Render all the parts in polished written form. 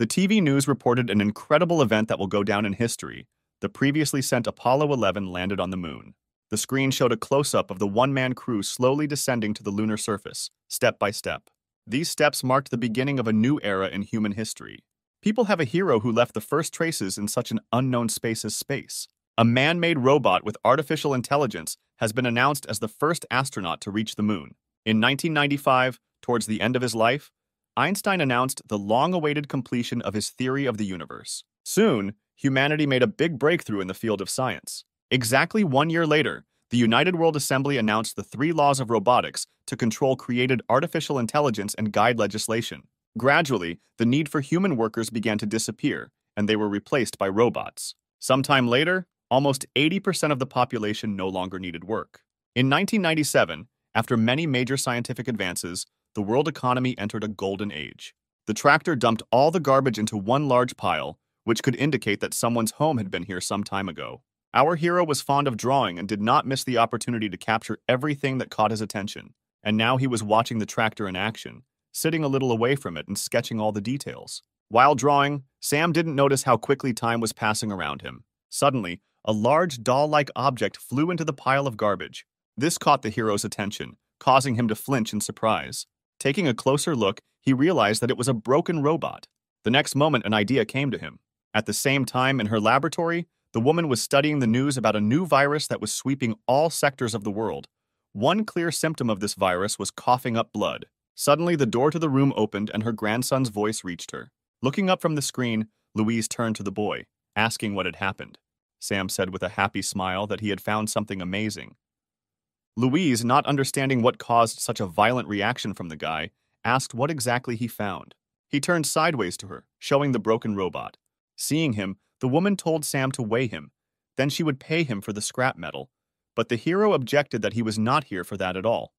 The TV news reported an incredible event that will go down in history. The previously sent Apollo 11 landed on the moon. The screen showed a close-up of the one-man crew slowly descending to the lunar surface, step by step. These steps marked the beginning of a new era in human history. People have a hero who left the first traces in such an unknown space as space. A man-made robot with artificial intelligence has been announced as the first astronaut to reach the moon. In 1995, towards the end of his life, Einstein announced the long-awaited completion of his theory of the universe. Soon, humanity made a big breakthrough in the field of science. Exactly 1 year later, the United World Assembly announced the 3 laws of robotics to control created artificial intelligence and guide legislation. Gradually, the need for human workers began to disappear, and they were replaced by robots. Sometime later, almost 80% of the population no longer needed work. In 1997, after many major scientific advances, the world economy entered a golden age. The tractor dumped all the garbage into one large pile, which could indicate that someone's home had been here some time ago. Our hero was fond of drawing and did not miss the opportunity to capture everything that caught his attention. And now he was watching the tractor in action, sitting a little away from it and sketching all the details. While drawing, Sam didn't notice how quickly time was passing around him. Suddenly, a large doll-like object flew into the pile of garbage. This caught the hero's attention, causing him to flinch in surprise. Taking a closer look, he realized that it was a broken robot. The next moment, an idea came to him. At the same time, in her laboratory, the woman was studying the news about a new virus that was sweeping all sectors of the world. One clear symptom of this virus was coughing up blood. Suddenly, the door to the room opened and her grandson's voice reached her. Looking up from the screen, Louise turned to the boy, asking what had happened. Sam said with a happy smile that he had found something amazing. Louise, not understanding what caused such a violent reaction from the guy, asked what exactly he found. He turned sideways to her, showing the broken robot. Seeing him, the woman told Sam to weigh him. Then she would pay him for the scrap metal. But the hero objected that he was not here for that at all.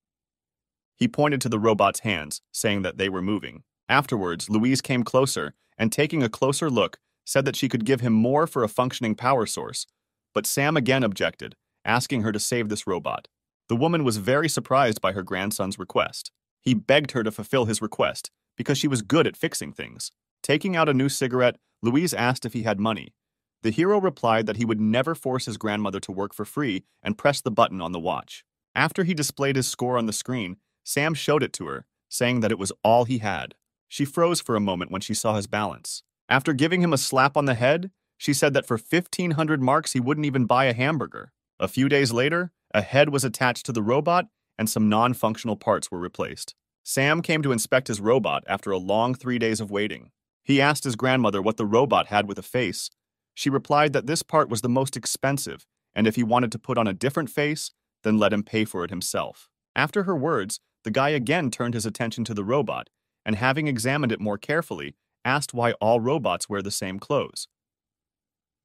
He pointed to the robot's hands, saying that they were moving. Afterwards, Louise came closer and, taking a closer look, said that she could give him more for a functioning power source. But Sam again objected, asking her to save this robot. The woman was very surprised by her grandson's request. He begged her to fulfill his request because she was good at fixing things. Taking out a new cigarette, Louise asked if he had money. The hero replied that he would never force his grandmother to work for free and pressed the button on the watch. After he displayed his score on the screen, Sam showed it to her, saying that it was all he had. She froze for a moment when she saw his balance. After giving him a slap on the head, she said that for 1,500 marks he wouldn't even buy a hamburger. A few days later, a head was attached to the robot and some non-functional parts were replaced. Sam came to inspect his robot after a long 3 days of waiting. He asked his grandmother what the robot had with a face. She replied that this part was the most expensive, and if he wanted to put on a different face, then let him pay for it himself. After her words, the guy again turned his attention to the robot, and having examined it more carefully, asked why all robots wear the same clothes.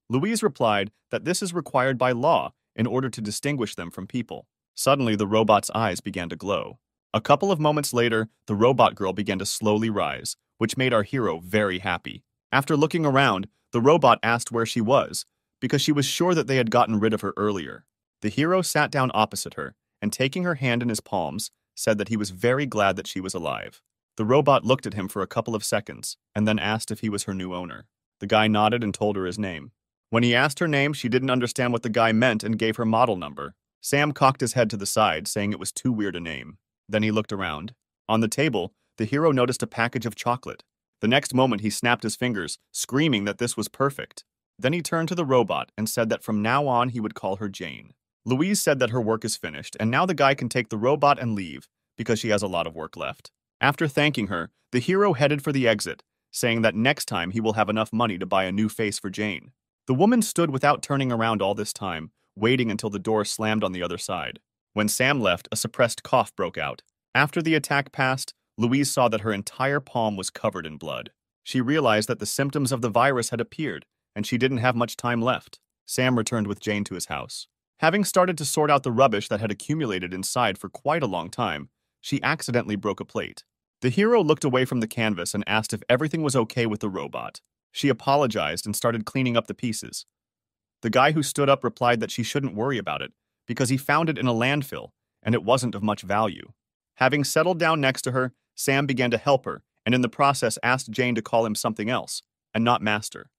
Louise replied that this is required by law in order to distinguish them from people. Suddenly, the robot's eyes began to glow. A couple of moments later, the robot girl began to slowly rise, which made our hero very happy. After looking around, the robot asked where she was, because she was sure that they had gotten rid of her earlier. The hero sat down opposite her, and taking her hand in his palms, said that he was very glad that she was alive. The robot looked at him for a couple of seconds, and then asked if he was her new owner. The guy nodded and told her his name. When he asked her name, she didn't understand what the guy meant and gave her model number. Sam cocked his head to the side, saying it was too weird a name. Then he looked around. On the table, the hero noticed a package of chocolate. The next moment, he snapped his fingers, screaming that this was perfect. Then he turned to the robot and said that from now on he would call her Jane. Louise said that her work is finished, and now the guy can take the robot and leave, because she has a lot of work left. After thanking her, the hero headed for the exit, saying that next time he will have enough money to buy a new face for Jane. The woman stood without turning around all this time, waiting until the door slammed on the other side. When Sam left, a suppressed cough broke out. After the attack passed, Louise saw that her entire palm was covered in blood. She realized that the symptoms of the virus had appeared, and she didn't have much time left. Sam returned with Jane to his house. Having started to sort out the rubbish that had accumulated inside for quite a long time, she accidentally broke a plate. The hero looked away from the canvas and asked if everything was okay with the robot. She apologized and started cleaning up the pieces. The guy who stood up replied that she shouldn't worry about it, because he found it in a landfill, and it wasn't of much value. Having settled down next to her, Sam began to help her and in the process asked Jane to call him something else, and not master.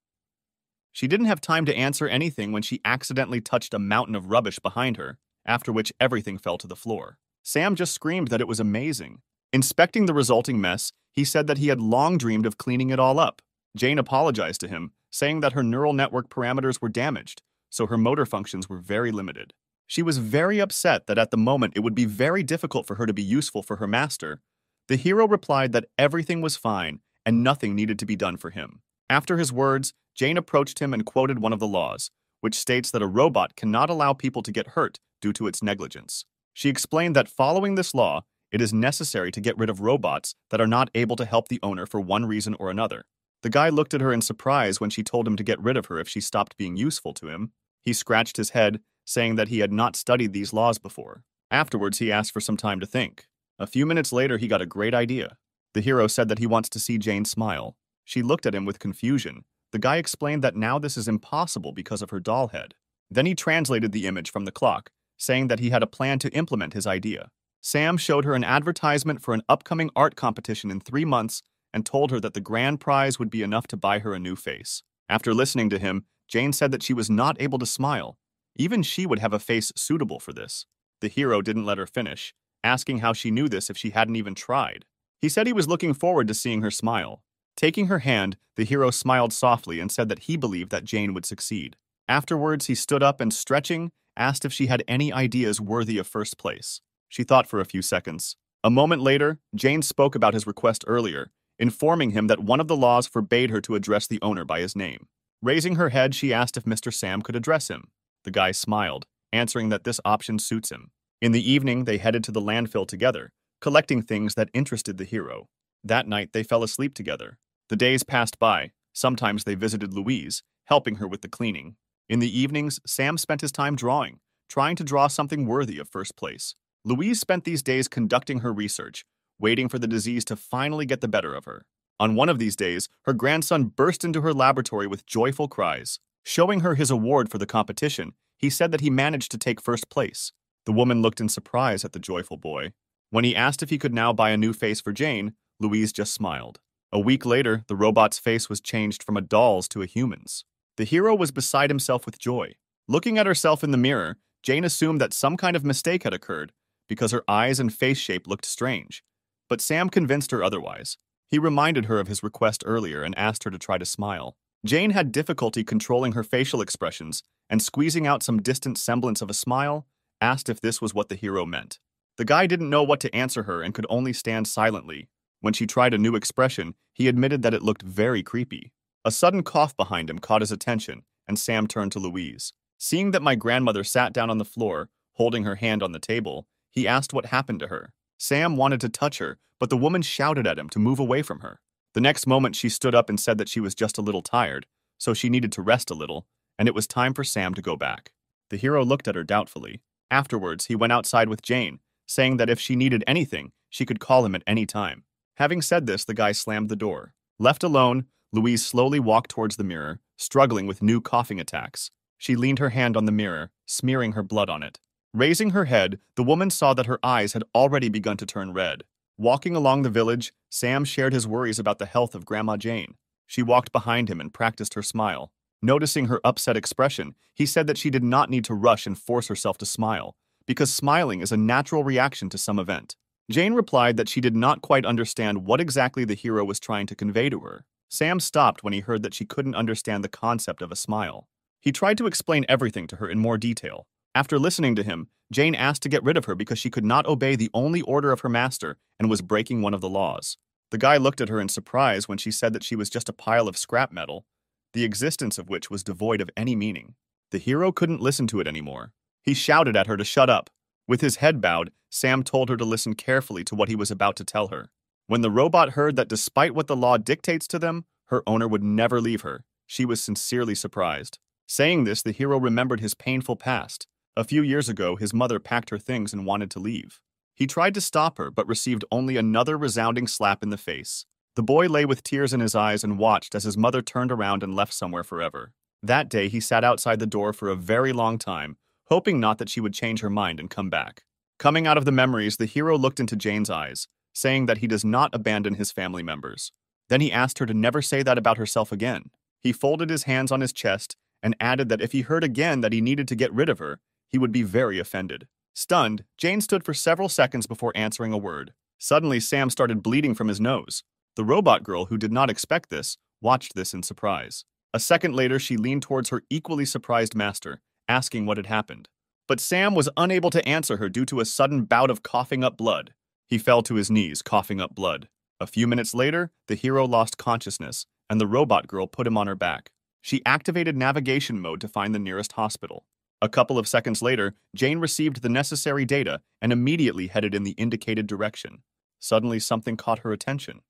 She didn't have time to answer anything when she accidentally touched a mountain of rubbish behind her, after which everything fell to the floor. Sam just screamed that it was amazing. Inspecting the resulting mess, he said that he had long dreamed of cleaning it all up. Jane apologized to him, saying that her neural network parameters were damaged, so her motor functions were very limited. She was very upset that at the moment it would be very difficult for her to be useful for her master. The hero replied that everything was fine and nothing needed to be done for him. After his words, Jane approached him and quoted one of the laws, which states that a robot cannot allow people to get hurt due to its negligence. She explained that following this law, it is necessary to get rid of robots that are not able to help the owner for one reason or another. The guy looked at her in surprise when she told him to get rid of her if she stopped being useful to him. He scratched his head, saying that he had not studied these laws before. Afterwards, he asked for some time to think. A few minutes later, he got a great idea. The hero said that he wants to see Jane smile. She looked at him with confusion. The guy explained that now this is impossible because of her doll head. Then he translated the image from the clock, saying that he had a plan to implement his idea. Sam showed her an advertisement for an upcoming art competition in 3 months and told her that the grand prize would be enough to buy her a new face. After listening to him, Jane said that she was not able to smile. Even she would have a face suitable for this. The hero didn't let her finish, asking how she knew this if she hadn't even tried. He said he was looking forward to seeing her smile. Taking her hand, the hero smiled softly and said that he believed that Jane would succeed. Afterwards, he stood up and, stretching, asked if she had any ideas worthy of first place. She thought for a few seconds. A moment later, Jane spoke about his request earlier, informing him that one of the laws forbade her to address the owner by his name. Raising her head, she asked if Mr. Sam could address him. The guy smiled, answering that this option suits him. In the evening, they headed to the landfill together, collecting things that interested the hero. That night, they fell asleep together. The days passed by. Sometimes they visited Louise, helping her with the cleaning. In the evenings, Sam spent his time drawing, trying to draw something worthy of first place. Louise spent these days conducting her research, waiting for the disease to finally get the better of her. On one of these days, her grandson burst into her laboratory with joyful cries. Showing her his award for the competition, he said that he managed to take first place. The woman looked in surprise at the joyful boy. When he asked if he could now buy a new face for Jane, Louise just smiled. A week later, the robot's face was changed from a doll's to a human's. The hero was beside himself with joy. Looking at herself in the mirror, Jane assumed that some kind of mistake had occurred because her eyes and face shape looked strange. But Sam convinced her otherwise. He reminded her of his request earlier and asked her to try to smile. Jane had difficulty controlling her facial expressions and, squeezing out some distant semblance of a smile, asked if this was what the hero meant. The guy didn't know what to answer her and could only stand silently. When she tried a new expression, he admitted that it looked very creepy. A sudden cough behind him caught his attention, and Sam turned to Louise. Seeing that my grandmother sat down on the floor, holding her hand on the table, he asked what happened to her. Sam wanted to touch her, but the woman shouted at him to move away from her. The next moment, she stood up and said that she was just a little tired, so she needed to rest a little, and it was time for Sam to go back. The hero looked at her doubtfully. Afterwards, he went outside with Jane, saying that if she needed anything, she could call him at any time. Having said this, the guy slammed the door. Left alone, Louise slowly walked towards the mirror, struggling with new coughing attacks. She leaned her hand on the mirror, smearing her blood on it. Raising her head, the woman saw that her eyes had already begun to turn red. Walking along the village, Sam shared his worries about the health of Grandma Jane. She walked behind him and practiced her smile. Noticing her upset expression, he said that she did not need to rush and force herself to smile, because smiling is a natural reaction to some event. Jane replied that she did not quite understand what exactly the hero was trying to convey to her. Sam stopped when he heard that she couldn't understand the concept of a smile. He tried to explain everything to her in more detail. After listening to him, Jane asked to get rid of her because she could not obey the only order of her master and was breaking one of the laws. The guy looked at her in surprise when she said that she was just a pile of scrap metal, the existence of which was devoid of any meaning. The hero couldn't listen to it anymore. He shouted at her to shut up. With his head bowed, Sam told her to listen carefully to what he was about to tell her. When the robot heard that despite what the law dictates to them, her owner would never leave her, she was sincerely surprised. Saying this, the hero remembered his painful past. A few years ago, his mother packed her things and wanted to leave. He tried to stop her, but received only another resounding slap in the face. The boy lay with tears in his eyes and watched as his mother turned around and left somewhere forever. That day, he sat outside the door for a very long time, hoping not that she would change her mind and come back. Coming out of the memories, the hero looked into Jane's eyes, saying that he does not abandon his family members. Then he asked her to never say that about herself again. He folded his hands on his chest and added that if he heard again that he needed to get rid of her, he would be very offended. Stunned, Jane stood for several seconds before answering a word. Suddenly, Sam started bleeding from his nose. The robot girl, who did not expect this, watched this in surprise. A second later, she leaned towards her equally surprised master, asking what had happened. But Sam was unable to answer her due to a sudden bout of coughing up blood. He fell to his knees, coughing up blood. A few minutes later, the hero lost consciousness, and the robot girl put him on her back. She activated navigation mode to find the nearest hospital. A couple of seconds later, Jane received the necessary data and immediately headed in the indicated direction. Suddenly, something caught her attention.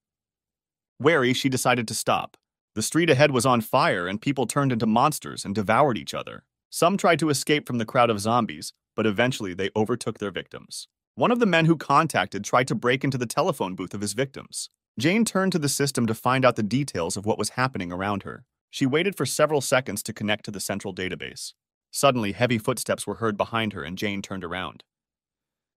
Wary, she decided to stop. The street ahead was on fire and people turned into monsters and devoured each other. Some tried to escape from the crowd of zombies, but eventually they overtook their victims. One of the men who contacted tried to break into the telephone booth of his victims. Jane turned to the system to find out the details of what was happening around her. She waited for several seconds to connect to the central database. Suddenly, heavy footsteps were heard behind her and Jane turned around.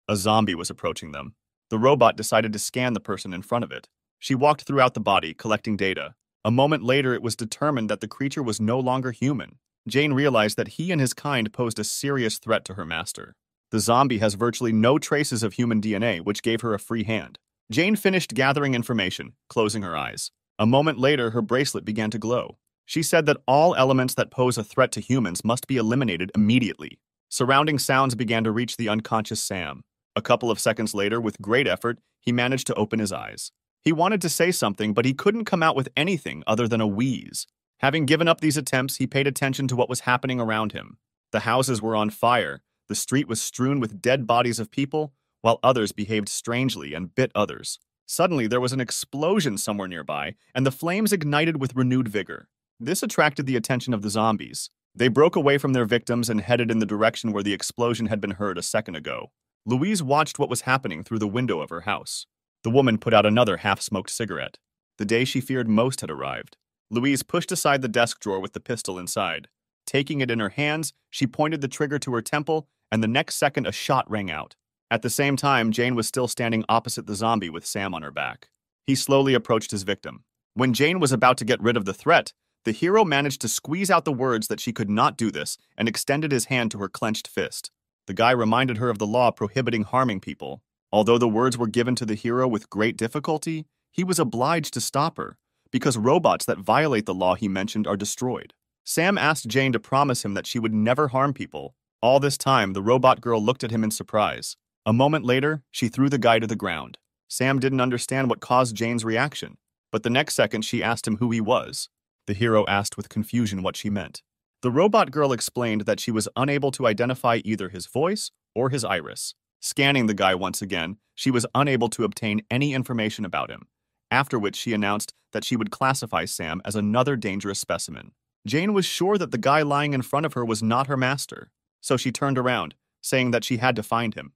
A zombie was approaching them. The robot decided to scan the person in front of it. She walked throughout the body, collecting data. A moment later, it was determined that the creature was no longer human. Jane realized that he and his kind posed a serious threat to her master. The zombie has virtually no traces of human DNA, which gave her a free hand. Jane finished gathering information, closing her eyes. A moment later, her bracelet began to glow. She said that all elements that pose a threat to humans must be eliminated immediately. Surrounding sounds began to reach the unconscious Sam. A couple of seconds later, with great effort, he managed to open his eyes. He wanted to say something, but he couldn't come out with anything other than a wheeze. Having given up these attempts, he paid attention to what was happening around him. The houses were on fire, the street was strewn with dead bodies of people, while others behaved strangely and bit others. Suddenly, there was an explosion somewhere nearby, and the flames ignited with renewed vigor. This attracted the attention of the zombies. They broke away from their victims and headed in the direction where the explosion had been heard a second ago. Louise watched what was happening through the window of her house. The woman put out another half-smoked cigarette. The day she feared most had arrived. Louise pushed aside the desk drawer with the pistol inside. Taking it in her hands, she pointed the trigger to her temple, and the next second a shot rang out. At the same time, Jane was still standing opposite the zombie with Sam on her back. He slowly approached his victim. When Jane was about to get rid of the threat, the hero managed to squeeze out the words that she could not do this and extended his hand to her clenched fist. The guy reminded her of the law prohibiting harming people. Although the words were given to the hero with great difficulty, he was obliged to stop her, because robots that violate the law he mentioned are destroyed. Sam asked Jane to promise him that she would never harm people. All this time, the robot girl looked at him in surprise. A moment later, she threw the guy to the ground. Sam didn't understand what caused Jane's reaction, but the next second she asked him who he was. The hero asked with confusion what she meant. The robot girl explained that she was unable to identify either his voice or his iris. Scanning the guy once again, she was unable to obtain any information about him, after which she announced that she would classify Sam as another dangerous specimen. Jane was sure that the guy lying in front of her was not her master, so she turned around, saying that she had to find him.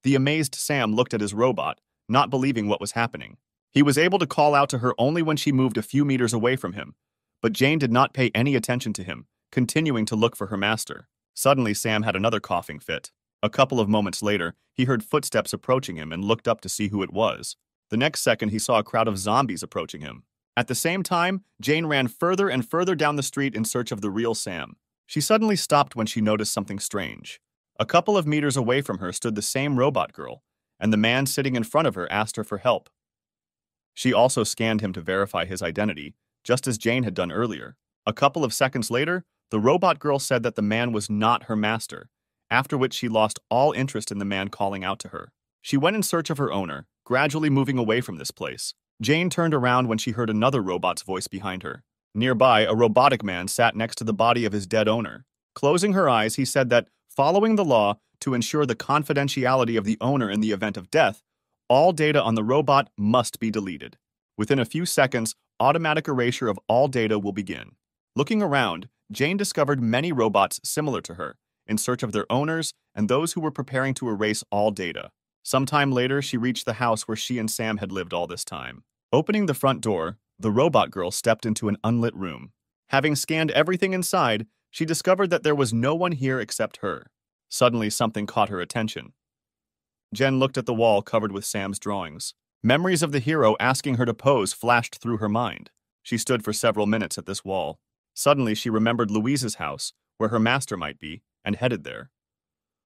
The amazed Sam looked at his robot, not believing what was happening. He was able to call out to her only when she moved a few meters away from him, but Jane did not pay any attention to him, continuing to look for her master. Suddenly, Sam had another coughing fit. A couple of moments later, he heard footsteps approaching him and looked up to see who it was. The next second, he saw a crowd of zombies approaching him. At the same time, Jane ran further and further down the street in search of the real Sam. She suddenly stopped when she noticed something strange. A couple of meters away from her stood the same robot girl, and the man sitting in front of her asked her for help. She also scanned him to verify his identity, just as Jane had done earlier. A couple of seconds later, the robot girl said that the man was not her master, after which she lost all interest in the man calling out to her. She went in search of her owner, gradually moving away from this place. Jane turned around when she heard another robot's voice behind her. Nearby, a robotic man sat next to the body of his dead owner. Closing her eyes, he said that, following the law to ensure the confidentiality of the owner in the event of death, all data on the robot must be deleted. Within a few seconds, automatic erasure of all data will begin. Looking around, Jane discovered many robots similar to her, in search of their owners and those who were preparing to erase all data. Sometime later, she reached the house where she and Sam had lived all this time. Opening the front door, the robot girl stepped into an unlit room. Having scanned everything inside, she discovered that there was no one here except her. Suddenly, something caught her attention. Jen looked at the wall covered with Sam's drawings. Memories of the hero asking her to pose flashed through her mind. She stood for several minutes at this wall. Suddenly, she remembered Louise's house, where her master might be, and headed there.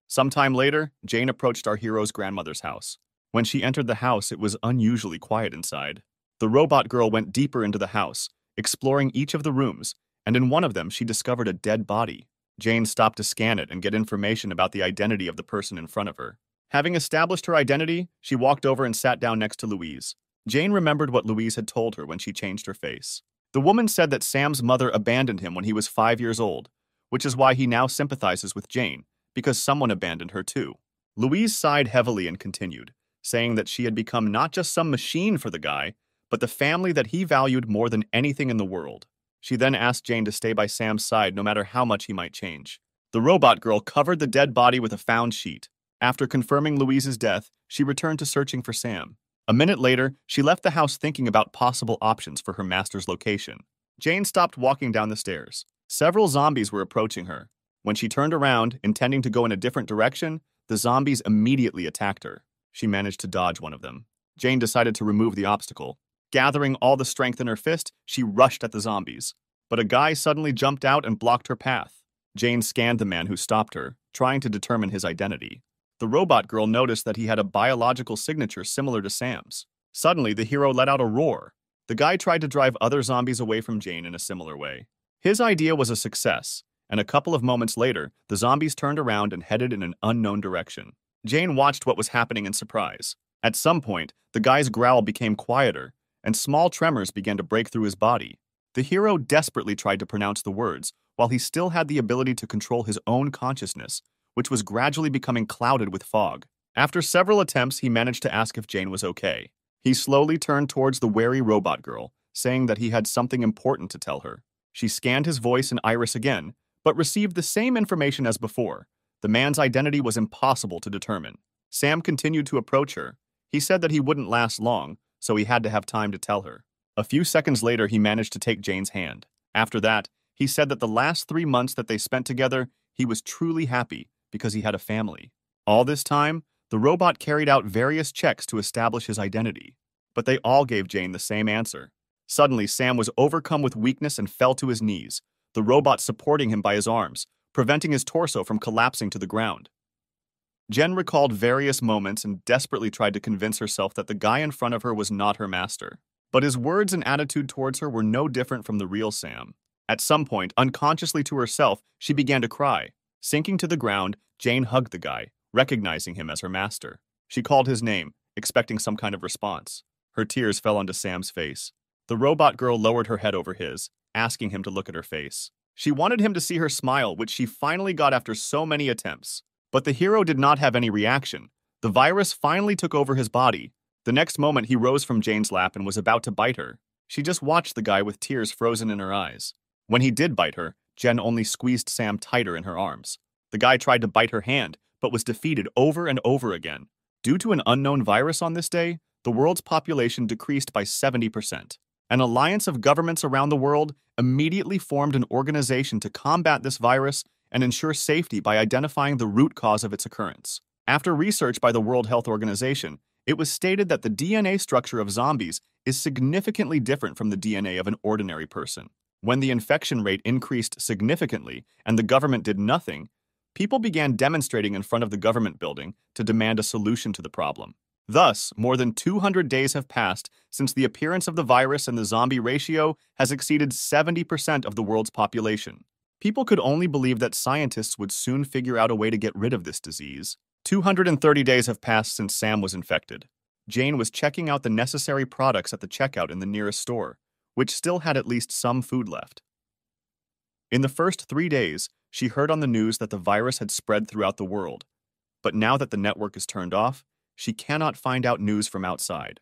Sometime later, Jane approached our hero's grandmother's house. When she entered the house, it was unusually quiet inside. The robot girl went deeper into the house, exploring each of the rooms, and in one of them she discovered a dead body. Jane stopped to scan it and get information about the identity of the person in front of her. Having established her identity, she walked over and sat down next to Louise. Jane remembered what Louise had told her when she changed her face. The woman said that Sam's mother abandoned him when he was 5 years old, which is why he now sympathizes with Jane, because someone abandoned her too. Louise sighed heavily and continued, saying that she had become not just some machine for the guy, but the family that he valued more than anything in the world. She then asked Jane to stay by Sam's side no matter how much he might change. The robot girl covered the dead body with a found sheet. After confirming Louise's death, she returned to searching for Sam. A minute later, she left the house thinking about possible options for her master's location. Jane stopped walking down the stairs. Several zombies were approaching her. When she turned around, intending to go in a different direction, the zombies immediately attacked her. She managed to dodge one of them. Jane decided to remove the obstacle. Gathering all the strength in her fist, she rushed at the zombies. But a guy suddenly jumped out and blocked her path. Jane scanned the man who stopped her, trying to determine his identity. The robot girl noticed that he had a biological signature similar to Sam's. Suddenly, the hero let out a roar. The guy tried to drive other zombies away from Jane in a similar way. His idea was a success, and a couple of moments later, the zombies turned around and headed in an unknown direction. Jane watched what was happening in surprise. At some point, the guy's growl became quieter, and small tremors began to break through his body. The hero desperately tried to pronounce the words, while he still had the ability to control his own consciousness, which was gradually becoming clouded with fog. After several attempts, he managed to ask if Jane was okay. He slowly turned towards the wary robot girl, saying that he had something important to tell her. She scanned his voice and iris again, but received the same information as before. The man's identity was impossible to determine. Sam continued to approach her. He said that he wouldn't last long, so he had to have time to tell her. A few seconds later, he managed to take Jane's hand. After that, he said that the last 3 months that they spent together, he was truly happy because he had a family. All this time, the robot carried out various checks to establish his identity, but they all gave Jane the same answer. Suddenly, Sam was overcome with weakness and fell to his knees, the robot supporting him by his arms, preventing his torso from collapsing to the ground. Jen recalled various moments and desperately tried to convince herself that the guy in front of her was not her master. But his words and attitude towards her were no different from the real Sam. At some point, unconsciously to herself, she began to cry. Sinking to the ground, Jane hugged the guy, recognizing him as her master. She called his name, expecting some kind of response. Her tears fell onto Sam's face. The robot girl lowered her head over his, asking him to look at her face. She wanted him to see her smile, which she finally got after so many attempts. But the hero did not have any reaction. The virus finally took over his body. The next moment, he rose from Jane's lap and was about to bite her. She just watched the guy with tears frozen in her eyes. When he did bite her, Jen only squeezed Sam tighter in her arms. The guy tried to bite her hand, but was defeated over and over again. Due to an unknown virus on this day, the world's population decreased by 70%. An alliance of governments around the world immediately formed an organization to combat this virus and ensure safety by identifying the root cause of its occurrence. After research by the World Health Organization, it was stated that the DNA structure of zombies is significantly different from the DNA of an ordinary person. When the infection rate increased significantly and the government did nothing, people began demonstrating in front of the government building to demand a solution to the problem. Thus, more than 200 days have passed since the appearance of the virus, and the zombie ratio has exceeded 70% of the world's population. People could only believe that scientists would soon figure out a way to get rid of this disease. 230 days have passed since Sam was infected. Jane was checking out the necessary products at the checkout in the nearest store, which still had at least some food left. In the first 3 days, she heard on the news that the virus had spread throughout the world. But now that the network is turned off, she cannot find out news from outside.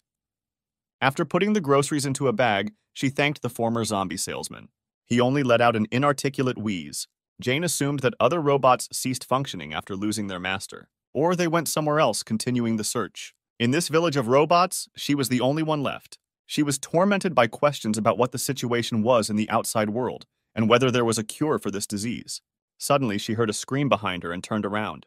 After putting the groceries into a bag, she thanked the former zombie salesman. He only let out an inarticulate wheeze. Jane assumed that other robots ceased functioning after losing their master, or they went somewhere else, continuing the search. In this village of robots, she was the only one left. She was tormented by questions about what the situation was in the outside world and whether there was a cure for this disease. Suddenly, she heard a scream behind her and turned around.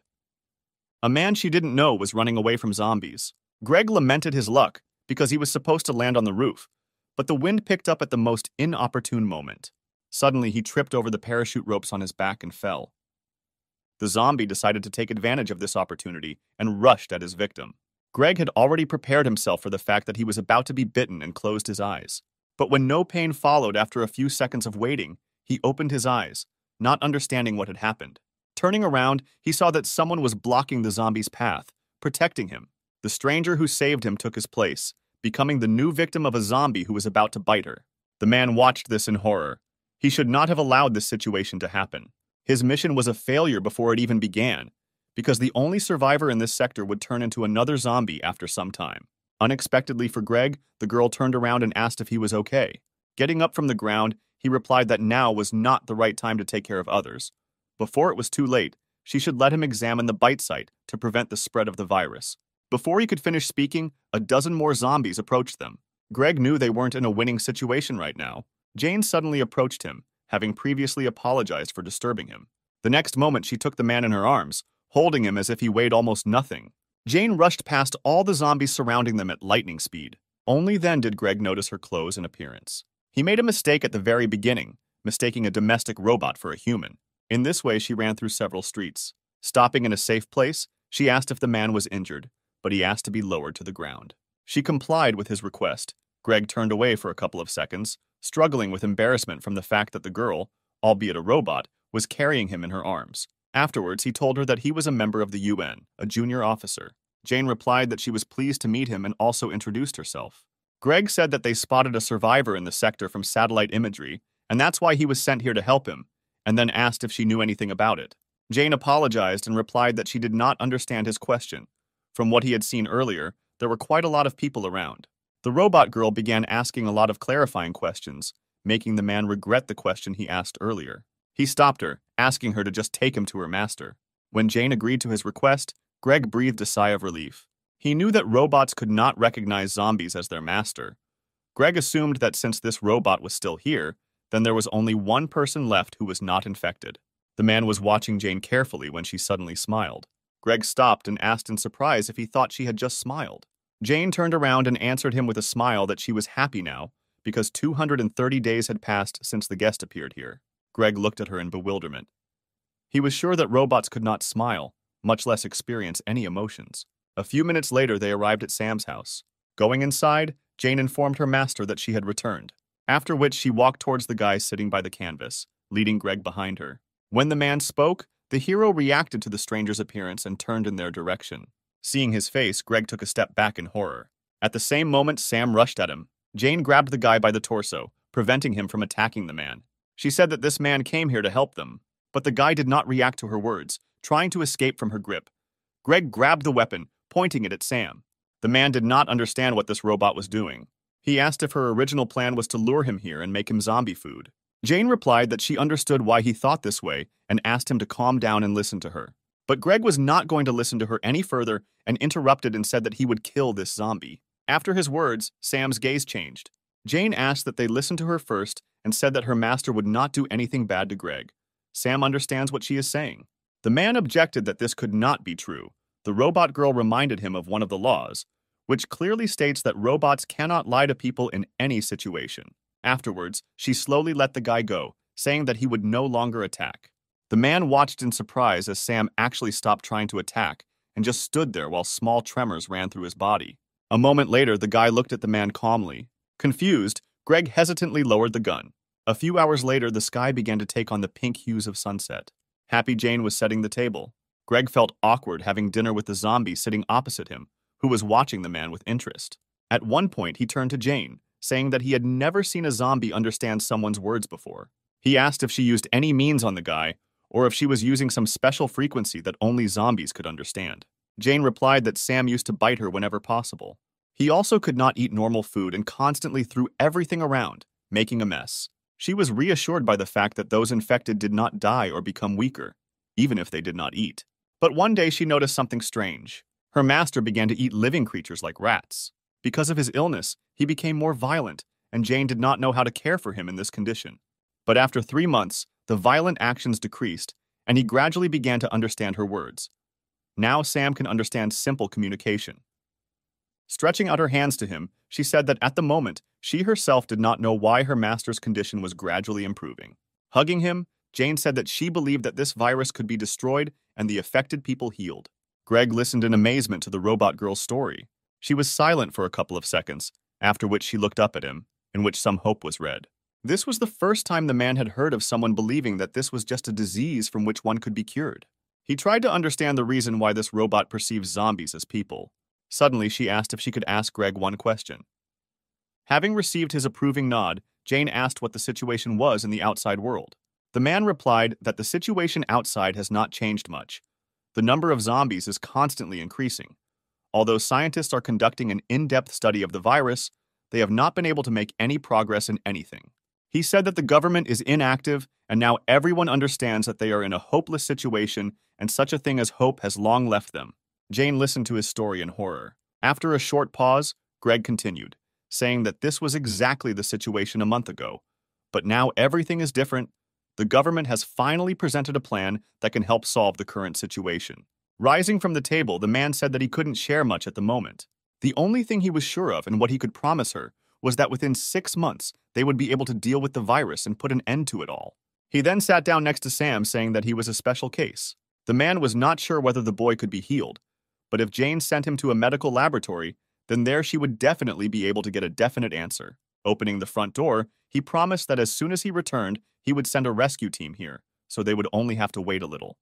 A man she didn't know was running away from zombies. Greg lamented his luck because he was supposed to land on the roof, but the wind picked up at the most inopportune moment. Suddenly, he tripped over the parachute ropes on his back and fell. The zombie decided to take advantage of this opportunity and rushed at his victim. Greg had already prepared himself for the fact that he was about to be bitten and closed his eyes. But when no pain followed after a few seconds of waiting, he opened his eyes, not understanding what had happened. Turning around, he saw that someone was blocking the zombie's path, protecting him. The stranger who saved him took his place, becoming the new victim of a zombie who was about to bite her. The man watched this in horror. He should not have allowed this situation to happen. His mission was a failure before it even began, because the only survivor in this sector would turn into another zombie after some time. Unexpectedly for Greg, the girl turned around and asked if he was okay. Getting up from the ground, he replied that now was not the right time to take care of others. Before it was too late, she should let him examine the bite site to prevent the spread of the virus. Before he could finish speaking, a dozen more zombies approached them. Greg knew they weren't in a winning situation right now. Jane suddenly approached him, having previously apologized for disturbing him. The next moment, she took the man in her arms, holding him as if he weighed almost nothing. Jane rushed past all the zombies surrounding them at lightning speed. Only then did Greg notice her clothes and appearance. He made a mistake at the very beginning, mistaking a domestic robot for a human. In this way, she ran through several streets. Stopping in a safe place, she asked if the man was injured, but he asked to be lowered to the ground. She complied with his request. Greg turned away for a couple of seconds, struggling with embarrassment from the fact that the girl, albeit a robot, was carrying him in her arms. Afterwards, he told her that he was a member of the UN, a junior officer. Jane replied that she was pleased to meet him and also introduced herself. Greg said that they spotted a survivor in the sector from satellite imagery, and that's why he was sent here to help him, and then asked if she knew anything about it. Jane apologized and replied that she did not understand his question. From what he had seen earlier, there were quite a lot of people around. The robot girl began asking a lot of clarifying questions, making the man regret the question he asked earlier. He stopped her, asking her to just take him to her master. When Jane agreed to his request, Greg breathed a sigh of relief. He knew that robots could not recognize zombies as their master. Greg assumed that since this robot was still here, then there was only one person left who was not infected. The man was watching Jane carefully when she suddenly smiled. Greg stopped and asked in surprise if he thought she had just smiled. Jane turned around and answered him with a smile that she was happy now, because 230 days had passed since the guest appeared here. Greg looked at her in bewilderment. He was sure that robots could not smile, much less experience any emotions. A few minutes later, they arrived at Sam's house. Going inside, Jane informed her master that she had returned, after which she walked towards the guy sitting by the canvas, leading Greg behind her. When the man spoke, the hero reacted to the stranger's appearance and turned in their direction. Seeing his face, Greg took a step back in horror. At the same moment, Sam rushed at him. Jane grabbed the guy by the torso, preventing him from attacking the man. She said that this man came here to help them, but the guy did not react to her words, trying to escape from her grip. Greg grabbed the weapon, pointing it at Sam. The man did not understand what this robot was doing. He asked if her original plan was to lure him here and make him zombie food. Jane replied that she understood why he thought this way and asked him to calm down and listen to her. But Greg was not going to listen to her any further and interrupted and said that he would kill this zombie. After his words, Sam's gaze changed. Jane asked that they listen to her first and said that her master would not do anything bad to Greg. Sam understands what she is saying. The man objected that this could not be true. The robot girl reminded him of one of the laws, which clearly states that robots cannot lie to people in any situation. Afterwards, she slowly let the guy go, saying that he would no longer attack. The man watched in surprise as Sam actually stopped trying to attack and just stood there while small tremors ran through his body. A moment later, the guy looked at the man calmly. Confused, Greg hesitantly lowered the gun. A few hours later, the sky began to take on the pink hues of sunset. Happy Jane was setting the table. Greg felt awkward having dinner with the zombie sitting opposite him, who was watching the man with interest. At one point, he turned to Jane, saying that he had never seen a zombie understand someone's words before. He asked if she used any means on the guy, or if she was using some special frequency that only zombies could understand. Jane replied that Sam used to bite her whenever possible. He also could not eat normal food and constantly threw everything around, making a mess. She was reassured by the fact that those infected did not die or become weaker, even if they did not eat. But one day she noticed something strange. Her master began to eat living creatures like rats. Because of his illness, he became more violent, and Jane did not know how to care for him in this condition. But after 3 months, the violent actions decreased, and he gradually began to understand her words. Now Sam can understand simple communication. Stretching out her hands to him, she said that at the moment, she herself did not know why her master's condition was gradually improving. Hugging him, Jane said that she believed that this virus could be destroyed and the affected people healed. Greg listened in amazement to the robot girl's story. She was silent for a couple of seconds, after which she looked up at him, in which some hope was read. This was the first time the man had heard of someone believing that this was just a disease from which one could be cured. He tried to understand the reason why this robot perceives zombies as people. Suddenly, she asked if she could ask Greg one question. Having received his approving nod, Jane asked what the situation was in the outside world. The man replied that the situation outside has not changed much. The number of zombies is constantly increasing. Although scientists are conducting an in-depth study of the virus, they have not been able to make any progress in anything. He said that the government is inactive, and now everyone understands that they are in a hopeless situation, and such a thing as hope has long left them. Jane listened to his story in horror. After a short pause, Greg continued, saying that this was exactly the situation a month ago. But now everything is different. The government has finally presented a plan that can help solve the current situation. Rising from the table, the man said that he couldn't share much at the moment. The only thing he was sure of and what he could promise her was that within 6 months, they would be able to deal with the virus and put an end to it all. He then sat down next to Sam, saying that he was a special case. The man was not sure whether the boy could be healed, but if Jane sent him to a medical laboratory, then there she would definitely be able to get a definite answer. Opening the front door, he promised that as soon as he returned, he would send a rescue team here, so they would only have to wait a little.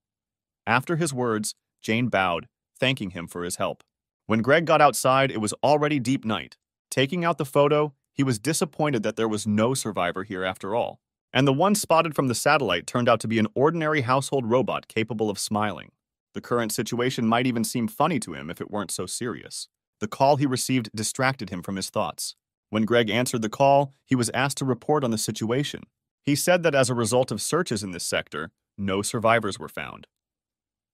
After his words, Jane bowed, thanking him for his help. When Greg got outside, it was already deep night. Taking out the photo, he was disappointed that there was no survivor here after all. And the one spotted from the satellite turned out to be an ordinary household robot capable of smiling. The current situation might even seem funny to him if it weren't so serious. The call he received distracted him from his thoughts. When Greg answered the call, he was asked to report on the situation. He said that as a result of searches in this sector, no survivors were found.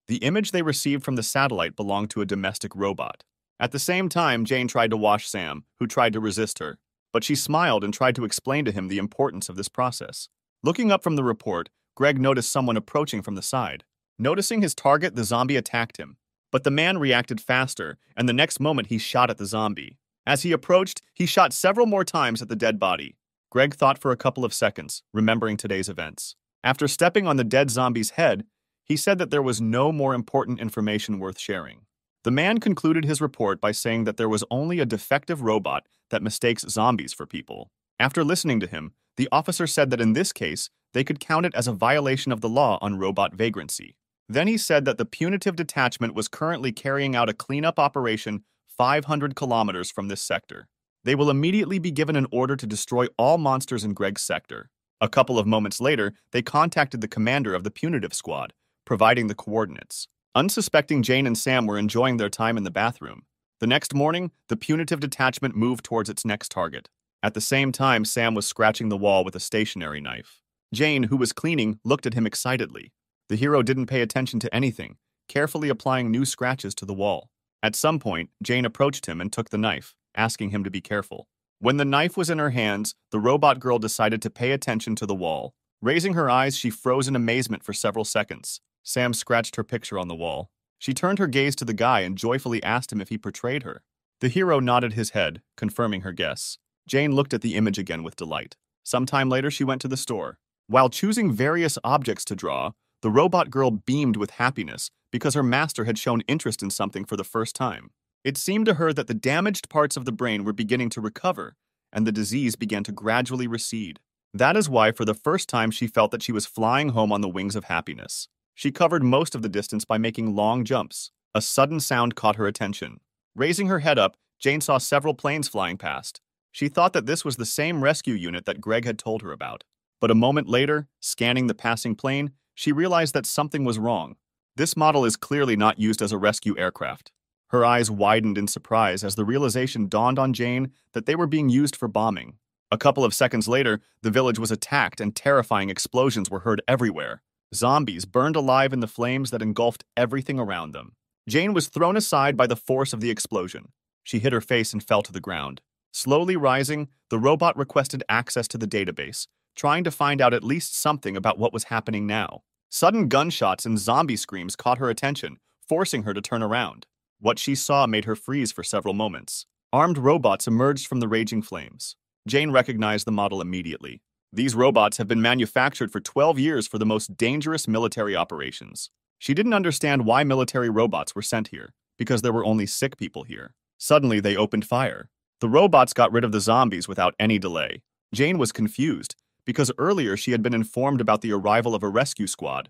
The image they received from the satellite belonged to a domestic robot. At the same time, Jane tried to wash Sam, who tried to resist her, but she smiled and tried to explain to him the importance of this process. Looking up from the report, Greg noticed someone approaching from the side. Noticing his target, the zombie attacked him. But the man reacted faster, and the next moment he shot at the zombie. As he approached, he shot several more times at the dead body. Greg thought for a couple of seconds, remembering today's events. After stepping on the dead zombie's head, he said that there was no more important information worth sharing. The man concluded his report by saying that there was only a defective robot that mistakes zombies for people. After listening to him, the officer said that in this case, they could count it as a violation of the law on robot vagrancy. Then he said that the punitive detachment was currently carrying out a cleanup operation 500 kilometers from this sector. They will immediately be given an order to destroy all monsters in Greg's sector. A couple of moments later, they contacted the commander of the punitive squad, providing the coordinates. Unsuspecting Jane and Sam were enjoying their time in the bathroom. The next morning, the punitive detachment moved towards its next target. At the same time, Sam was scratching the wall with a stationary knife. Jane, who was cleaning, looked at him excitedly. The hero didn't pay attention to anything, carefully applying new scratches to the wall. At some point, Jane approached him and took the knife, asking him to be careful. When the knife was in her hands, the robot girl decided to pay attention to the wall. Raising her eyes, she froze in amazement for several seconds. Sam scratched her picture on the wall. She turned her gaze to the guy and joyfully asked him if he portrayed her. The hero nodded his head, confirming her guess. Jane looked at the image again with delight. Sometime later, she went to the store. While choosing various objects to draw, the robot girl beamed with happiness because her master had shown interest in something for the first time. It seemed to her that the damaged parts of the brain were beginning to recover, and the disease began to gradually recede. That is why, for the first time, she felt that she was flying home on the wings of happiness. She covered most of the distance by making long jumps. A sudden sound caught her attention. Raising her head up, Jane saw several planes flying past. She thought that this was the same rescue unit that Greg had told her about. But a moment later, scanning the passing plane, she realized that something was wrong. This model is clearly not used as a rescue aircraft. Her eyes widened in surprise as the realization dawned on Jane that they were being used for bombing. A couple of seconds later, the village was attacked and terrifying explosions were heard everywhere. Zombies burned alive in the flames that engulfed everything around them. Jane was thrown aside by the force of the explosion. She hit her face and fell to the ground. Slowly rising, the robot requested access to the database, trying to find out at least something about what was happening now. Sudden gunshots and zombie screams caught her attention, forcing her to turn around. What she saw made her freeze for several moments. Armed robots emerged from the raging flames. Jane recognized the model immediately. These robots have been manufactured for 12 years for the most dangerous military operations. She didn't understand why military robots were sent here, because there were only sick people here. Suddenly, they opened fire. The robots got rid of the zombies without any delay. Jane was confused, because earlier she had been informed about the arrival of a rescue squad,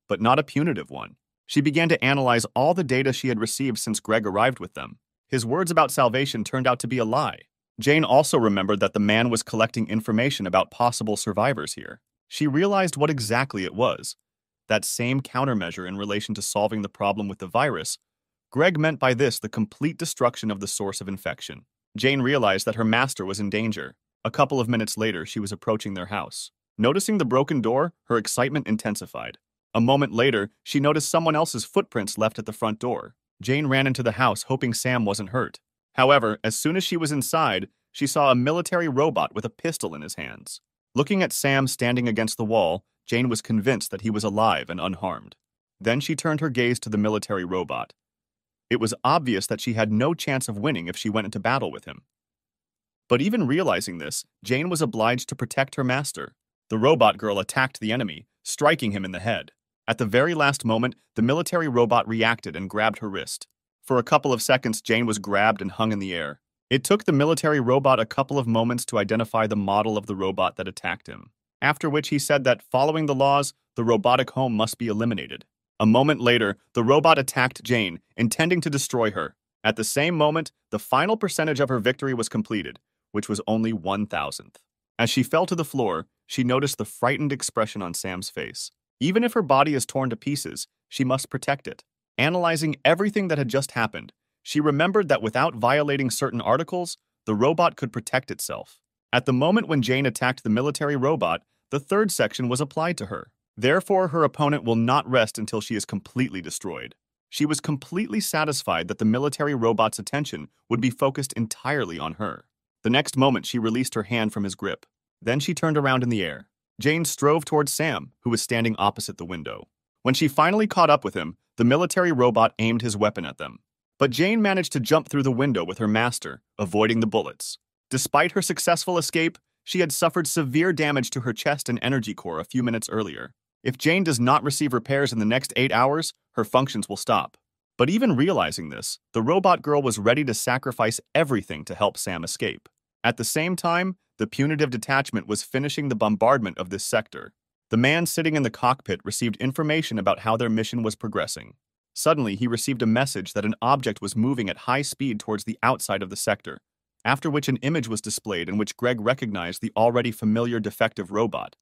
but not a punitive one. She began to analyze all the data she had received since Greg arrived with them. His words about salvation turned out to be a lie. Jane also remembered that the man was collecting information about possible survivors here. She realized what exactly it was. That same countermeasure in relation to solving the problem with the virus. Greg meant by this the complete destruction of the source of infection. Jane realized that her master was in danger. A couple of minutes later, she was approaching their house. Noticing the broken door, her excitement intensified. A moment later, she noticed someone else's footprints left at the front door. Jane ran into the house, hoping Sam wasn't hurt. However, as soon as she was inside, she saw a military robot with a pistol in his hands. Looking at Sam standing against the wall, Jane was convinced that he was alive and unharmed. Then she turned her gaze to the military robot. It was obvious that she had no chance of winning if she went into battle with him. But even realizing this, Jane was obliged to protect her master. The robot girl attacked the enemy, striking him in the head. At the very last moment, the military robot reacted and grabbed her wrist. For a couple of seconds, Jane was grabbed and hung in the air. It took the military robot a couple of moments to identify the model of the robot that attacked him, after which he said that, following the laws, the robotic home must be eliminated. A moment later, the robot attacked Jane, intending to destroy her. At the same moment, the final percentage of her victory was completed, which was only 1,000th. As she fell to the floor, she noticed the frightened expression on Sam's face. Even if her body is torn to pieces, she must protect it. Analyzing everything that had just happened, she remembered that without violating certain articles, the robot could protect itself. At the moment when Jane attacked the military robot, the third section was applied to her. Therefore, her opponent will not rest until she is completely destroyed. She was completely satisfied that the military robot's attention would be focused entirely on her. The next moment, she released her hand from his grip. Then she turned around in the air. Jane strove towards Sam, who was standing opposite the window. When she finally caught up with him, the military robot aimed his weapon at them. But Jane managed to jump through the window with her master, avoiding the bullets. Despite her successful escape, she had suffered severe damage to her chest and energy core a few minutes earlier. If Jane does not receive repairs in the next 8 hours, her functions will stop. But even realizing this, the robot girl was ready to sacrifice everything to help Sam escape. At the same time, the punitive detachment was finishing the bombardment of this sector. The man sitting in the cockpit received information about how their mission was progressing. Suddenly, he received a message that an object was moving at high speed towards the outside of the sector, after which an image was displayed in which Greg recognized the already familiar defective robot.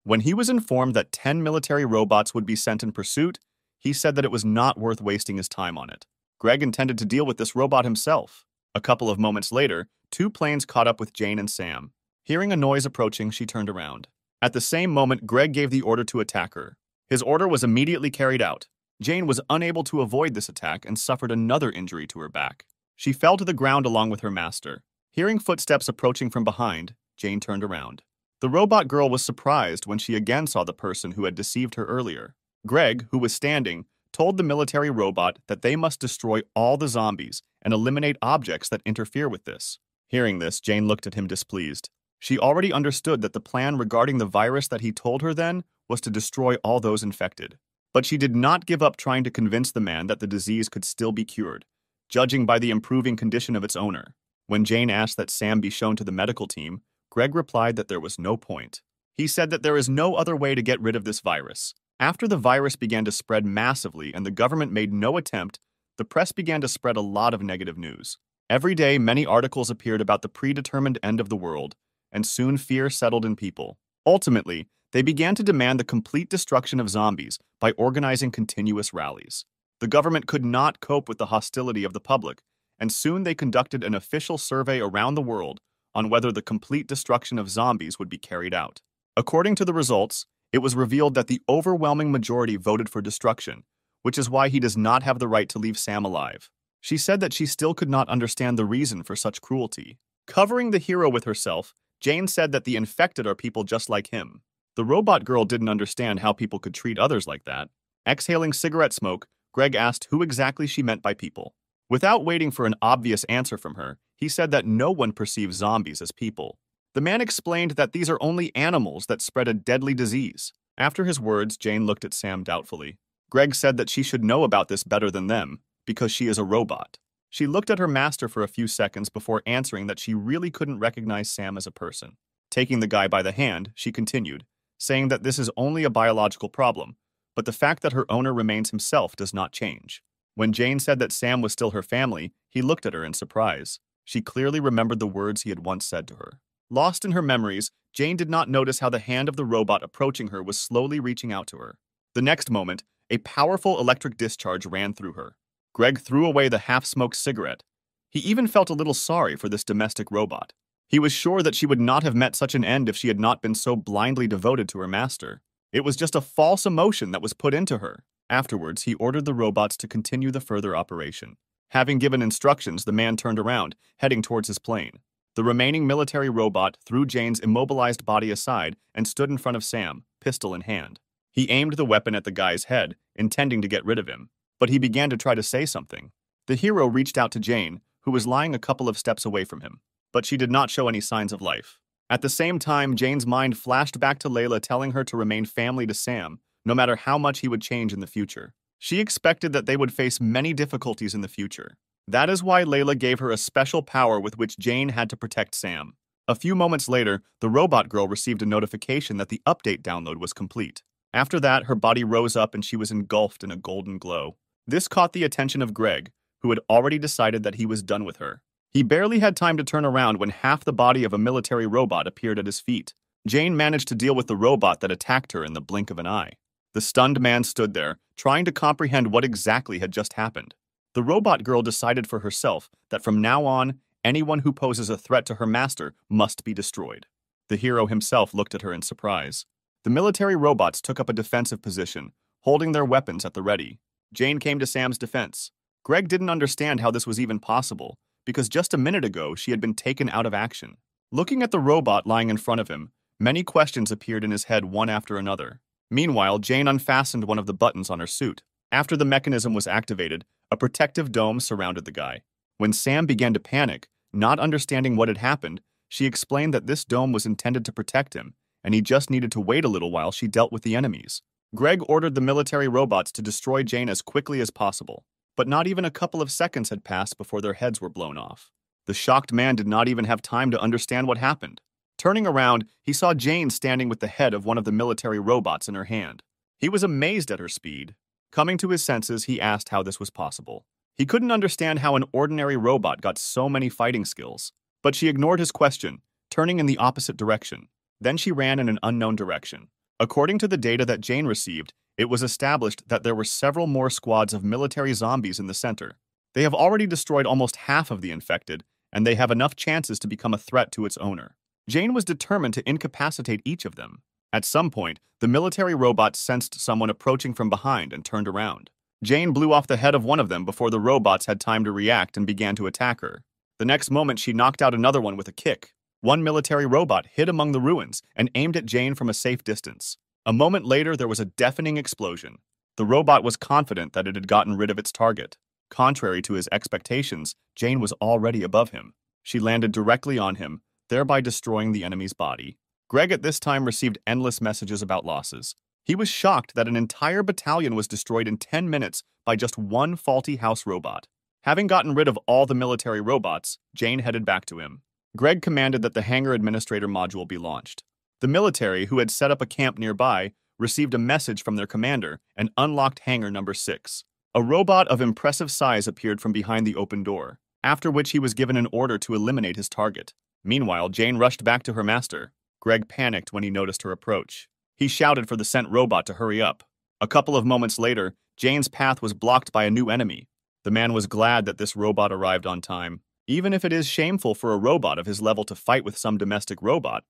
When he was informed that 10 military robots would be sent in pursuit, he said that it was not worth wasting his time on it. Greg intended to deal with this robot himself. A couple of moments later, 2 planes caught up with Jane and Sam. Hearing a noise approaching, she turned around. At the same moment, Greg gave the order to attack her. His order was immediately carried out. Jane was unable to avoid this attack and suffered another injury to her back. She fell to the ground along with her master. Hearing footsteps approaching from behind, Jane turned around. The robot girl was surprised when she again saw the person who had deceived her earlier. Greg, who was standing, told the military robot that they must destroy all the zombies and eliminate objects that interfere with this. Hearing this, Jane looked at him displeased. She already understood that the plan regarding the virus that he told her then was to destroy all those infected. But she did not give up trying to convince the man that the disease could still be cured, judging by the improving condition of its owner. When Jane asked that Sam be shown to the medical team, Greg replied that there was no point. He said that there is no other way to get rid of this virus. After the virus began to spread massively and the government made no attempt, the press began to spread a lot of negative news. Every day, many articles appeared about the predetermined end of the world, and soon fear settled in people. Ultimately, they began to demand the complete destruction of zombies by organizing continuous rallies. The government could not cope with the hostility of the public, and soon they conducted an official survey around the world on whether the complete destruction of zombies would be carried out. According to the results, it was revealed that the overwhelming majority voted for destruction, which is why he does not have the right to leave Sam alive. She said that she still could not understand the reason for such cruelty. Covering the hero with herself, Jane said that the infected are people just like him. The robot girl didn't understand how people could treat others like that. Exhaling cigarette smoke, Greg asked who exactly she meant by people. Without waiting for an obvious answer from her, he said that no one perceives zombies as people. The man explained that these are only animals that spread a deadly disease. After his words, Jane looked at Sam doubtfully. Greg said that she should know about this better than them, because she is a robot. She looked at her master for a few seconds before answering that she really couldn't recognize Sam as a person. Taking the guy by the hand, she continued, saying that this is only a biological problem, but the fact that her owner remains himself does not change. When Jane said that Sam was still her family, he looked at her in surprise. She clearly remembered the words he had once said to her. Lost in her memories, Jane did not notice how the hand of the robot approaching her was slowly reaching out to her. The next moment, a powerful electric discharge ran through her. Greg threw away the half-smoked cigarette. He even felt a little sorry for this domestic robot. He was sure that she would not have met such an end if she had not been so blindly devoted to her master. It was just a false emotion that was put into her. Afterwards, he ordered the robots to continue the further operation. Having given instructions, the man turned around, heading towards his plane. The remaining military robot threw Jane's immobilized body aside and stood in front of Sam, pistol in hand. He aimed the weapon at the guy's head, intending to get rid of him. But he began to try to say something. The hero reached out to Jane, who was lying a couple of steps away from him. But she did not show any signs of life. At the same time, Jane's mind flashed back to Layla telling her to remain family to Sam, no matter how much he would change in the future. She expected that they would face many difficulties in the future. That is why Layla gave her a special power with which Jane had to protect Sam. A few moments later, the robot girl received a notification that the update download was complete. After that, her body rose up and she was engulfed in a golden glow. This caught the attention of Greg, who had already decided that he was done with her. He barely had time to turn around when half the body of a military robot appeared at his feet. Jane managed to deal with the robot that attacked her in the blink of an eye. The stunned man stood there, trying to comprehend what exactly had just happened. The robot girl decided for herself that from now on, anyone who poses a threat to her master must be destroyed. The hero himself looked at her in surprise. The military robots took up a defensive position, holding their weapons at the ready. Jane came to Sam's defense. Greg didn't understand how this was even possible, because just a minute ago she had been taken out of action. Looking at the robot lying in front of him, many questions appeared in his head one after another. Meanwhile, Jane unfastened one of the buttons on her suit. After the mechanism was activated, a protective dome surrounded the guy. When Sam began to panic, not understanding what had happened, she explained that this dome was intended to protect him, and he just needed to wait a little while she dealt with the enemies. Greg ordered the military robots to destroy Jane as quickly as possible, but not even a couple of seconds had passed before their heads were blown off. The shocked man did not even have time to understand what happened. Turning around, he saw Jane standing with the head of one of the military robots in her hand. He was amazed at her speed. Coming to his senses, he asked how this was possible. He couldn't understand how an ordinary robot got so many fighting skills, but she ignored his question, turning in the opposite direction. Then she ran in an unknown direction. According to the data that Jane received, it was established that there were several more squads of military zombies in the center. They have already destroyed almost half of the infected, and they have enough chances to become a threat to its owner. Jane was determined to incapacitate each of them. At some point, the military robot sensed someone approaching from behind and turned around. Jane blew off the head of one of them before the robots had time to react and began to attack her. The next moment, she knocked out another one with a kick. One military robot hid among the ruins and aimed at Jane from a safe distance. A moment later, there was a deafening explosion. The robot was confident that it had gotten rid of its target. Contrary to his expectations, Jane was already above him. She landed directly on him, thereby destroying the enemy's body. Greg at this time received endless messages about losses. He was shocked that an entire battalion was destroyed in 10 minutes by just one faulty house robot. Having gotten rid of all the military robots, Jane headed back to him. Greg commanded that the hangar administrator module be launched. The military, who had set up a camp nearby, received a message from their commander and unlocked hangar number 6. A robot of impressive size appeared from behind the open door, after which he was given an order to eliminate his target. Meanwhile, Jane rushed back to her master. Greg panicked when he noticed her approach. He shouted for the sent robot to hurry up. A couple of moments later, Jane's path was blocked by a new enemy. The man was glad that this robot arrived on time. Even if it is shameful for a robot of his level to fight with some domestic robot,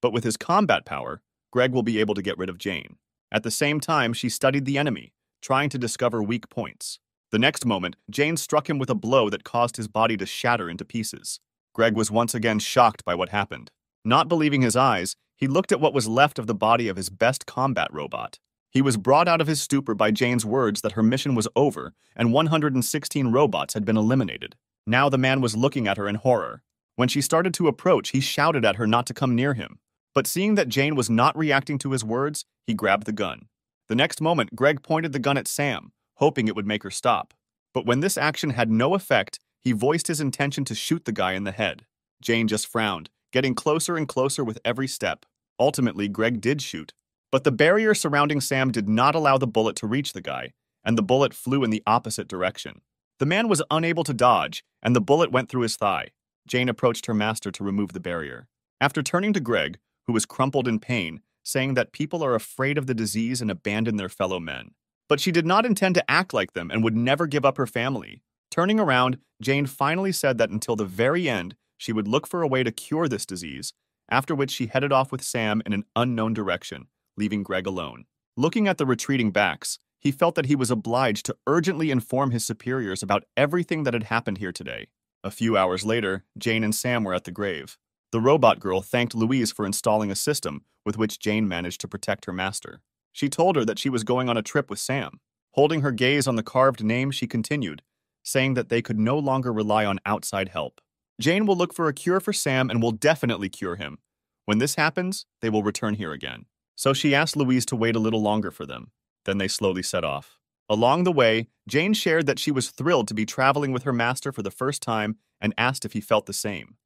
but with his combat power, Greg will be able to get rid of Jane. At the same time, she studied the enemy, trying to discover weak points. The next moment, Jane struck him with a blow that caused his body to shatter into pieces. Greg was once again shocked by what happened. Not believing his eyes, he looked at what was left of the body of his best combat robot. He was brought out of his stupor by Jane's words that her mission was over and 116 robots had been eliminated. Now the man was looking at her in horror. When she started to approach, he shouted at her not to come near him. But seeing that Jane was not reacting to his words, he grabbed the gun. The next moment, Greg pointed the gun at Sam, hoping it would make her stop. But when this action had no effect, he voiced his intention to shoot the guy in the head. Jane just frowned, getting closer and closer with every step. Ultimately, Greg did shoot. But the barrier surrounding Sam did not allow the bullet to reach the guy, and the bullet flew in the opposite direction. The man was unable to dodge, and the bullet went through his thigh. Jane approached her master to remove the barrier. After turning to Greg, who was crumpled in pain, saying that people are afraid of the disease and abandon their fellow men. But she did not intend to act like them and would never give up her family. Turning around, Jane finally said that until the very end, she would look for a way to cure this disease, after which she headed off with Sam in an unknown direction, leaving Greg alone. Looking at the retreating backs, he felt that he was obliged to urgently inform his superiors about everything that had happened here today. A few hours later, Jane and Sam were at the grave. The robot girl thanked Louise for installing a system with which Jane managed to protect her master. She told her that she was going on a trip with Sam. Holding her gaze on the carved name, she continued, saying that they could no longer rely on outside help. Jane will look for a cure for Sam and will definitely cure him. When this happens, they will return here again. So she asked Louise to wait a little longer for them. Then they slowly set off. Along the way, Jane shared that she was thrilled to be traveling with her master for the first time and asked if he felt the same.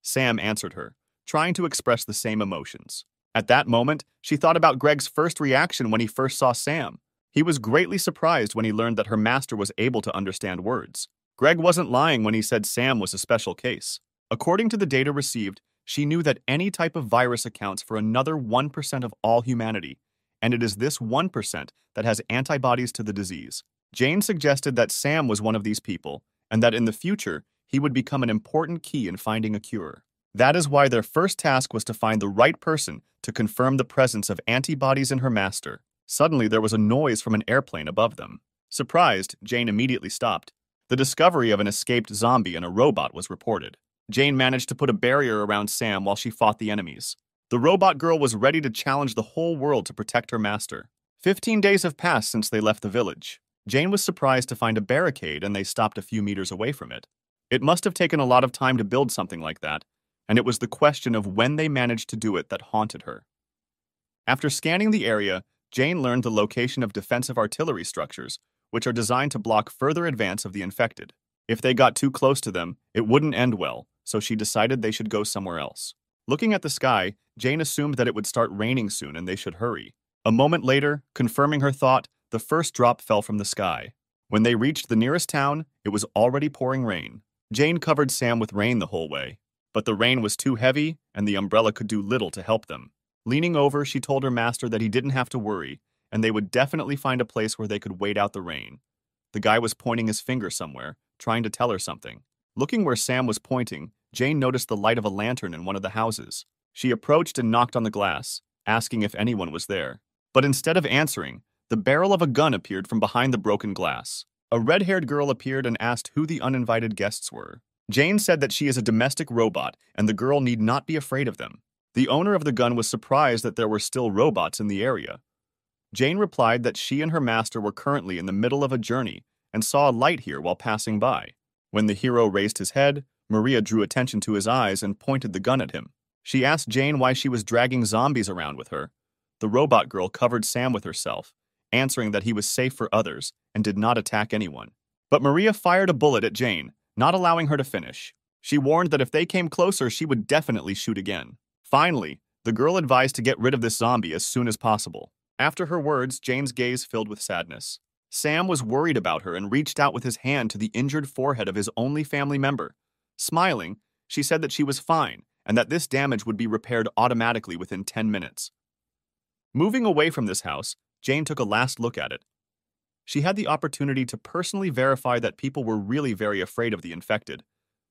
Sam answered her, trying to express the same emotions. At that moment, she thought about Greg's first reaction when he first saw Sam. He was greatly surprised when he learned that her master was able to understand words. Greg wasn't lying when he said Sam was a special case. According to the data received, she knew that any type of virus accounts for another 1% of all humanity, and it is this 1% that has antibodies to the disease. Jane suggested that Sam was one of these people, and that in the future, he would become an important key in finding a cure. That is why their first task was to find the right person to confirm the presence of antibodies in her master. Suddenly, there was a noise from an airplane above them. Surprised, Jane immediately stopped. The discovery of an escaped zombie and a robot was reported. Jane managed to put a barrier around Sam while she fought the enemies. The robot girl was ready to challenge the whole world to protect her master. 15 days have passed since they left the village. Jane was surprised to find a barricade and they stopped a few meters away from it. It must have taken a lot of time to build something like that, and it was the question of when they managed to do it that haunted her. After scanning the area, Jane learned the location of defensive artillery structures, which are designed to block further advance of the infected. If they got too close to them, it wouldn't end well, so she decided they should go somewhere else. Looking at the sky, Jane assumed that it would start raining soon and they should hurry. A moment later, confirming her thought, the first drop fell from the sky. When they reached the nearest town, it was already pouring rain. Jane covered Sam with rain the whole way, but the rain was too heavy and the umbrella could do little to help them. Leaning over, she told her master that he didn't have to worry, and they would definitely find a place where they could wait out the rain. The guy was pointing his finger somewhere, trying to tell her something. Looking where Sam was pointing, Jane noticed the light of a lantern in one of the houses. She approached and knocked on the glass, asking if anyone was there. But instead of answering, the barrel of a gun appeared from behind the broken glass. A red-haired girl appeared and asked who the uninvited guests were. Jane said that she is a domestic robot and the girl need not be afraid of them. The owner of the gun was surprised that there were still robots in the area. Jane replied that she and her master were currently in the middle of a journey and saw a light here while passing by. When the hero raised his head, Maria drew attention to his eyes and pointed the gun at him. She asked Jane why she was dragging zombies around with her. The robot girl covered Sam with herself, answering that he was safe for others and did not attack anyone. But Maria fired a bullet at Jane, not allowing her to finish. She warned that if they came closer, she would definitely shoot again. Finally, the girl advised to get rid of this zombie as soon as possible. After her words, Jane's gaze filled with sadness. Sam was worried about her and reached out with his hand to the injured forehead of his only family member. Smiling, she said that she was fine and that this damage would be repaired automatically within 10 minutes. Moving away from this house, Jane took a last look at it. She had the opportunity to personally verify that people were really very afraid of the infected,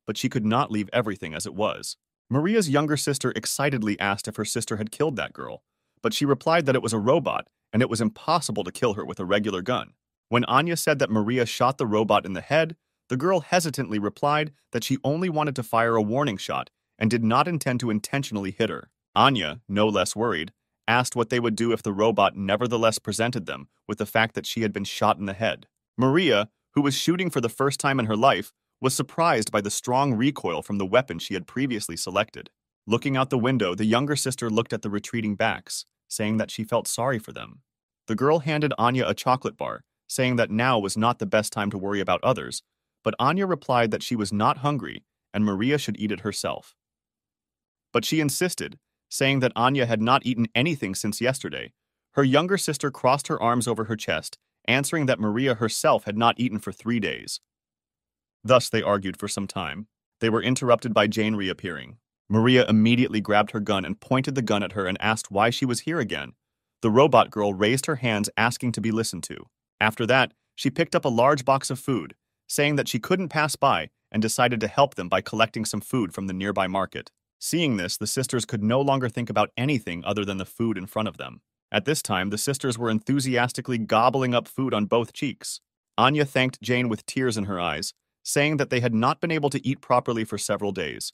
but she could not leave everything as it was. Maria's younger sister excitedly asked if her sister had killed that girl, but she replied that it was a robot and it was impossible to kill her with a regular gun. When Anya said that Maria shot the robot in the head, the girl hesitantly replied that she only wanted to fire a warning shot and did not intend to intentionally hit her. Anya, no less worried, asked what they would do if the robot nevertheless presented them with the fact that she had been shot in the head. Maria, who was shooting for the first time in her life, was surprised by the strong recoil from the weapon she had previously selected. Looking out the window, the younger sister looked at the retreating backs, saying that she felt sorry for them. The girl handed Anya a chocolate bar, saying that now was not the best time to worry about others, but Anya replied that she was not hungry and Maria should eat it herself. But she insisted, saying that Anya had not eaten anything since yesterday. Her younger sister crossed her arms over her chest, answering that Maria herself had not eaten for 3 days. Thus they argued for some time. They were interrupted by Jane reappearing. Maria immediately grabbed her gun and pointed the gun at her and asked why she was here again. The robot girl raised her hands asking to be listened to. After that, she picked up a large box of food, saying that she couldn't pass by and decided to help them by collecting some food from the nearby market. Seeing this, the sisters could no longer think about anything other than the food in front of them. At this time, the sisters were enthusiastically gobbling up food on both cheeks. Anya thanked Jane with tears in her eyes, saying that they had not been able to eat properly for several days.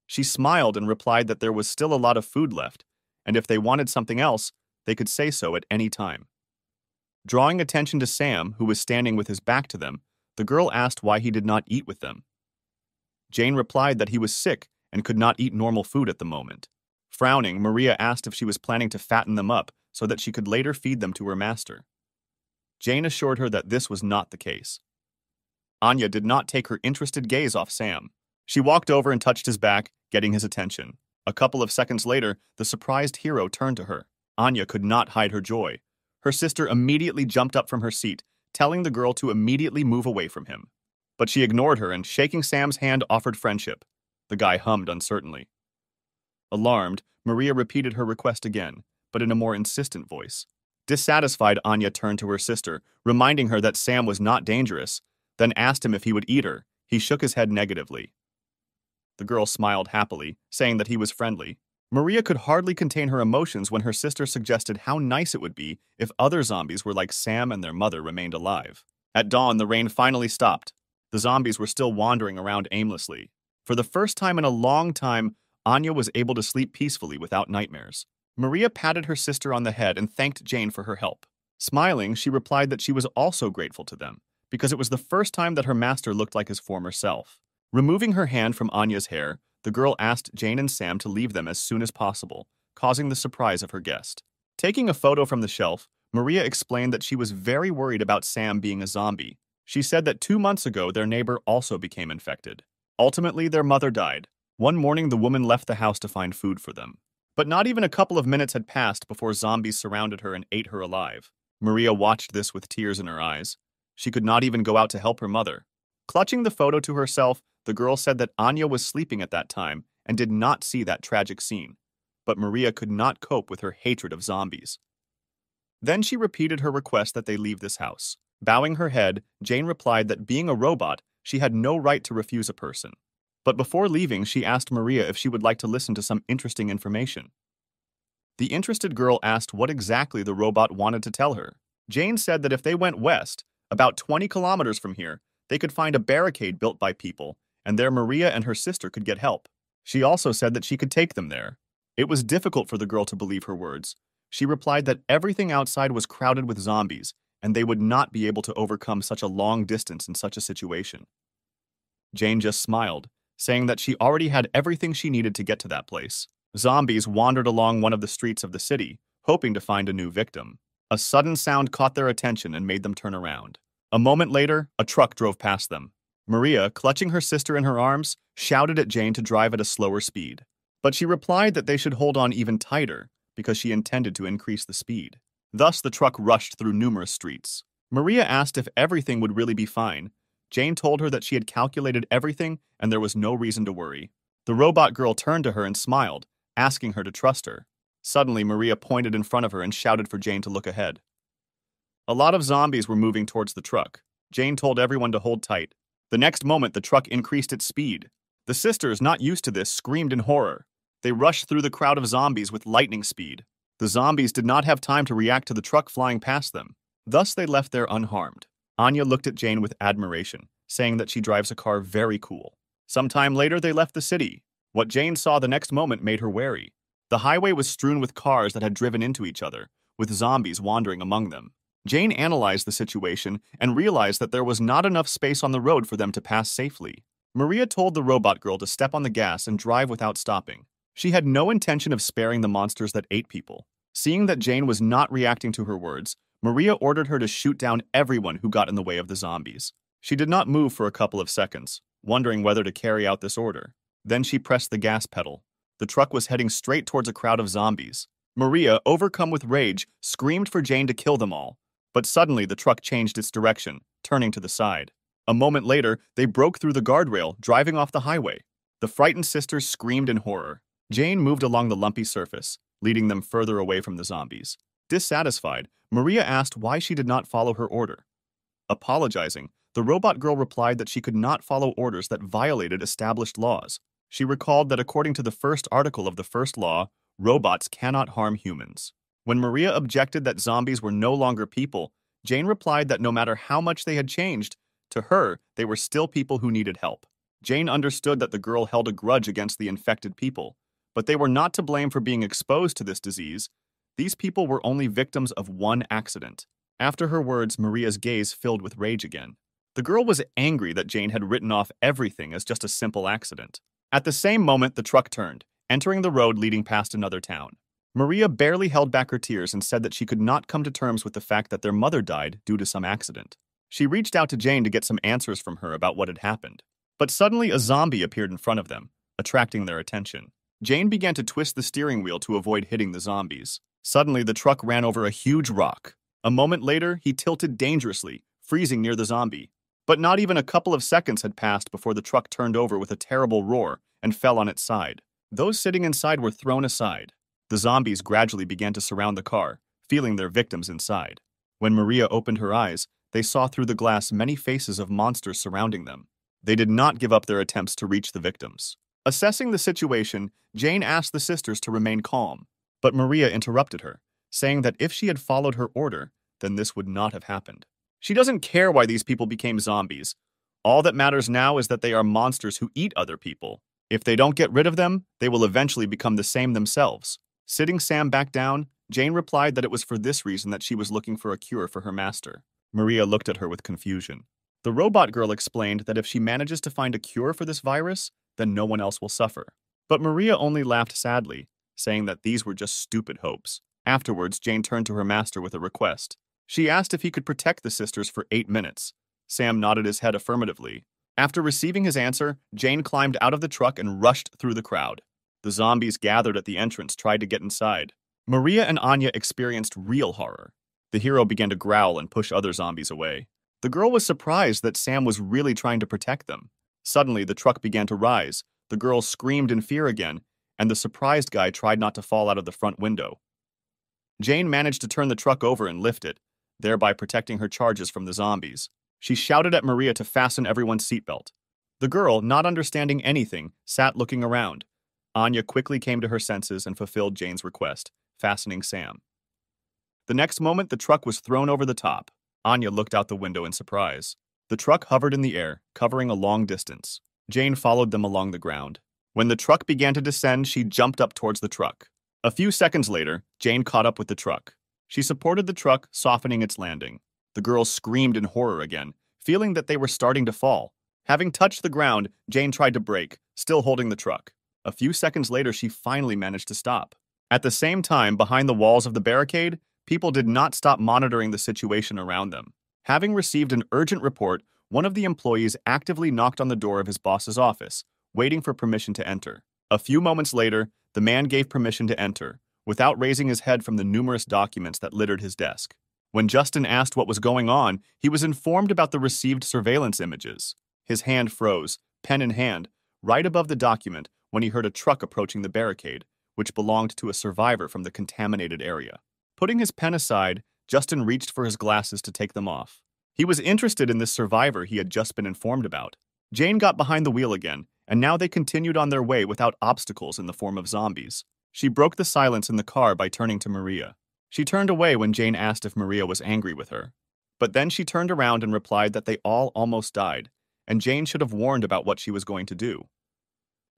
She smiled and replied that there was still a lot of food left, and if they wanted something else, they could say so at any time. Drawing attention to Sam, who was standing with his back to them, the girl asked why he did not eat with them. Jane replied that he was sick and could not eat normal food at the moment. Frowning, Maria asked if she was planning to fatten them up so that she could later feed them to her master. Jane assured her that this was not the case. Anya did not take her interested gaze off Sam. She walked over and touched his back, getting his attention. A couple of seconds later, the surprised hero turned to her. Anya could not hide her joy. Her sister immediately jumped up from her seat, telling the girl to immediately move away from him. But she ignored her and, shaking Sam's hand, offered friendship. The guy hummed uncertainly. Alarmed, Maria repeated her request again, but in a more insistent voice. Dissatisfied, Anya turned to her sister, reminding her that Sam was not dangerous, then asked him if he would eat her. He shook his head negatively. The girl smiled happily, saying that he was friendly. Maria could hardly contain her emotions when her sister suggested how nice it would be if other zombies were like Sam and their mother remained alive. At dawn, the rain finally stopped. The zombies were still wandering around aimlessly. For the first time in a long time, Anya was able to sleep peacefully without nightmares. Maria patted her sister on the head and thanked Jane for her help. Smiling, she replied that she was also grateful to them, because it was the first time that her master looked like his former self. Removing her hand from Anya's hair, the girl asked Jane and Sam to leave them as soon as possible, causing the surprise of her guest. Taking a photo from the shelf, Maria explained that she was very worried about Sam being a zombie. She said that 2 months ago their neighbor also became infected. Ultimately, their mother died. One morning, the woman left the house to find food for them. But not even a couple of minutes had passed before zombies surrounded her and ate her alive. Maria watched this with tears in her eyes. She could not even go out to help her mother. Clutching the photo to herself, the girl said that Anya was sleeping at that time and did not see that tragic scene. But Maria could not cope with her hatred of zombies. Then she repeated her request that they leave this house. Bowing her head, Jane replied that being a robot, she had no right to refuse a person. But before leaving, she asked Maria if she would like to listen to some interesting information. The interested girl asked what exactly the robot wanted to tell her. Jane said that if they went west, about 20 kilometers from here, they could find a barricade built by people, and there Maria and her sister could get help. She also said that she could take them there. It was difficult for the girl to believe her words. She replied that everything outside was crowded with zombies, and they would not be able to overcome such a long distance in such a situation. Jane just smiled, saying that she already had everything she needed to get to that place. Zombies wandered along one of the streets of the city, hoping to find a new victim. A sudden sound caught their attention and made them turn around. A moment later, a truck drove past them. Maria, clutching her sister in her arms, shouted at Jane to drive at a slower speed. But she replied that they should hold on even tighter, because she intended to increase the speed. Thus, the truck rushed through numerous streets. Maria asked if everything would really be fine. Jane told her that she had calculated everything and there was no reason to worry. The robot girl turned to her and smiled, asking her to trust her. Suddenly, Maria pointed in front of her and shouted for Jane to look ahead. A lot of zombies were moving towards the truck. Jane told everyone to hold tight. The next moment, the truck increased its speed. The sisters, not used to this, screamed in horror. They rushed through the crowd of zombies with lightning speed. The zombies did not have time to react to the truck flying past them. Thus, they left there unharmed. Anya looked at Jane with admiration, saying that she drives a car very cool. Sometime later, they left the city. What Jane saw the next moment made her wary. The highway was strewn with cars that had driven into each other, with zombies wandering among them. Jane analyzed the situation and realized that there was not enough space on the road for them to pass safely. Maria told the robot girl to step on the gas and drive without stopping. She had no intention of sparing the monsters that ate people. Seeing that Jane was not reacting to her words, Maria ordered her to shoot down everyone who got in the way of the zombies. She did not move for a couple of seconds, wondering whether to carry out this order. Then she pressed the gas pedal. The truck was heading straight towards a crowd of zombies. Maria, overcome with rage, screamed for Jane to kill them all. But suddenly the truck changed its direction, turning to the side. A moment later, they broke through the guardrail, driving off the highway. The frightened sisters screamed in horror. Jane moved along the lumpy surface, leading them further away from the zombies. Dissatisfied, Maria asked why she did not follow her order. Apologizing, the robot girl replied that she could not follow orders that violated established laws. She recalled that according to the first article of the first law, robots cannot harm humans. When Maria objected that zombies were no longer people, Jane replied that no matter how much they had changed, to her, they were still people who needed help. Jane understood that the girl held a grudge against the infected people, but they were not to blame for being exposed to this disease. These people were only victims of one accident. After her words, Maria's gaze filled with rage again. The girl was angry that Jane had written off everything as just a simple accident. At the same moment, the truck turned, entering the road leading past another town. Maria barely held back her tears and said that she could not come to terms with the fact that their mother died due to some accident. She reached out to Jane to get some answers from her about what had happened. But suddenly a zombie appeared in front of them, attracting their attention. Jane began to twist the steering wheel to avoid hitting the zombies. Suddenly, the truck ran over a huge rock. A moment later, he tilted dangerously, freezing near the zombie. But not even a couple of seconds had passed before the truck turned over with a terrible roar and fell on its side. Those sitting inside were thrown aside. The zombies gradually began to surround the car, feeling their victims inside. When Maria opened her eyes, they saw through the glass many faces of monsters surrounding them. They did not give up their attempts to reach the victims. Assessing the situation, Jane asked the sisters to remain calm, but Maria interrupted her, saying that if she had followed her order, then this would not have happened. She doesn't care why these people became zombies. All that matters now is that they are monsters who eat other people. If they don't get rid of them, they will eventually become the same themselves. Sitting Sam back down, Jane replied that it was for this reason that she was looking for a cure for her master. Maria looked at her with confusion. The robot girl explained that if she manages to find a cure for this virus, then no one else will suffer. But Maria only laughed sadly, saying that these were just stupid hopes. Afterwards, Jane turned to her master with a request. She asked if he could protect the sisters for 8 minutes. Sam nodded his head affirmatively. After receiving his answer, Jane climbed out of the truck and rushed through the crowd. The zombies gathered at the entrance tried to get inside. Maria and Anya experienced real horror. The hero began to growl and push other zombies away. The girl was surprised that Sam was really trying to protect them. Suddenly, the truck began to rise. The girl screamed in fear again, and the surprised guy tried not to fall out of the front window. Jane managed to turn the truck over and lift it, thereby protecting her charges from the zombies. She shouted at Maria to fasten everyone's seatbelt. The girl, not understanding anything, sat looking around. Anya quickly came to her senses and fulfilled Jane's request, fastening Sam. The next moment, the truck was thrown over the top. Anya looked out the window in surprise. The truck hovered in the air, covering a long distance. Jane followed them along the ground. When the truck began to descend, she jumped up towards the truck. A few seconds later, Jane caught up with the truck. She supported the truck, softening its landing. The girls screamed in horror again, feeling that they were starting to fall. Having touched the ground, Jane tried to brake, still holding the truck. A few seconds later, she finally managed to stop. At the same time, behind the walls of the barricade, people did not stop monitoring the situation around them. Having received an urgent report, one of the employees actively knocked on the door of his boss's office, waiting for permission to enter. A few moments later, the man gave permission to enter, without raising his head from the numerous documents that littered his desk. When Justin asked what was going on, he was informed about the received surveillance images. His hand froze, pen in hand, right above the document when he heard a truck approaching the barricade, which belonged to a survivor from the contaminated area. Putting his pen aside, Justin reached for his glasses to take them off. He was interested in this survivor he had just been informed about. Jane got behind the wheel again, and now they continued on their way without obstacles in the form of zombies. She broke the silence in the car by turning to Maria. She turned away when Jane asked if Maria was angry with her. But then she turned around and replied that they all almost died, and Jane should have warned about what she was going to do.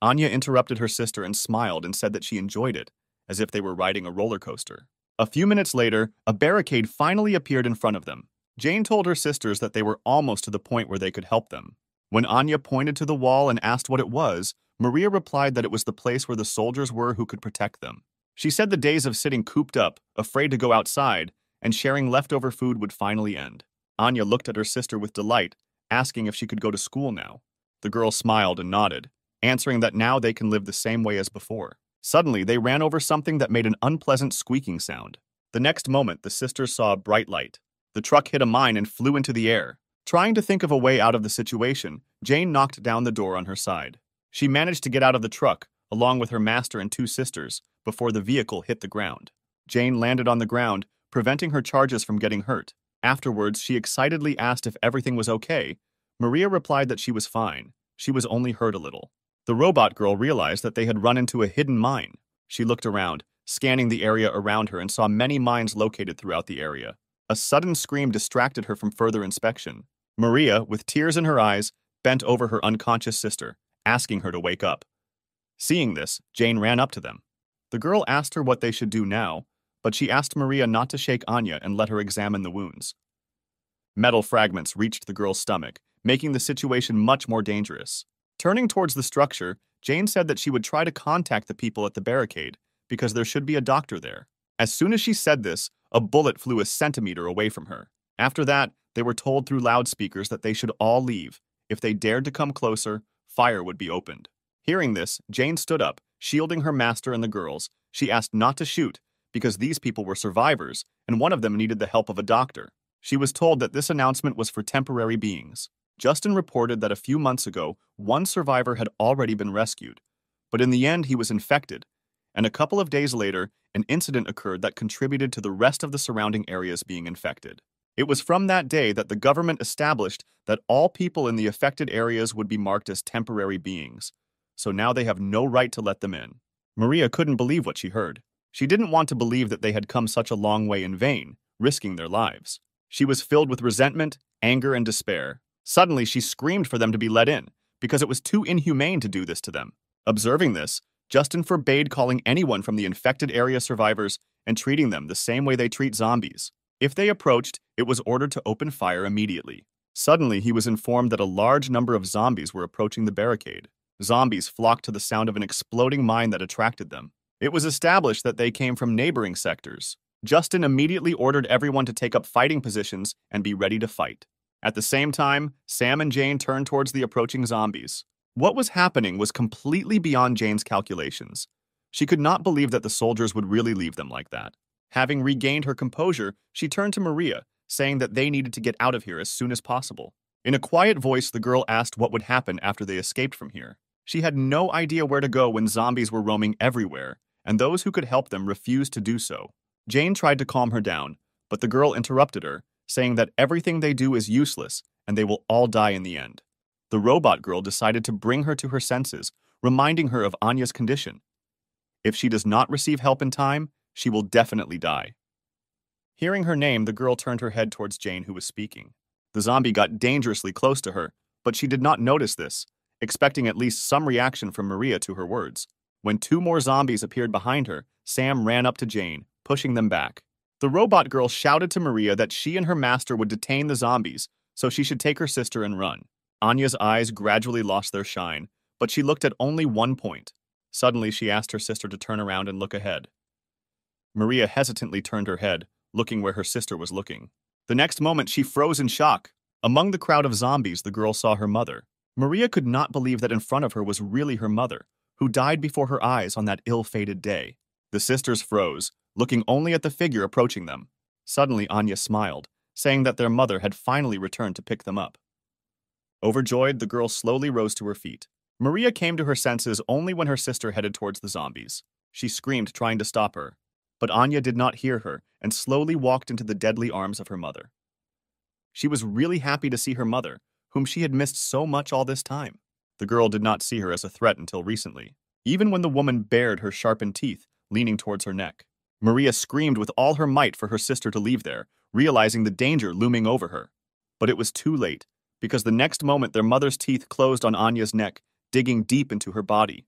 Anya interrupted her sister and smiled and said that she enjoyed it, as if they were riding a roller coaster. A few minutes later, a barricade finally appeared in front of them. Jane told her sisters that they were almost to the point where they could help them. When Anya pointed to the wall and asked what it was, Maria replied that it was the place where the soldiers were who could protect them. She said the days of sitting cooped up, afraid to go outside, and sharing leftover food would finally end. Anya looked at her sister with delight, asking if she could go to school now. The girl smiled and nodded, answering that now they can live the same way as before. Suddenly, they ran over something that made an unpleasant squeaking sound. The next moment, the sisters saw a bright light. The truck hit a mine and flew into the air. Trying to think of a way out of the situation, Jane knocked down the door on her side. She managed to get out of the truck, along with her master and two sisters, before the vehicle hit the ground. Jane landed on the ground, preventing her charges from getting hurt. Afterwards, she excitedly asked if everything was okay. Maria replied that she was fine. She was only hurt a little. The robot girl realized that they had run into a hidden mine. She looked around, scanning the area around her, and saw many mines located throughout the area. A sudden scream distracted her from further inspection. Maria, with tears in her eyes, bent over her unconscious sister, asking her to wake up. Seeing this, Jane ran up to them. The girl asked her what they should do now, but she asked Maria not to shake Anya and let her examine the wounds. Metal fragments reached the girl's stomach, making the situation much more dangerous. Turning towards the structure, Jane said that she would try to contact the people at the barricade because there should be a doctor there. As soon as she said this, a bullet flew a centimeter away from her. After that, they were told through loudspeakers that they should all leave. If they dared to come closer, fire would be opened. Hearing this, Jane stood up, shielding her master and the girls. She asked not to shoot because these people were survivors, and one of them needed the help of a doctor. She was told that this announcement was for temporary beings. Justin reported that a few months ago, one survivor had already been rescued, but in the end he was infected, and a couple of days later, an incident occurred that contributed to the rest of the surrounding areas being infected. It was from that day that the government established that all people in the affected areas would be marked as temporary beings, so now they have no right to let them in. Maria couldn't believe what she heard. She didn't want to believe that they had come such a long way in vain, risking their lives. She was filled with resentment, anger, and despair. Suddenly, she screamed for them to be let in, because it was too inhumane to do this to them. Observing this, Justin forbade calling anyone from the infected area survivors and treating them the same way they treat zombies. If they approached, it was ordered to open fire immediately. Suddenly, he was informed that a large number of zombies were approaching the barricade. Zombies flocked to the sound of an exploding mine that attracted them. It was established that they came from neighboring sectors. Justin immediately ordered everyone to take up fighting positions and be ready to fight. At the same time, Sam and Jane turned towards the approaching zombies. What was happening was completely beyond Jane's calculations. She could not believe that the soldiers would really leave them like that. Having regained her composure, she turned to Maria, saying that they needed to get out of here as soon as possible. In a quiet voice, the girl asked what would happen after they escaped from here. She had no idea where to go when zombies were roaming everywhere, and those who could help them refused to do so. Jane tried to calm her down, but the girl interrupted her, saying that everything they do is useless and they will all die in the end. The robot girl decided to bring her to her senses, reminding her of Anya's condition. If she does not receive help in time, she will definitely die. Hearing her name, the girl turned her head towards Jane, who was speaking. The zombie got dangerously close to her, but she did not notice this, expecting at least some reaction from Maria to her words. When two more zombies appeared behind her, Sam ran up to Jane, pushing them back. The robot girl shouted to Maria that she and her master would detain the zombies, so she should take her sister and run. Anya's eyes gradually lost their shine, but she looked at only one point. Suddenly, she asked her sister to turn around and look ahead. Maria hesitantly turned her head, looking where her sister was looking. The next moment, she froze in shock. Among the crowd of zombies, the girl saw her mother. Maria could not believe that in front of her was really her mother, who died before her eyes on that ill-fated day. The sisters froze, looking only at the figure approaching them. Suddenly, Anya smiled, saying that their mother had finally returned to pick them up. Overjoyed, the girl slowly rose to her feet. Maria came to her senses only when her sister headed towards the zombies. She screamed, trying to stop her, but Anya did not hear her and slowly walked into the deadly arms of her mother. She was really happy to see her mother, whom she had missed so much all this time. The girl did not see her as a threat until recently, even when the woman bared her sharpened teeth, leaning towards her neck. Maria screamed with all her might for her sister to leave there, realizing the danger looming over her. But it was too late, because the next moment their mother's teeth closed on Anya's neck, digging deep into her body.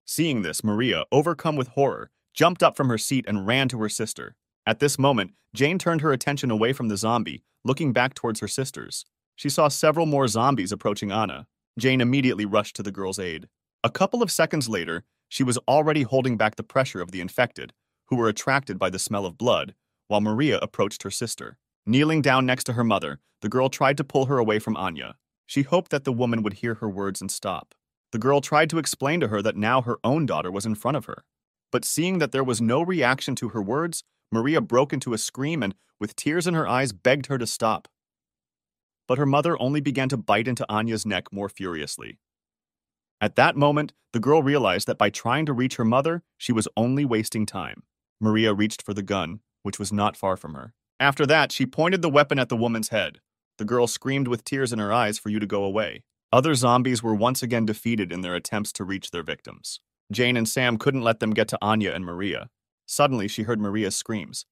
Seeing this, Maria, overcome with horror, jumped up from her seat and ran to her sister. At this moment, Jane turned her attention away from the zombie, looking back towards her sisters. She saw several more zombies approaching Anna. Jane immediately rushed to the girl's aid. A couple of seconds later, she was already holding back the pressure of the infected, who were attracted by the smell of blood, while Maria approached her sister. Kneeling down next to her mother, the girl tried to pull her away from Anya. She hoped that the woman would hear her words and stop. The girl tried to explain to her that now her own daughter was in front of her. But seeing that there was no reaction to her words, Maria broke into a scream and, with tears in her eyes, begged her to stop. But her mother only began to bite into Anya's neck more furiously. At that moment, the girl realized that by trying to reach her mother, she was only wasting time. Maria reached for the gun, which was not far from her. After that, she pointed the weapon at the woman's head. The girl screamed with tears in her eyes for you to go away. Other zombies were once again defeated in their attempts to reach their victims. Jane and Sam couldn't let them get to Anya and Maria. Suddenly, she heard Maria's screams.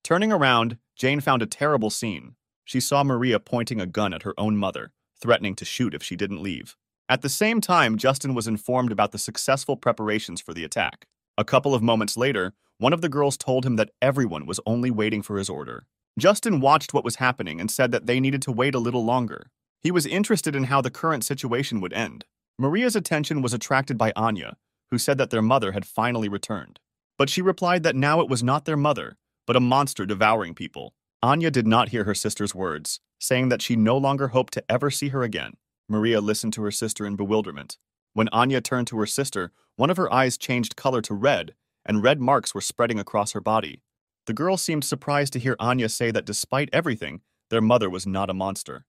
Turning around, Jane found a terrible scene. She saw Maria pointing a gun at her own mother, threatening to shoot if she didn't leave. At the same time, Justin was informed about the successful preparations for the attack. A couple of moments later, one of the girls told him that everyone was only waiting for his order. Justin watched what was happening and said that they needed to wait a little longer. He was interested in how the current situation would end. Maria's attention was attracted by Anya, who said that their mother had finally returned. But she replied that now it was not their mother, but a monster devouring people. Anya did not hear her sister's words, saying that she no longer hoped to ever see her again. Maria listened to her sister in bewilderment. When Anya turned to her sister, one of her eyes changed color to red, and red marks were spreading across her body. The girl seemed surprised to hear Anya say that despite everything, their mother was not a monster.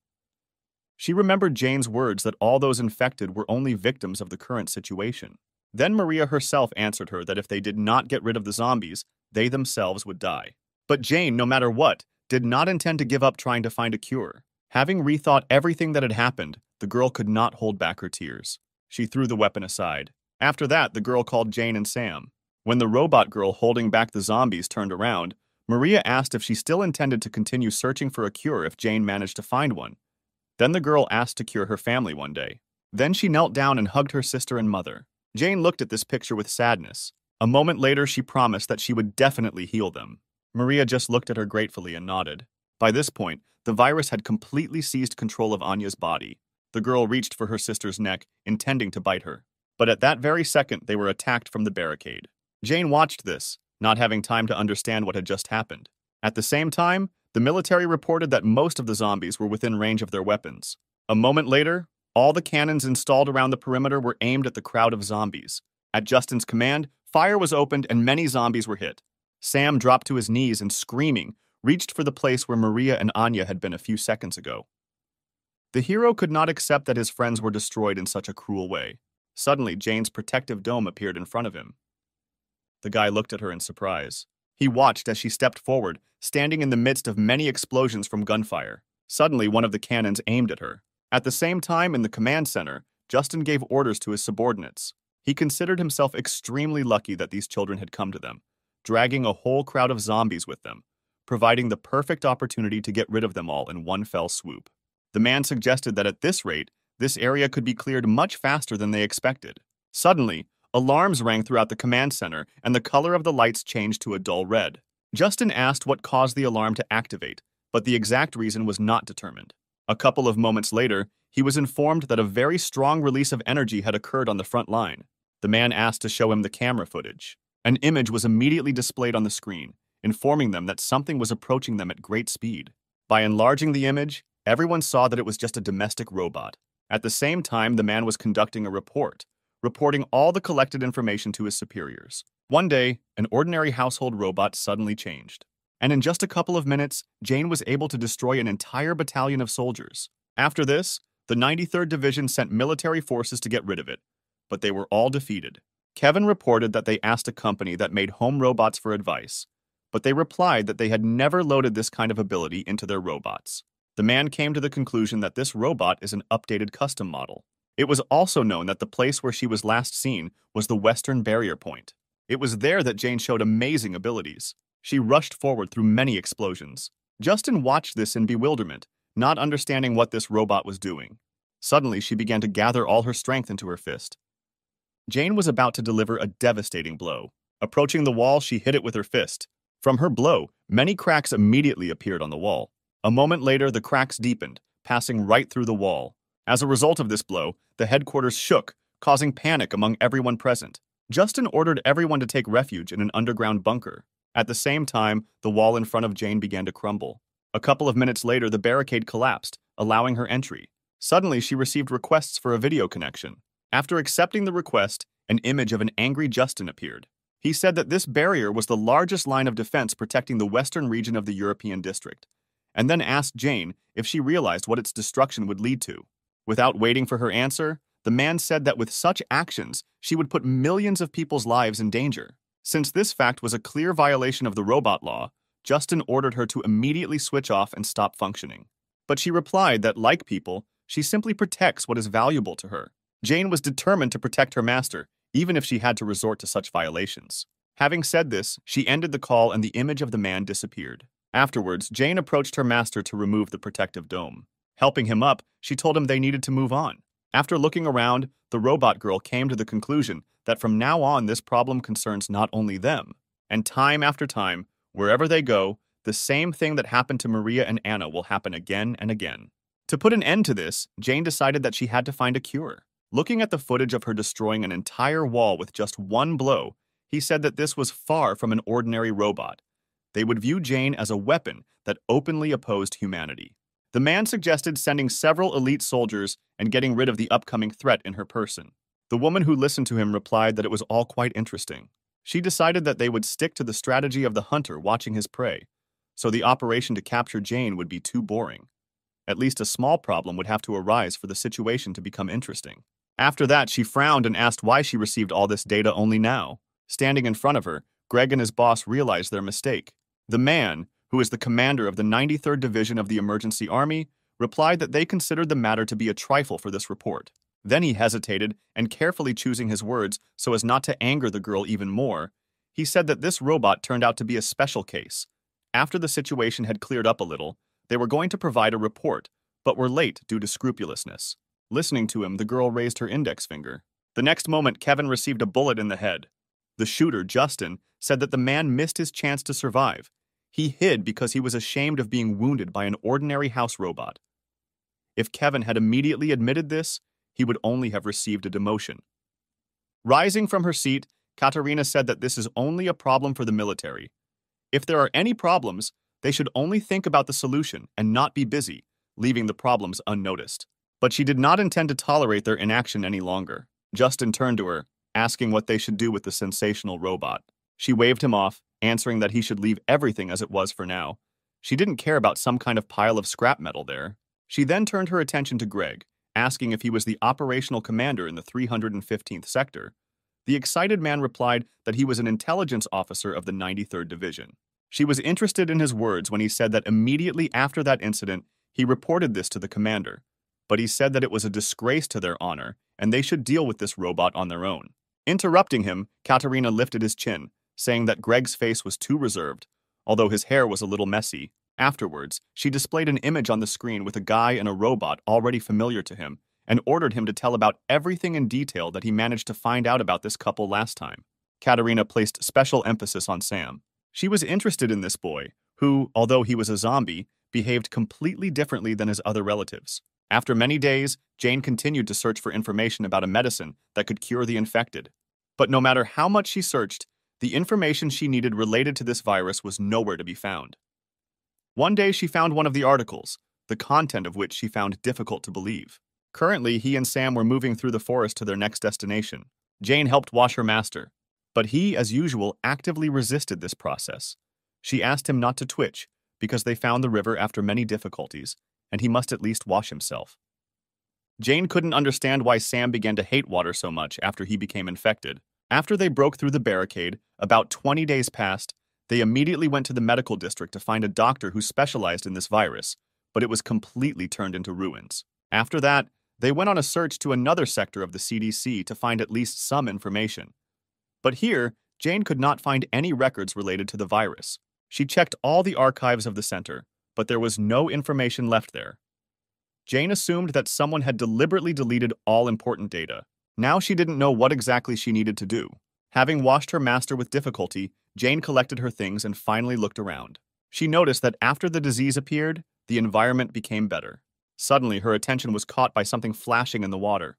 She remembered Jane's words that all those infected were only victims of the current situation. Then Maria herself answered her that if they did not get rid of the zombies, they themselves would die. But Jane, no matter what, did not intend to give up trying to find a cure. Having rethought everything that had happened, the girl could not hold back her tears. She threw the weapon aside. After that, the girl called Jane and Sam. When the robot girl holding back the zombies turned around, Maria asked if she still intended to continue searching for a cure if Jane managed to find one. Then the girl asked to cure her family one day. Then she knelt down and hugged her sister and mother. Jane looked at this picture with sadness. A moment later, she promised that she would definitely heal them. Maria just looked at her gratefully and nodded. By this point, the virus had completely seized control of Anya's body. The girl reached for her sister's neck, intending to bite her. But at that very second, they were attacked from the barricade. Jane watched this, not having time to understand what had just happened. At the same time, the military reported that most of the zombies were within range of their weapons. A moment later, all the cannons installed around the perimeter were aimed at the crowd of zombies. At Justin's command, fire was opened and many zombies were hit. Sam dropped to his knees and, screaming, reached for the place where Maria and Anya had been a few seconds ago. The hero could not accept that his friends were destroyed in such a cruel way. Suddenly, Jane's protective dome appeared in front of him. The guy looked at her in surprise. He watched as she stepped forward, standing in the midst of many explosions from gunfire. Suddenly, one of the cannons aimed at her. At the same time, in the command center, Justin gave orders to his subordinates. He considered himself extremely lucky that these children had come to them, dragging a whole crowd of zombies with them, providing the perfect opportunity to get rid of them all in one fell swoop. The man suggested that at this rate, this area could be cleared much faster than they expected. Suddenly, alarms rang throughout the command center, and the color of the lights changed to a dull red. Justin asked what caused the alarm to activate, but the exact reason was not determined. A couple of moments later, he was informed that a very strong release of energy had occurred on the front line. The man asked to show him the camera footage. An image was immediately displayed on the screen, informing them that something was approaching them at great speed. By enlarging the image, everyone saw that it was just a domestic robot. At the same time, the man was conducting a report, reporting all the collected information to his superiors. One day, an ordinary household robot suddenly changed. And in just a couple of minutes, Jane was able to destroy an entire battalion of soldiers. After this, the 93rd Division sent military forces to get rid of it, but they were all defeated. Kevin reported that they asked a company that made home robots for advice, but they replied that they had never loaded this kind of ability into their robots. The man came to the conclusion that this robot is an updated custom model. It was also known that the place where she was last seen was the Western Barrier Point. It was there that Jane showed amazing abilities. She rushed forward through many explosions. Justin watched this in bewilderment, not understanding what this robot was doing. Suddenly, she began to gather all her strength into her fist. Jane was about to deliver a devastating blow. Approaching the wall, she hit it with her fist. From her blow, many cracks immediately appeared on the wall. A moment later, the cracks deepened, passing right through the wall. As a result of this blow, the headquarters shook, causing panic among everyone present. Justin ordered everyone to take refuge in an underground bunker. At the same time, the wall in front of Jane began to crumble. A couple of minutes later, the barricade collapsed, allowing her entry. Suddenly, she received requests for a video connection. After accepting the request, an image of an angry Justin appeared. He said that this barrier was the largest line of defense protecting the western region of the European district, and then asked Jane if she realized what its destruction would lead to. Without waiting for her answer, the man said that with such actions, she would put millions of people's lives in danger. Since this fact was a clear violation of the robot law, Justin ordered her to immediately switch off and stop functioning. But she replied that, like people, she simply protects what is valuable to her. Jane was determined to protect her master, even if she had to resort to such violations. Having said this, she ended the call and the image of the man disappeared. Afterwards, Jane approached her master to remove the protective dome. Helping him up, she told him they needed to move on. After looking around, the robot girl came to the conclusion that from now on this problem concerns not only them. And time after time, wherever they go, the same thing that happened to Maria and Anna will happen again and again. To put an end to this, Jane decided that she had to find a cure. Looking at the footage of her destroying an entire wall with just one blow, he said that this was far from an ordinary robot. They would view Jane as a weapon that openly opposed humanity. The man suggested sending several elite soldiers and getting rid of the upcoming threat in her person. The woman who listened to him replied that it was all quite interesting. She decided that they would stick to the strategy of the hunter watching his prey, so the operation to capture Jane would be too boring. At least a small problem would have to arise for the situation to become interesting. After that, she frowned and asked why she received all this data only now. Standing in front of her, Greg and his boss realized their mistake. The man, who is the commander of the 93rd Division of the Emergency Army, replied that they considered the matter to be a trifle for this report. Then he hesitated, and carefully choosing his words so as not to anger the girl even more, he said that this robot turned out to be a special case. After the situation had cleared up a little, they were going to provide a report, but were late due to scrupulousness. Listening to him, the girl raised her index finger. The next moment, Kevin received a bullet in the head. The shooter, Justin, said that the man missed his chance to survive. He hid because he was ashamed of being wounded by an ordinary house robot. If Kevin had immediately admitted this, he would only have received a demotion. Rising from her seat, Katarina said that this is only a problem for the military. If there are any problems, they should only think about the solution and not be busy, leaving the problems unnoticed. But she did not intend to tolerate their inaction any longer. Justin turned to her, asking what they should do with the sensational robot. She waved him off, answering that he should leave everything as it was for now. She didn't care about some kind of pile of scrap metal there. She then turned her attention to Greg, asking if he was the operational commander in the 315th sector. The excited man replied that he was an intelligence officer of the 93rd Division. She was interested in his words when he said that immediately after that incident, he reported this to the commander. But he said that it was a disgrace to their honor, and they should deal with this robot on their own. Interrupting him, Katarina lifted his chin, saying that Greg's face was too reserved, although his hair was a little messy. Afterwards, she displayed an image on the screen with a guy and a robot already familiar to him, and ordered him to tell about everything in detail that he managed to find out about this couple last time. Katarina placed special emphasis on Sam. She was interested in this boy, who, although he was a zombie, behaved completely differently than his other relatives. After many days, Jane continued to search for information about a medicine that could cure the infected. But no matter how much she searched, the information she needed related to this virus was nowhere to be found. One day she found one of the articles, the content of which she found difficult to believe. Currently, he and Sam were moving through the forest to their next destination. Jane helped wash her master, but he, as usual, actively resisted this process. She asked him not to twitch, because they found the river after many difficulties, and he must at least wash himself. Jane couldn't understand why Sam began to hate water so much after he became infected. After they broke through the barricade, about 20 days passed. They immediately went to the medical district to find a doctor who specialized in this virus, but it was completely turned into ruins. After that, they went on a search to another sector of the CDC to find at least some information. But here, Jane could not find any records related to the virus. She checked all the archives of the center, but there was no information left there. Jane assumed that someone had deliberately deleted all important data. Now she didn't know what exactly she needed to do. Having washed her master with difficulty, Jane collected her things and finally looked around. She noticed that after the disease appeared, the environment became better. Suddenly, her attention was caught by something flashing in the water.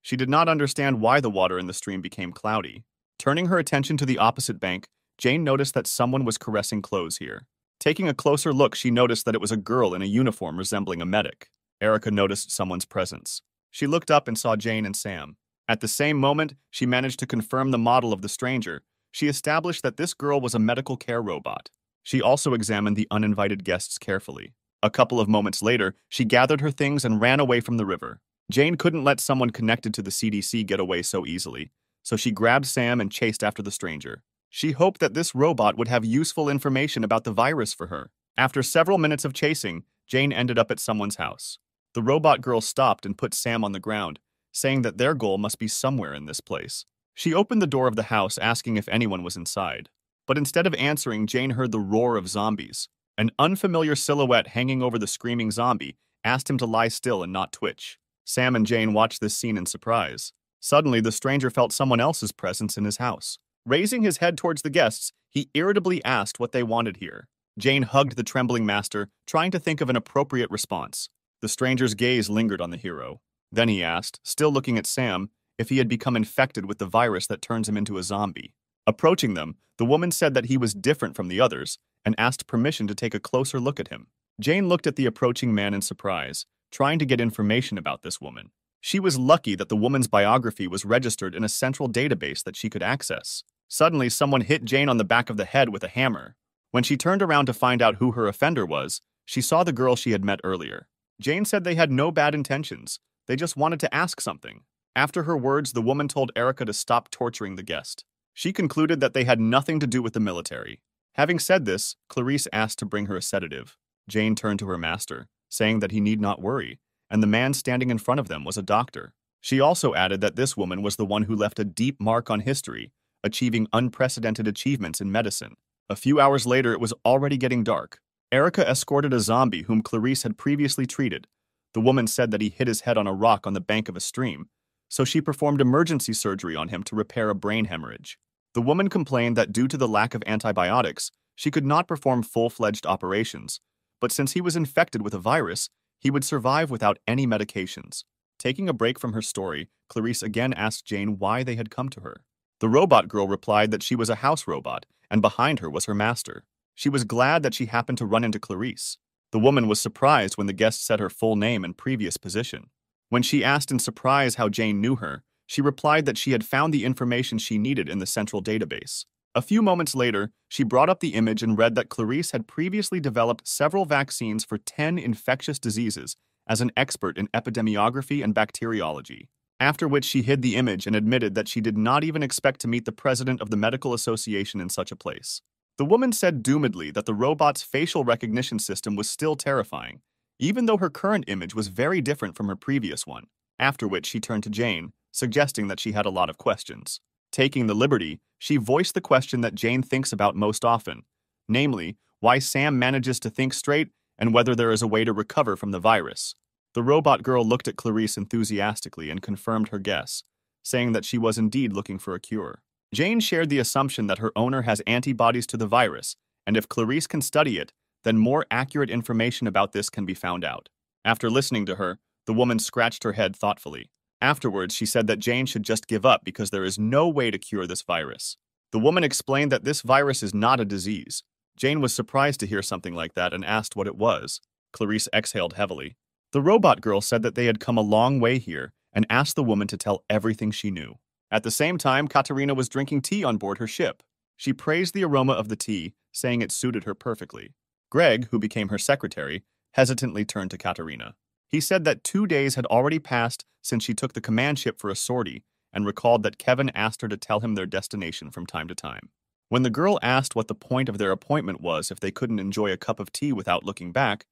She did not understand why the water in the stream became cloudy. Turning her attention to the opposite bank, Jane noticed that someone was caressing clothes here. Taking a closer look, she noticed that it was a girl in a uniform resembling a medic. Erica noticed someone's presence. She looked up and saw Jane and Sam. At the same moment, she managed to confirm the model of the stranger. She established that this girl was a medical care robot. She also examined the uninvited guests carefully. A couple of moments later, she gathered her things and ran away from the river. Jane couldn't let someone connected to the CDC get away so easily, so she grabbed Sam and chased after the stranger. She hoped that this robot would have useful information about the virus for her. After several minutes of chasing, Jane ended up at someone's house. The robot girl stopped and put Sam on the ground, saying that their goal must be somewhere in this place. She opened the door of the house, asking if anyone was inside. But instead of answering, Jane heard the roar of zombies. An unfamiliar silhouette hanging over the screaming zombie asked him to lie still and not twitch. Sam and Jane watched this scene in surprise. Suddenly, the stranger felt someone else's presence in his house. Raising his head towards the guests, he irritably asked what they wanted here. Jane hugged the trembling master, trying to think of an appropriate response. The stranger's gaze lingered on the hero. Then he asked, still looking at Sam, if he had become infected with the virus that turns him into a zombie. Approaching them, the woman said that he was different from the others and asked permission to take a closer look at him. Jane looked at the approaching man in surprise, trying to get information about this woman. She was lucky that the woman's biography was registered in a central database that she could access. Suddenly, someone hit Jane on the back of the head with a hammer. When she turned around to find out who her offender was, she saw the girl she had met earlier. Jane said they had no bad intentions. They just wanted to ask something. After her words, the woman told Erica to stop torturing the guest. She concluded that they had nothing to do with the military. Having said this, Clarice asked to bring her a sedative. Jane turned to her master, saying that he need not worry, and the man standing in front of them was a doctor. She also added that this woman was the one who left a deep mark on history, achieving unprecedented achievements in medicine. A few hours later, it was already getting dark. Erica escorted a zombie whom Clarice had previously treated. The woman said that he hit his head on a rock on the bank of a stream, so she performed emergency surgery on him to repair a brain hemorrhage. The woman complained that due to the lack of antibiotics, she could not perform full-fledged operations, but since he was infected with a virus, he would survive without any medications. Taking a break from her story, Clarice again asked Jane why they had come to her. The robot girl replied that she was a house robot, and behind her was her master. She was glad that she happened to run into Clarice. The woman was surprised when the guest said her full name and previous position. When she asked in surprise how Jane knew her, she replied that she had found the information she needed in the central database. A few moments later, she brought up the image and read that Clarice had previously developed several vaccines for 10 infectious diseases as an expert in epidemiography and bacteriology. After which she hid the image and admitted that she did not even expect to meet the president of the medical association in such a place. The woman said doomedly that the robot's facial recognition system was still terrifying, even though her current image was very different from her previous one, after which she turned to Jane, suggesting that she had a lot of questions. Taking the liberty, she voiced the question that Jane thinks about most often, namely, why Sam manages to think straight and whether there is a way to recover from the virus. The robot girl looked at Clarice enthusiastically and confirmed her guess, saying that she was indeed looking for a cure. Jane shared the assumption that her owner has antibodies to the virus, and if Clarice can study it, then more accurate information about this can be found out. After listening to her, the woman scratched her head thoughtfully. Afterwards, she said that Jane should just give up because there is no way to cure this virus. The woman explained that this virus is not a disease. Jane was surprised to hear something like that and asked what it was. Clarice exhaled heavily. The robot girl said that they had come a long way here and asked the woman to tell everything she knew. At the same time, Katerina was drinking tea on board her ship. She praised the aroma of the tea, saying it suited her perfectly. Greg, who became her secretary, hesitantly turned to Katerina. He said that 2 days had already passed since she took the command ship for a sortie and recalled that Kevin asked her to tell him their destination from time to time. When the girl asked what the point of their appointment was if they couldn't enjoy a cup of tea without looking back,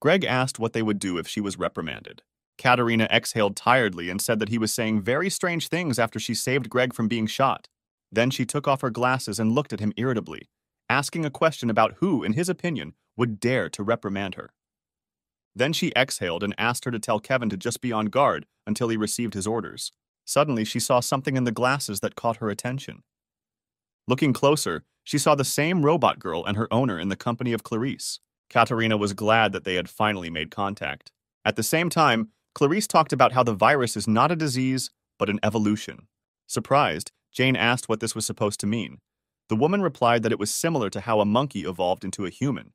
Greg asked what they would do if she was reprimanded. Katerina exhaled tiredly and said that he was saying very strange things after she saved Greg from being shot. Then she took off her glasses and looked at him irritably, asking a question about who, in his opinion, would dare to reprimand her. Then she exhaled and asked her to tell Kevin to just be on guard until he received his orders. Suddenly, she saw something in the glasses that caught her attention. Looking closer, she saw the same robot girl and her owner in the company of Clarice. Katerina was glad that they had finally made contact. At the same time, Clarice talked about how the virus is not a disease, but an evolution. Surprised, Jane asked what this was supposed to mean. The woman replied that it was similar to how a monkey evolved into a human.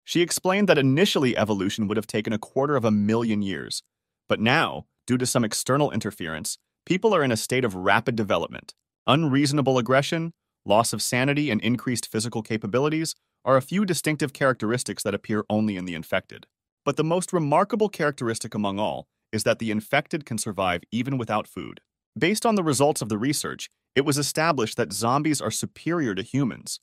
She explained that initially evolution would have taken 250,000 years, but now, due to some external interference, people are in a state of rapid development. Unreasonable aggression, loss of sanity, and increased physical capabilities are a few distinctive characteristics that appear only in the infected. But the most remarkable characteristic among all is that the infected can survive even without food. Based on the results of the research, it was established that zombies are superior to humans.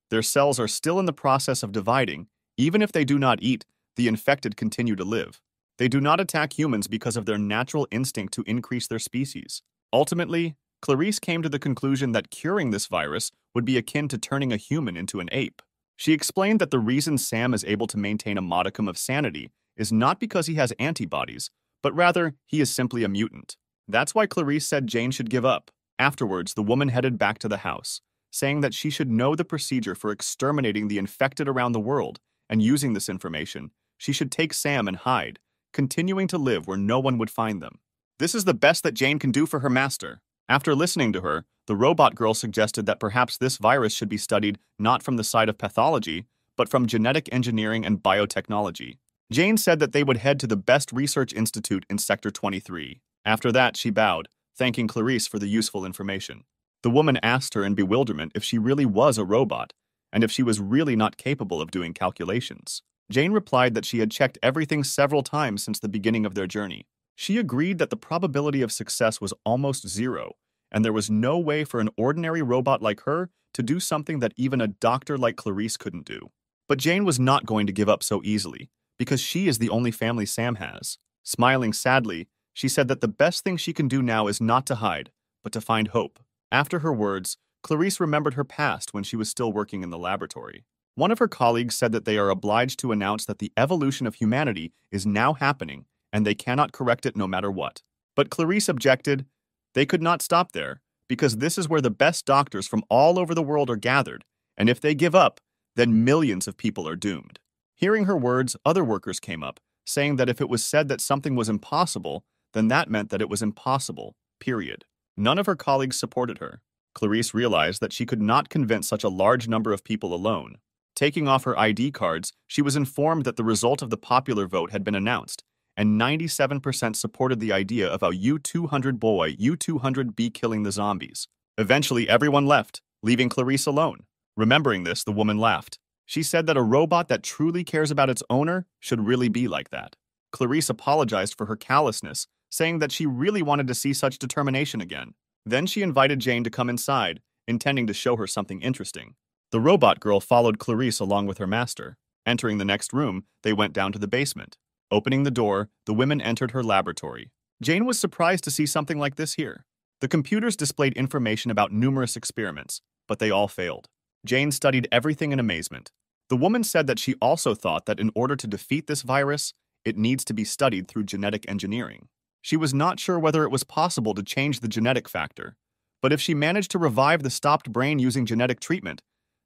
Their cells are still in the process of dividing. Even if they do not eat, the infected continue to live. They do not attack humans because of their natural instinct to increase their species. Ultimately, Clarice came to the conclusion that curing this virus would be akin to turning a human into an ape. She explained that the reason Sam is able to maintain a modicum of sanity is not because he has antibodies, but rather he is simply a mutant. That's why Clarice said Jane should give up. Afterwards, the woman headed back to the house, saying that she should know the procedure for exterminating the infected around the world, and using this information, she should take Sam and hide, continuing to live where no one would find them. This is the best that Jane can do for her master. After listening to her, the robot girl suggested that perhaps this virus should be studied not from the side of pathology, but from genetic engineering and biotechnology. Jane said that they would head to the best research institute in Sector 23. After that, she bowed, thanking Clarice for the useful information. The woman asked her in bewilderment if she really was a robot, and if she was really not capable of doing calculations. Jane replied that she had checked everything several times since the beginning of their journey. She agreed that the probability of success was almost zero, and there was no way for an ordinary robot like her to do something that even a doctor like Clarice couldn't do. But Jane was not going to give up so easily, because she is the only family Sam has. Smiling sadly, she said that the best thing she can do now is not to hide, but to find hope. After her words, Clarice remembered her past when she was still working in the laboratory. One of her colleagues said that they are obliged to announce that the evolution of humanity is now happening, and they cannot correct it no matter what. But Clarice objected. They could not stop there, because this is where the best doctors from all over the world are gathered, and if they give up, then millions of people are doomed. Hearing her words, other workers came up, saying that if it was said that something was impossible, then that meant that it was impossible, period. None of her colleagues supported her. Clarice realized that she could not convince such a large number of people alone. Taking off her ID cards, she was informed that the result of the popular vote had been announced, and 97% supported the idea of a U-200 boy, U-200 be killing the zombies. Eventually, everyone left, leaving Clarice alone. Remembering this, the woman laughed. She said that a robot that truly cares about its owner should really be like that. Clarice apologized for her callousness, saying that she really wanted to see such determination again. Then she invited Jane to come inside, intending to show her something interesting. The robot girl followed Clarice along with her master. Entering the next room, they went down to the basement. Opening the door, the women entered her laboratory. Jane was surprised to see something like this here. The computers displayed information about numerous experiments, but they all failed. Jane studied everything in amazement. The woman said that she also thought that in order to defeat this virus, it needs to be studied through genetic engineering. She was not sure whether it was possible to change the genetic factor, but if she managed to revive the stopped brain using genetic treatment,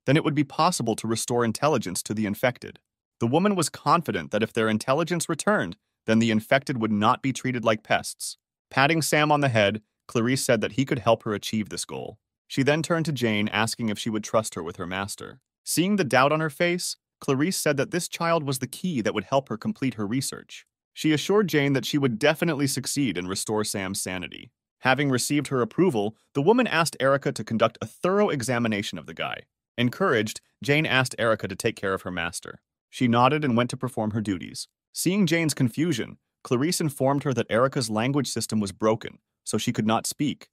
then it would be possible to restore intelligence to the infected. The woman was confident that if their intelligence returned, then the infected would not be treated like pests. Patting Sam on the head, Clarice said that he could help her achieve this goal. She then turned to Jane, asking if she would trust her with her master. Seeing the doubt on her face, Clarice said that this child was the key that would help her complete her research. She assured Jane that she would definitely succeed and restore Sam's sanity. Having received her approval, the woman asked Erica to conduct a thorough examination of the guy. Encouraged, Jane asked Erica to take care of her master. She nodded and went to perform her duties. Seeing Jane's confusion, Clarice informed her that Erica's language system was broken, so she could not speak,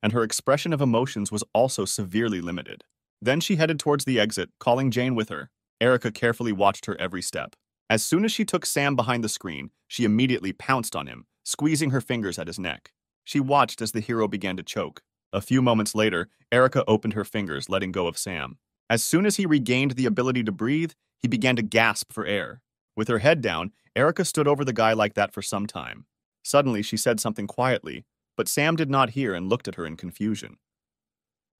and her expression of emotions was also severely limited. Then she headed towards the exit, calling Jane with her. Erica carefully watched her every step. As soon as she took Sam behind the screen, she immediately pounced on him, squeezing her fingers at his neck. She watched as the hero began to choke. A few moments later, Erica opened her fingers, letting go of Sam. As soon as he regained the ability to breathe, he began to gasp for air. With her head down, Erica stood over the guy like that for some time. Suddenly, she said something quietly, but Sam did not hear and looked at her in confusion.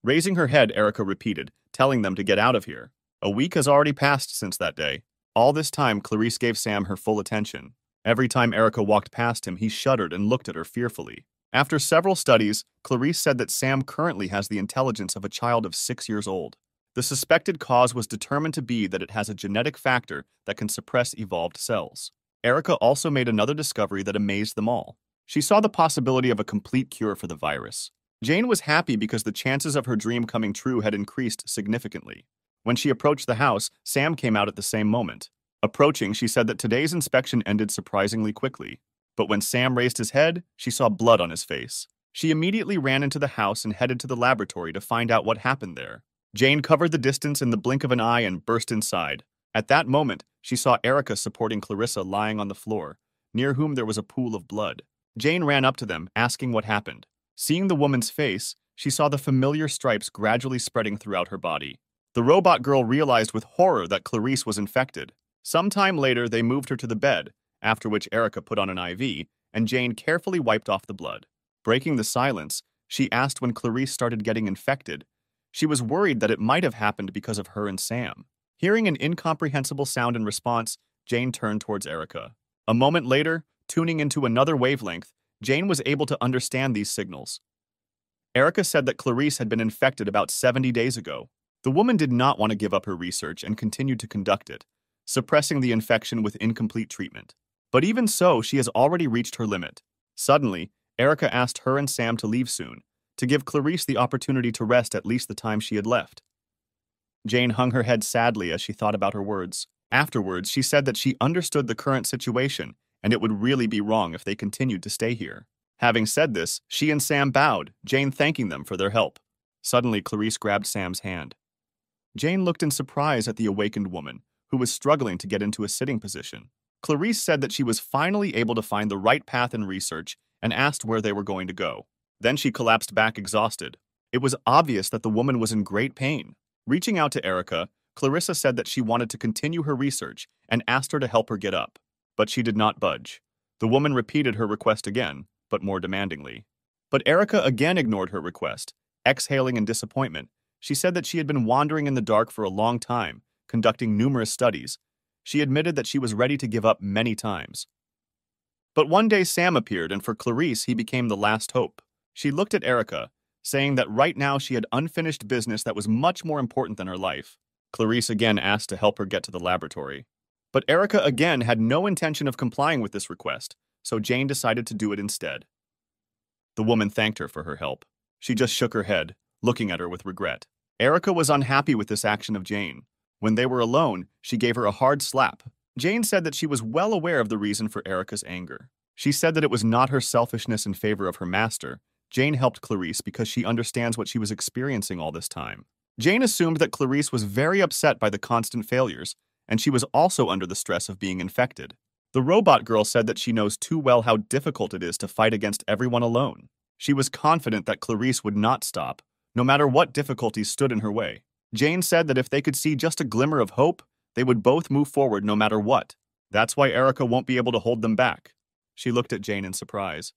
Raising her head, Erica repeated, telling them to get out of here. A week has already passed since that day. All this time, Clarice gave Sam her full attention. Every time Erica walked past him, he shuddered and looked at her fearfully. After several studies, Clarice said that Sam currently has the intelligence of a child of 6 years old. The suspected cause was determined to be that it has a genetic factor that can suppress evolved cells. Erica also made another discovery that amazed them all. She saw the possibility of a complete cure for the virus. Jane was happy because the chances of her dream coming true had increased significantly. When she approached the house, Sam came out at the same moment. Approaching, she said that today's inspection ended surprisingly quickly. But when Sam raised his head, she saw blood on his face. She immediately ran into the house and headed to the laboratory to find out what happened there. Jane covered the distance in the blink of an eye and burst inside. At that moment, she saw Erica supporting Clarissa lying on the floor, near whom there was a pool of blood. Jane ran up to them, asking what happened. Seeing the woman's face, she saw the familiar stripes gradually spreading throughout her body. The robot girl realized with horror that Clarice was infected. Sometime later, they moved her to the bed, after which Erica put on an IV, and Jane carefully wiped off the blood. Breaking the silence, she asked when Clarice started getting infected. She was worried that it might have happened because of her and Sam. Hearing an incomprehensible sound in response, Jane turned towards Erica. A moment later, tuning into another wavelength, Jane was able to understand these signals. Erica said that Clarice had been infected about 70 days ago. The woman did not want to give up her research and continued to conduct it, suppressing the infection with incomplete treatment. But even so, she has already reached her limit. Suddenly, Erica asked her and Sam to leave soon, to give Clarice the opportunity to rest at least the time she had left. Jane hung her head sadly as she thought about her words. Afterwards, she said that she understood the current situation, and it would really be wrong if they continued to stay here. Having said this, she and Sam bowed, Jane thanking them for their help. Suddenly, Clarice grabbed Sam's hand. Jane looked in surprise at the awakened woman, who was struggling to get into a sitting position. Clarice said that she was finally able to find the right path in research and asked where they were going to go. Then she collapsed back exhausted. It was obvious that the woman was in great pain. Reaching out to Erica, Clarissa said that she wanted to continue her research and asked her to help her get up. But she did not budge. The woman repeated her request again, but more demandingly. But Erica again ignored her request. Exhaling in disappointment, she said that she had been wandering in the dark for a long time, conducting numerous studies. She admitted that she was ready to give up many times. But one day Sam appeared, and for Clarice, he became the last hope. She looked at Erica, saying that right now she had unfinished business that was much more important than her life. Clarice again asked to help her get to the laboratory. But Erica again had no intention of complying with this request, so Jane decided to do it instead. The woman thanked her for her help. She just shook her head, looking at her with regret. Erica was unhappy with this action of Jane. When they were alone, she gave her a hard slap. Jane said that she was well aware of the reason for Erica's anger. She said that it was not her selfishness in favor of her master. Jane helped Clarice because she understands what she was experiencing all this time. Jane assumed that Clarice was very upset by the constant failures, and she was also under the stress of being infected. The robot girl said that she knows too well how difficult it is to fight against everyone alone. She was confident that Clarice would not stop, no matter what difficulties stood in her way. Jane said that if they could see just a glimmer of hope, they would both move forward no matter what. That's why Erica won't be able to hold them back. She looked at Jane in surprise.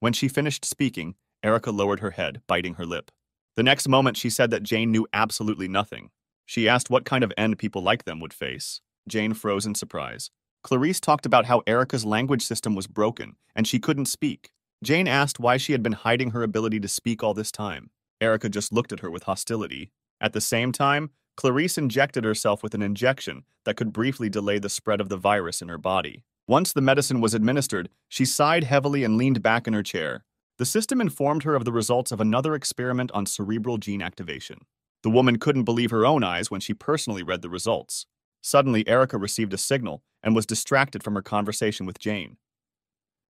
When she finished speaking, Erica lowered her head, biting her lip. The next moment, she said that Jane knew absolutely nothing. She asked what kind of end people like them would face. Jane froze in surprise. Clarice talked about how Erica's language system was broken, and she couldn't speak. Jane asked why she had been hiding her ability to speak all this time. Erica just looked at her with hostility. At the same time, Clarice injected herself with an injection that could briefly delay the spread of the virus in her body. Once the medicine was administered, she sighed heavily and leaned back in her chair. The system informed her of the results of another experiment on cerebral gene activation. The woman couldn't believe her own eyes when she personally read the results. Suddenly, Erica received a signal and was distracted from her conversation with Jane.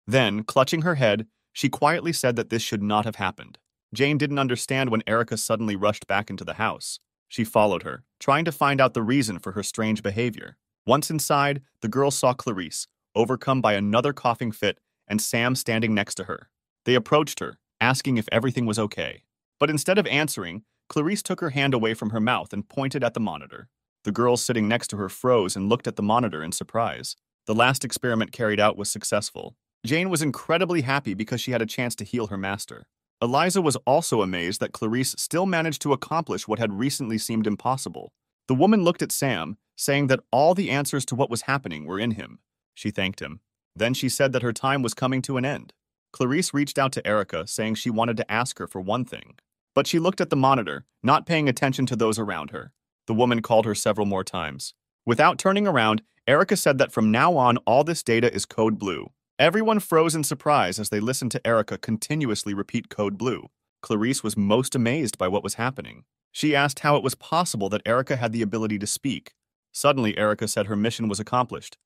Then, clutching her head, she quietly said that this should not have happened. Jane didn't understand when Erica suddenly rushed back into the house. She followed her, trying to find out the reason for her strange behavior. Once inside, the girl saw Clarice, overcome by another coughing fit, and Sam standing next to her. They approached her, asking if everything was okay. But instead of answering, Clarice took her hand away from her mouth and pointed at the monitor. The girl sitting next to her froze and looked at the monitor in surprise. The last experiment carried out was successful. Jane was incredibly happy because she had a chance to heal her master. Eliza was also amazed that Clarice still managed to accomplish what had recently seemed impossible. The woman looked at Sam, saying that all the answers to what was happening were in him. She thanked him. Then she said that her time was coming to an end. Clarice reached out to Erica, saying she wanted to ask her for one thing. But she looked at the monitor, not paying attention to those around her. The woman called her several more times. Without turning around, Erica said that from now on all this data is code blue. Everyone froze in surprise as they listened to Erica continuously repeat code blue. Clarice was most amazed by what was happening. She asked how it was possible that Erica had the ability to speak. Suddenly, Erica said her mission was accomplished.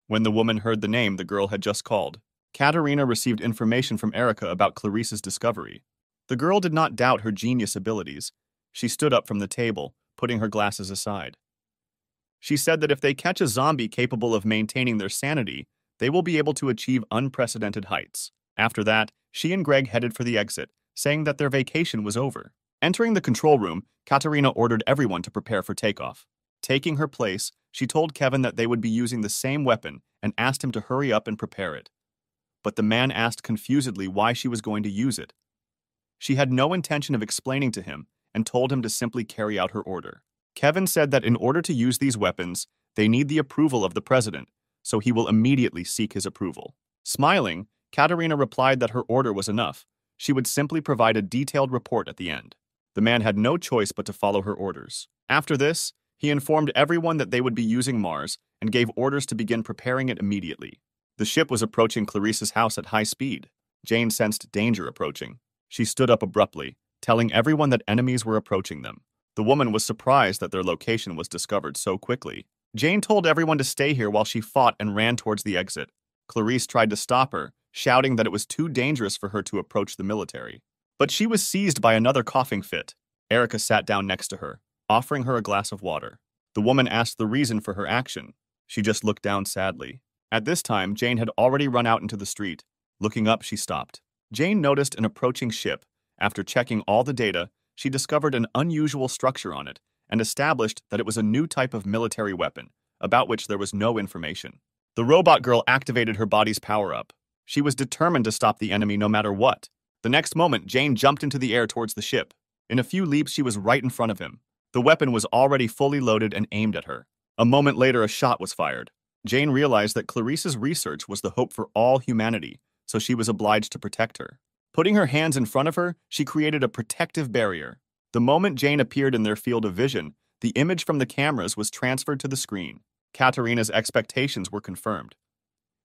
When the woman heard the name the girl had just called, Katerina received information from Erica about Clarice's discovery. The girl did not doubt her genius abilities. She stood up from the table, putting her glasses aside. She said that if they catch a zombie capable of maintaining their sanity, they will be able to achieve unprecedented heights. After that, she and Greg headed for the exit, saying that their vacation was over. Entering the control room, Katerina ordered everyone to prepare for takeoff. Taking her place, she told Kevin that they would be using the same weapon and asked him to hurry up and prepare it. But the man asked confusedly why she was going to use it. She had no intention of explaining to him and told him to simply carry out her order. Kevin said that in order to use these weapons, they need the approval of the president, so he will immediately seek his approval. Smiling, Katerina replied that her order was enough. She would simply provide a detailed report at the end. The man had no choice but to follow her orders. After this, he informed everyone that they would be using Mars and gave orders to begin preparing it immediately. The ship was approaching Clarice's house at high speed. Jane sensed danger approaching. She stood up abruptly, telling everyone that enemies were approaching them. The woman was surprised that their location was discovered so quickly. Jane told everyone to stay here while she fought and ran towards the exit. Clarice tried to stop her, shouting that it was too dangerous for her to approach the military. But she was seized by another coughing fit. Erica sat down next to her, offering her a glass of water. The woman asked the reason for her action. She just looked down sadly. At this time, Jane had already run out into the street. Looking up, she stopped. Jane noticed an approaching ship. After checking all the data, she discovered an unusual structure on it and established that it was a new type of military weapon, about which there was no information. The robot girl activated her body's power-up. She was determined to stop the enemy no matter what. The next moment, Jane jumped into the air towards the ship. In a few leaps, she was right in front of him. The weapon was already fully loaded and aimed at her. A moment later, a shot was fired. Jane realized that Clarice's research was the hope for all humanity, so she was obliged to protect her. Putting her hands in front of her, she created a protective barrier. The moment Jane appeared in their field of vision, the image from the cameras was transferred to the screen. Katerina's expectations were confirmed.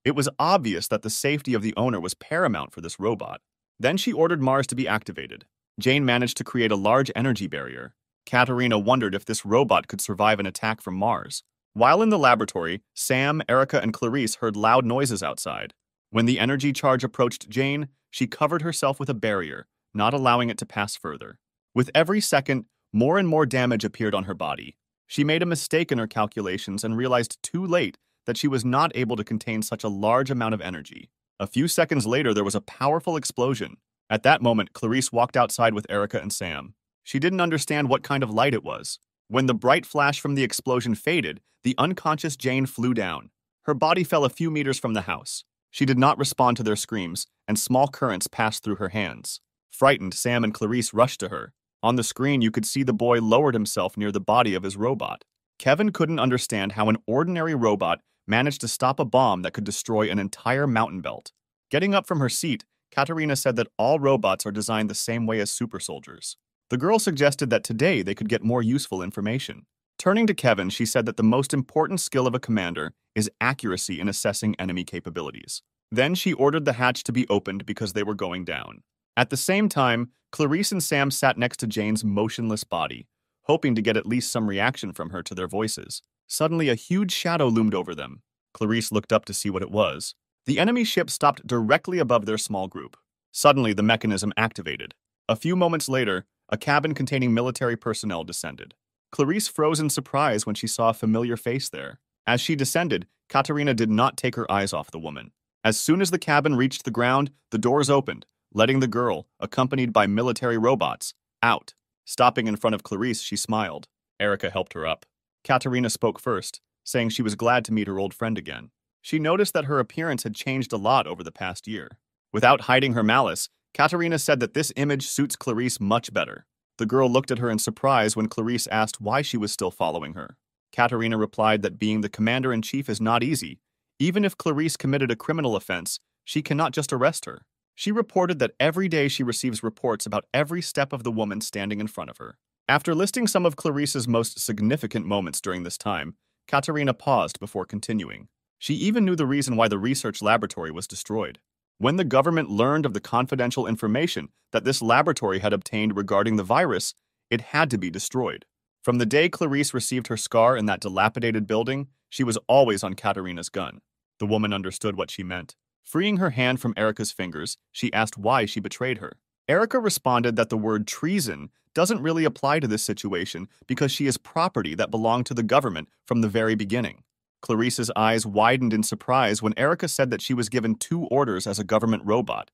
It was obvious that the safety of the owner was paramount for this robot. Then she ordered Mars to be activated. Jane managed to create a large energy barrier. Katerina wondered if this robot could survive an attack from Mars. While in the laboratory, Sam, Erica, and Clarice heard loud noises outside. When the energy charge approached Jane, she covered herself with a barrier, not allowing it to pass further. With every second, more and more damage appeared on her body. She made a mistake in her calculations and realized too late that she was not able to contain such a large amount of energy. A few seconds later, there was a powerful explosion. At that moment, Clarice walked outside with Erica and Sam. She didn't understand what kind of light it was. When the bright flash from the explosion faded, the unconscious Jane flew down. Her body fell a few meters from the house. She did not respond to their screams, and small currents passed through her hands. Frightened, Sam and Clarice rushed to her. On the screen, you could see the boy lowered himself near the body of his robot. Kevin couldn't understand how an ordinary robot managed to stop a bomb that could destroy an entire mountain belt. Getting up from her seat, Katerina said that all robots are designed the same way as super soldiers. The girl suggested that today they could get more useful information. Turning to Kevin, she said that the most important skill of a commander is accuracy in assessing enemy capabilities. Then she ordered the hatch to be opened because they were going down. At the same time, Clarice and Sam sat next to Jane's motionless body, hoping to get at least some reaction from her to their voices. Suddenly, a huge shadow loomed over them. Clarice looked up to see what it was. The enemy ship stopped directly above their small group. Suddenly, the mechanism activated. A few moments later, a cabin containing military personnel descended. Clarice froze in surprise when she saw a familiar face there. As she descended, Katerina did not take her eyes off the woman. As soon as the cabin reached the ground, the doors opened, letting the girl, accompanied by military robots, out. Stopping in front of Clarice, she smiled. Erica helped her up. Katerina spoke first, saying she was glad to meet her old friend again. She noticed that her appearance had changed a lot over the past year. Without hiding her malice, Katerina said that this image suits Clarice much better. The girl looked at her in surprise when Clarice asked why she was still following her. Katerina replied that being the commander-in-chief is not easy. Even if Clarice committed a criminal offense, she cannot just arrest her. She reported that every day she receives reports about every step of the woman standing in front of her. After listing some of Clarice's most significant moments during this time, Katerina paused before continuing. She even knew the reason why the research laboratory was destroyed. When the government learned of the confidential information that this laboratory had obtained regarding the virus, it had to be destroyed. From the day Clarice received her scar in that dilapidated building, she was always on Katerina's gun. The woman understood what she meant. Freeing her hand from Erica's fingers, she asked why she betrayed her. Erica responded that the word treason doesn't really apply to this situation because she is property that belonged to the government from the very beginning. Clarice's eyes widened in surprise when Erica said that she was given 2 orders as a government robot,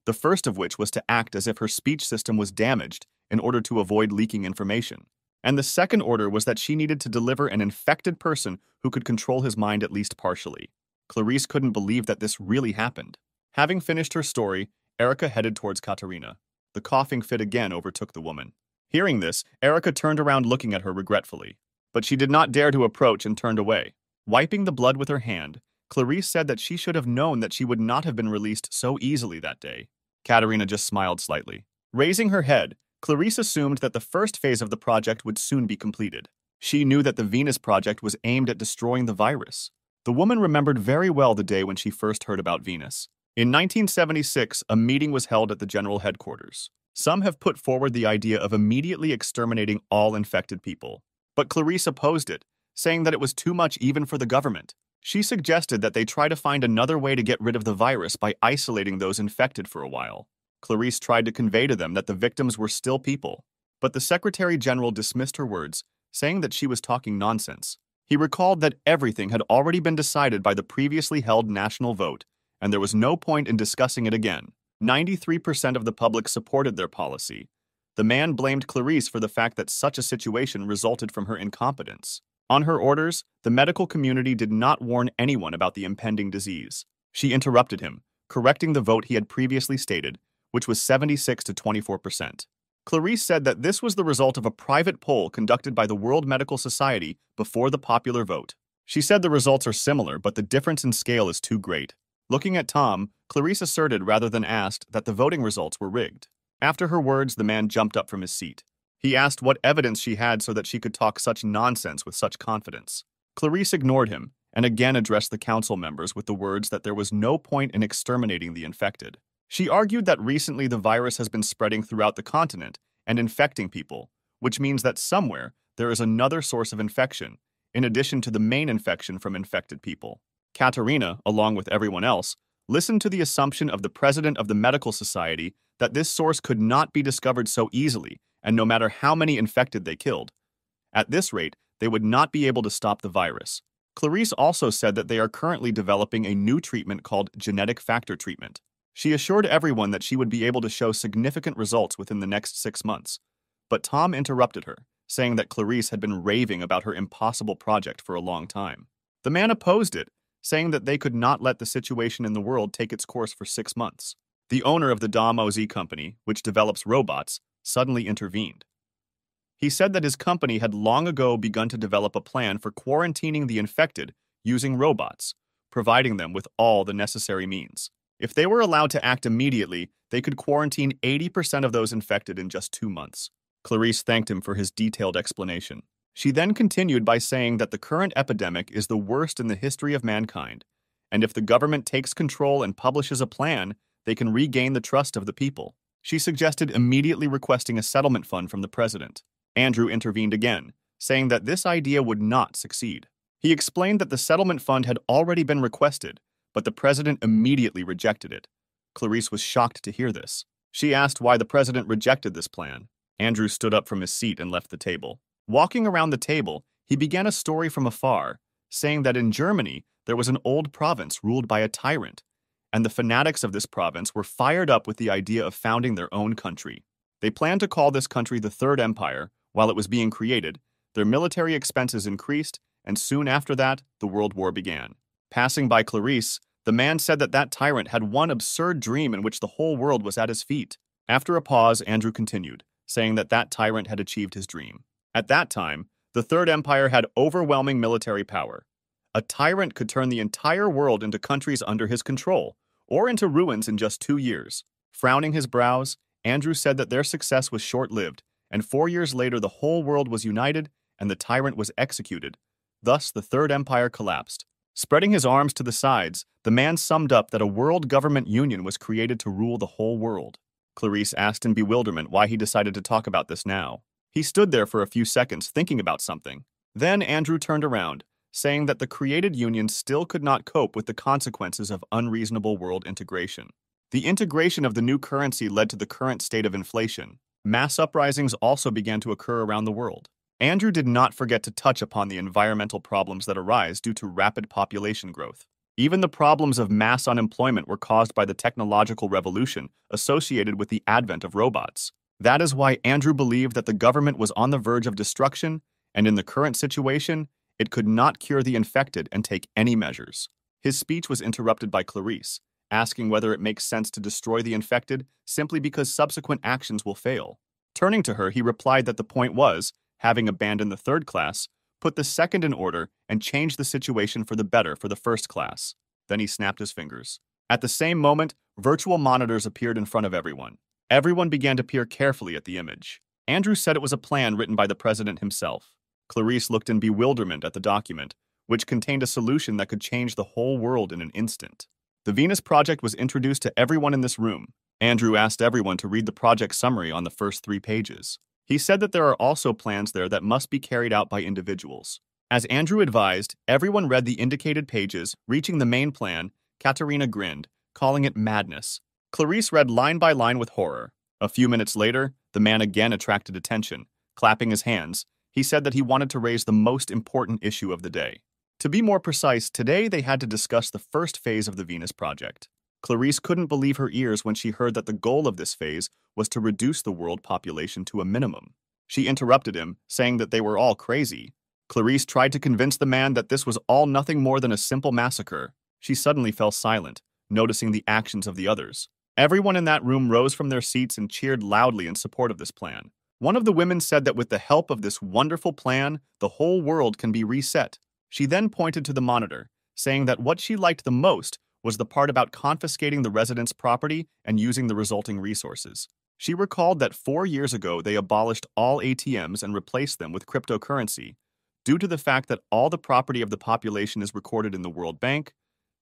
the first of which was to act as if her speech system was damaged in order to avoid leaking information. And the second order was that she needed to deliver an infected person who could control his mind at least partially. Clarice couldn't believe that this really happened. Having finished her story, Erica headed towards Katerina. The coughing fit again overtook the woman. Hearing this, Erica turned around looking at her regretfully. But she did not dare to approach and turned away. Wiping the blood with her hand, Clarice said that she should have known that she would not have been released so easily that day. Katerina just smiled slightly. Raising her head, Clarice assumed that the first phase of the project would soon be completed. She knew that the Venus Project was aimed at destroying the virus. The woman remembered very well the day when she first heard about Venus. In 1976, a meeting was held at the general headquarters. Some have put forward the idea of immediately exterminating all infected people. But Clarice opposed it, saying that it was too much even for the government. She suggested that they try to find another way to get rid of the virus by isolating those infected for a while. Clarice tried to convey to them that the victims were still people, but the Secretary General dismissed her words, saying that she was talking nonsense. He recalled that everything had already been decided by the previously held national vote, and there was no point in discussing it again. 93% of the public supported their policy. The man blamed Clarice for the fact that such a situation resulted from her incompetence. On her orders, the medical community did not warn anyone about the impending disease. She interrupted him, correcting the vote he had previously stated, which was 76 to 24%. Clarice said that this was the result of a private poll conducted by the World Medical Society before the popular vote. She said the results are similar, but the difference in scale is too great. Looking at Tom, Clarice asserted rather than asked that the voting results were rigged. After her words, the man jumped up from his seat. He asked what evidence she had so that she could talk such nonsense with such confidence. Clarice ignored him and again addressed the council members with the words that there was no point in exterminating the infected. She argued that recently the virus has been spreading throughout the continent and infecting people, which means that somewhere there is another source of infection, in addition to the main infection from infected people. Katerina, along with everyone else, listened to the assumption of the president of the medical society that this source could not be discovered so easily, and no matter how many infected they killed. At this rate, they would not be able to stop the virus. Clarice also said that they are currently developing a new treatment called genetic factor treatment. She assured everyone that she would be able to show significant results within the next 6 months. But Tom interrupted her, saying that Clarice had been raving about her impossible project for a long time. The man opposed it, saying that they could not let the situation in the world take its course for 6 months. The owner of the Dom OZ company, which develops robots, suddenly intervened. He said that his company had long ago begun to develop a plan for quarantining the infected using robots, providing them with all the necessary means. If they were allowed to act immediately, they could quarantine 80% of those infected in just 2 months. Clarice thanked him for his detailed explanation. She then continued by saying that the current epidemic is the worst in the history of mankind, and if the government takes control and publishes a plan, they can regain the trust of the people. She suggested immediately requesting a settlement fund from the president. Andrew intervened again, saying that this idea would not succeed. He explained that the settlement fund had already been requested, but the president immediately rejected it. Clarice was shocked to hear this. She asked why the president rejected this plan. Andrew stood up from his seat and left the table. Walking around the table, he began a story from afar, saying that in Germany there was an old province ruled by a tyrant, and the fanatics of this province were fired up with the idea of founding their own country. They planned to call this country the Third Empire. While it was being created, their military expenses increased, and soon after that, the World War began. Passing by Clarice, the man said that that tyrant had one absurd dream in which the whole world was at his feet. After a pause, Andrew continued, saying that that tyrant had achieved his dream. At that time, the Third Empire had overwhelming military power. A tyrant could turn the entire world into countries under his control, or into ruins in just 2 years. Frowning his brows, Andrew said that their success was short-lived, and 4 years later the whole world was united and the tyrant was executed. Thus, the Third Empire collapsed. Spreading his arms to the sides, the man summed up that a world government union was created to rule the whole world. Clarice asked in bewilderment why he decided to talk about this now. He stood there for a few seconds thinking about something. Then Andrew turned around, saying that the created union still could not cope with the consequences of unreasonable world integration. The integration of the new currency led to the current state of inflation. Mass uprisings also began to occur around the world. Andrew did not forget to touch upon the environmental problems that arise due to rapid population growth. Even the problems of mass unemployment were caused by the technological revolution associated with the advent of robots. That is why Andrew believed that the government was on the verge of destruction, and in the current situation, it could not cure the infected and take any measures. His speech was interrupted by Clarice, asking whether it makes sense to destroy the infected simply because subsequent actions will fail. Turning to her, he replied that the point was, having abandoned the third class, put the second in order and change the situation for the better for the first class. Then he snapped his fingers. At the same moment, virtual monitors appeared in front of everyone. Everyone began to peer carefully at the image. Andrew said it was a plan written by the president himself. Clarice looked in bewilderment at the document, which contained a solution that could change the whole world in an instant. The Venus Project was introduced to everyone in this room. Andrew asked everyone to read the project summary on the first 3 pages. He said that there are also plans there that must be carried out by individuals. As Andrew advised, everyone read the indicated pages. Reaching the main plan, Katerina grinned, calling it madness. Clarice read line by line with horror. A few minutes later, the man again attracted attention. Clapping his hands, he said that he wanted to raise the most important issue of the day. To be more precise, today they had to discuss the first phase of the Venus Project. Clarice couldn't believe her ears when she heard that the goal of this phase was to reduce the world population to a minimum. She interrupted him, saying that they were all crazy. Clarice tried to convince the man that this was all nothing more than a simple massacre. She suddenly fell silent, noticing the actions of the others. Everyone in that room rose from their seats and cheered loudly in support of this plan. One of the women said that with the help of this wonderful plan, the whole world can be reset. She then pointed to the monitor, saying that what she liked the most was the part about confiscating the residents' property and using the resulting resources. She recalled that 4 years ago they abolished all ATMs and replaced them with cryptocurrency. Due to the fact that all the property of the population is recorded in the World Bank,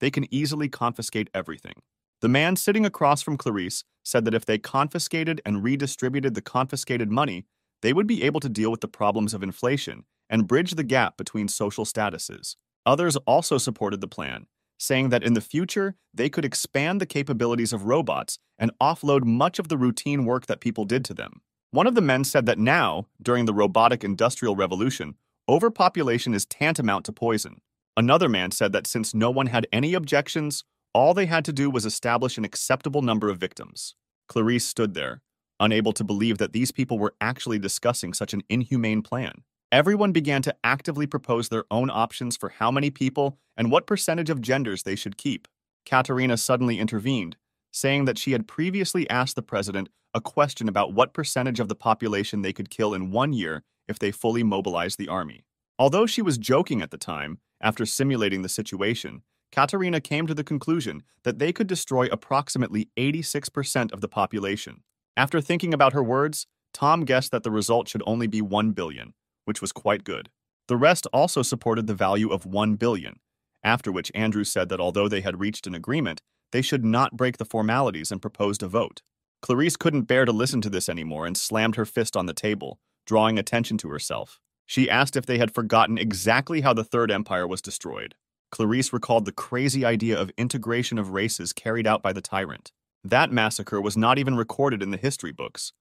they can easily confiscate everything. The man sitting across from Clarice said that if they confiscated and redistributed the confiscated money, they would be able to deal with the problems of inflation and bridge the gap between social statuses. Others also supported the plan, saying that in the future, they could expand the capabilities of robots and offload much of the routine work that people did to them. One of the men said that now, during the robotic industrial revolution, overpopulation is tantamount to poison. Another man said that since no one had any objections, all they had to do was establish an acceptable number of victims. Clarice stood there, unable to believe that these people were actually discussing such an inhumane plan. Everyone began to actively propose their own options for how many people and what percentage of genders they should keep. Katerina suddenly intervened, saying that she had previously asked the president a question about what percentage of the population they could kill in 1 year if they fully mobilized the army. Although she was joking at the time, after simulating the situation, Katerina came to the conclusion that they could destroy approximately 86% of the population. After thinking about her words, Tom guessed that the result should only be 1 billion. Which was quite good. The rest also supported the value of 1 billion, after which Andrew said that although they had reached an agreement, they should not break the formalities and proposed a vote. Clarice couldn't bear to listen to this anymore and slammed her fist on the table, drawing attention to herself. She asked if they had forgotten exactly how the Third Empire was destroyed. Clarice recalled the crazy idea of integration of races carried out by the tyrant. That massacre was not even recorded in the history books.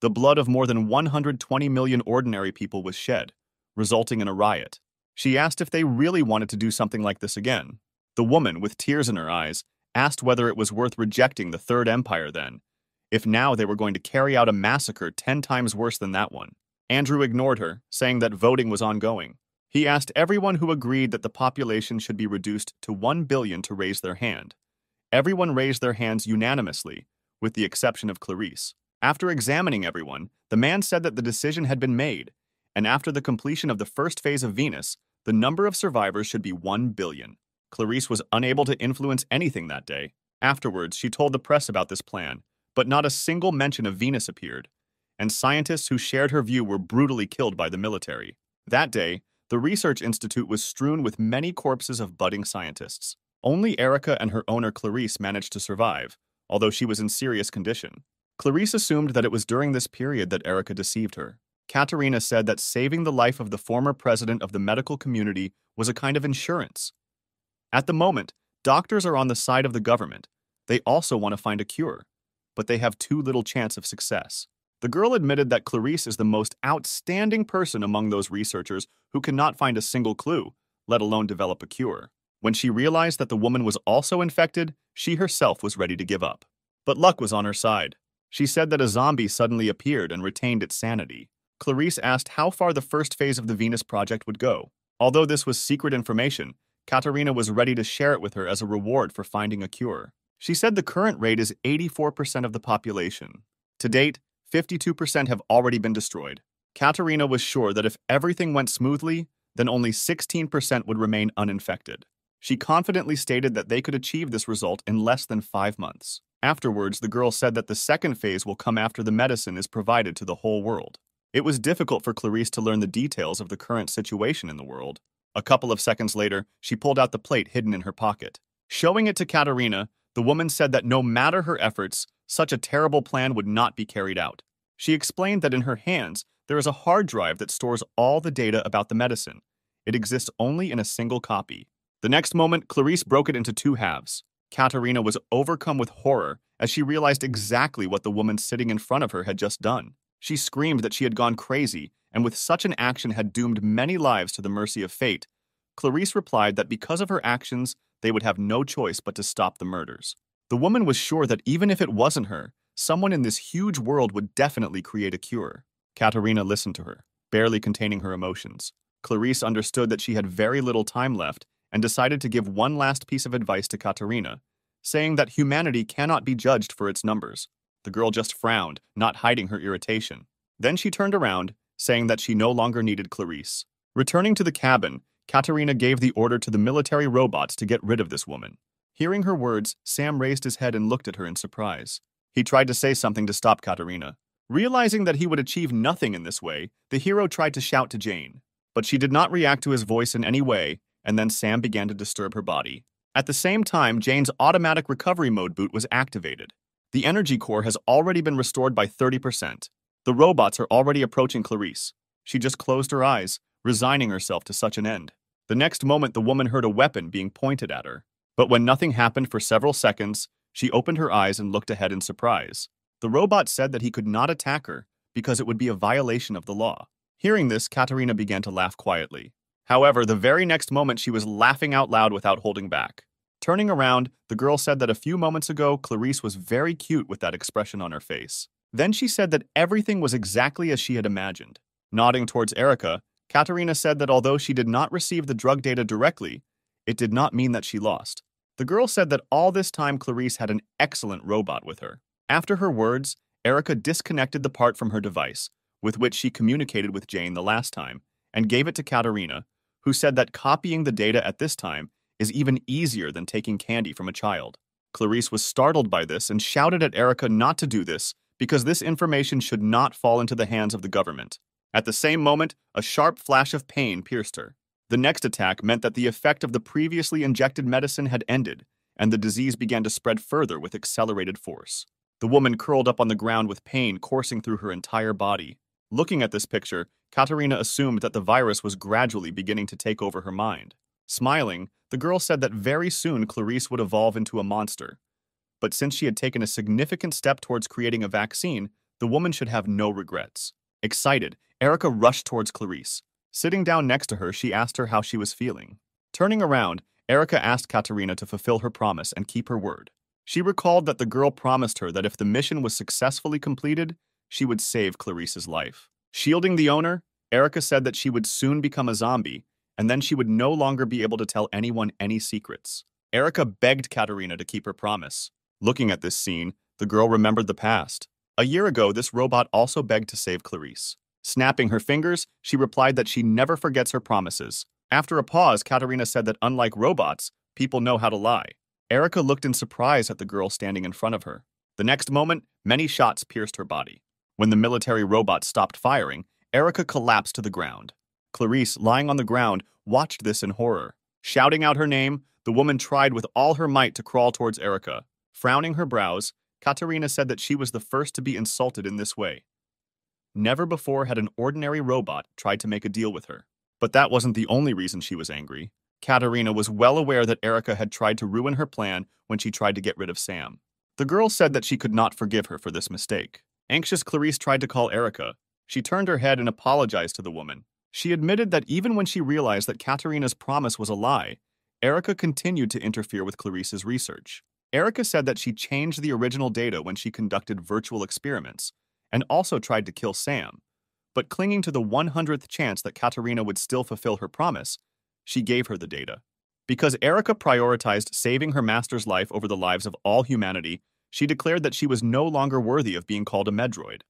The blood of more than 120 million ordinary people was shed, resulting in a riot. She asked if they really wanted to do something like this again. The woman, with tears in her eyes, asked whether it was worth rejecting the Third Empire then, if now they were going to carry out a massacre 10 times worse than that one. Andrew ignored her, saying that voting was ongoing. He asked everyone who agreed that the population should be reduced to 1 billion to raise their hand. Everyone raised their hands unanimously, with the exception of Clarice. After examining everyone, the man said that the decision had been made, and after the completion of the first phase of Venus, the number of survivors should be 1 billion. Clarice was unable to influence anything that day. Afterwards, she told the press about this plan, but not a single mention of Venus appeared, and scientists who shared her view were brutally killed by the military. That day, the research institute was strewn with many corpses of budding scientists. Only Erica and her owner Clarice managed to survive, although she was in serious condition. Clarice assumed that it was during this period that Erica deceived her. Katerina said that saving the life of the former president of the medical community was a kind of insurance. At the moment, doctors are on the side of the government. They also want to find a cure, but they have too little chance of success. The girl admitted that Clarice is the most outstanding person among those researchers who cannot find a single clue, let alone develop a cure. When she realized that the woman was also infected, she herself was ready to give up. But luck was on her side. She said that a zombie suddenly appeared and retained its sanity. Clarice asked how far the first phase of the Venus Project would go. Although this was secret information, Katerina was ready to share it with her as a reward for finding a cure. She said the current rate is 84% of the population. To date, 52% have already been destroyed. Katerina was sure that if everything went smoothly, then only 16% would remain uninfected. She confidently stated that they could achieve this result in less than 5 months. Afterwards, the girl said that the second phase will come after the medicine is provided to the whole world. It was difficult for Clarice to learn the details of the current situation in the world. A couple of seconds later, she pulled out the plate hidden in her pocket. Showing it to Katerina, the woman said that no matter her efforts, such a terrible plan would not be carried out. She explained that in her hands, there is a hard drive that stores all the data about the medicine. It exists only in a single copy. The next moment, Clarice broke it into 2 halves. Katerina was overcome with horror as she realized exactly what the woman sitting in front of her had just done. She screamed that she had gone crazy, and with such an action had doomed many lives to the mercy of fate. Clarice replied that because of her actions, they would have no choice but to stop the murders. The woman was sure that even if it wasn't her, someone in this huge world would definitely create a cure. Katerina listened to her, barely containing her emotions. Clarice understood that she had very little time left and decided to give one last piece of advice to Katerina, saying that humanity cannot be judged for its numbers. The girl just frowned, not hiding her irritation. Then she turned around, saying that she no longer needed Clarice. Returning to the cabin, Katerina gave the order to the military robots to get rid of this woman. Hearing her words, Sam raised his head and looked at her in surprise. He tried to say something to stop Katerina. Realizing that he would achieve nothing in this way, the hero tried to shout to Jane. But she did not react to his voice in any way, and then Sam began to disturb her body. At the same time, Jane's automatic recovery mode boot was activated. The energy core has already been restored by 30%. The robots are already approaching Clarice. She just closed her eyes, resigning herself to such an end. The next moment, the woman heard a weapon being pointed at her. But when nothing happened for several seconds, she opened her eyes and looked ahead in surprise. The robot said that he could not attack her because it would be a violation of the law. Hearing this, Katerina began to laugh quietly. However, the very next moment she was laughing out loud without holding back. Turning around, the girl said that a few moments ago, Clarice was very cute with that expression on her face. Then she said that everything was exactly as she had imagined. Nodding towards Erica, Katerina said that although she did not receive the drug data directly, it did not mean that she lost. The girl said that all this time Clarice had an excellent robot with her. After her words, Erica disconnected the part from her device, with which she communicated with Jane the last time, and gave it to Katerina, who said that copying the data at this time is even easier than taking candy from a child. Clarice was startled by this and shouted at Erica not to do this because this information should not fall into the hands of the government. At the same moment, a sharp flash of pain pierced her. The next attack meant that the effect of the previously injected medicine had ended, and the disease began to spread further with accelerated force. The woman curled up on the ground with pain coursing through her entire body. Looking at this picture, Katerina assumed that the virus was gradually beginning to take over her mind. Smiling, the girl said that very soon Clarice would evolve into a monster. But since she had taken a significant step towards creating a vaccine, the woman should have no regrets. Excited, Erica rushed towards Clarice. Sitting down next to her, she asked her how she was feeling. Turning around, Erica asked Katerina to fulfill her promise and keep her word. She recalled that the girl promised her that if the mission was successfully completed, she would save Clarice's life. Shielding the owner, Erica said that she would soon become a zombie, and then she would no longer be able to tell anyone any secrets. Erica begged Katerina to keep her promise. Looking at this scene, the girl remembered the past. A year ago, this robot also begged to save Clarice. Snapping her fingers, she replied that she never forgets her promises. After a pause, Katerina said that unlike robots, people know how to lie. Erica looked in surprise at the girl standing in front of her. The next moment, many shots pierced her body. When the military robot stopped firing, Erica collapsed to the ground. Clarice, lying on the ground, watched this in horror. Shouting out her name, the woman tried with all her might to crawl towards Erica. Frowning her brows, Katerina said that she was the first to be insulted in this way. Never before had an ordinary robot tried to make a deal with her. But that wasn't the only reason she was angry. Katerina was well aware that Erica had tried to ruin her plan when she tried to get rid of Sam. The girl said that she could not forgive her for this mistake. Anxious, Clarice tried to call Erica. She turned her head and apologized to the woman. She admitted that even when she realized that Katerina's promise was a lie, Erica continued to interfere with Clarice's research. Erica said that she changed the original data when she conducted virtual experiments, and also tried to kill Sam. But clinging to the 100th chance that Katerina would still fulfill her promise, she gave her the data. Because Erica prioritized saving her master's life over the lives of all humanity, she declared that she was no longer worthy of being called a Medroid.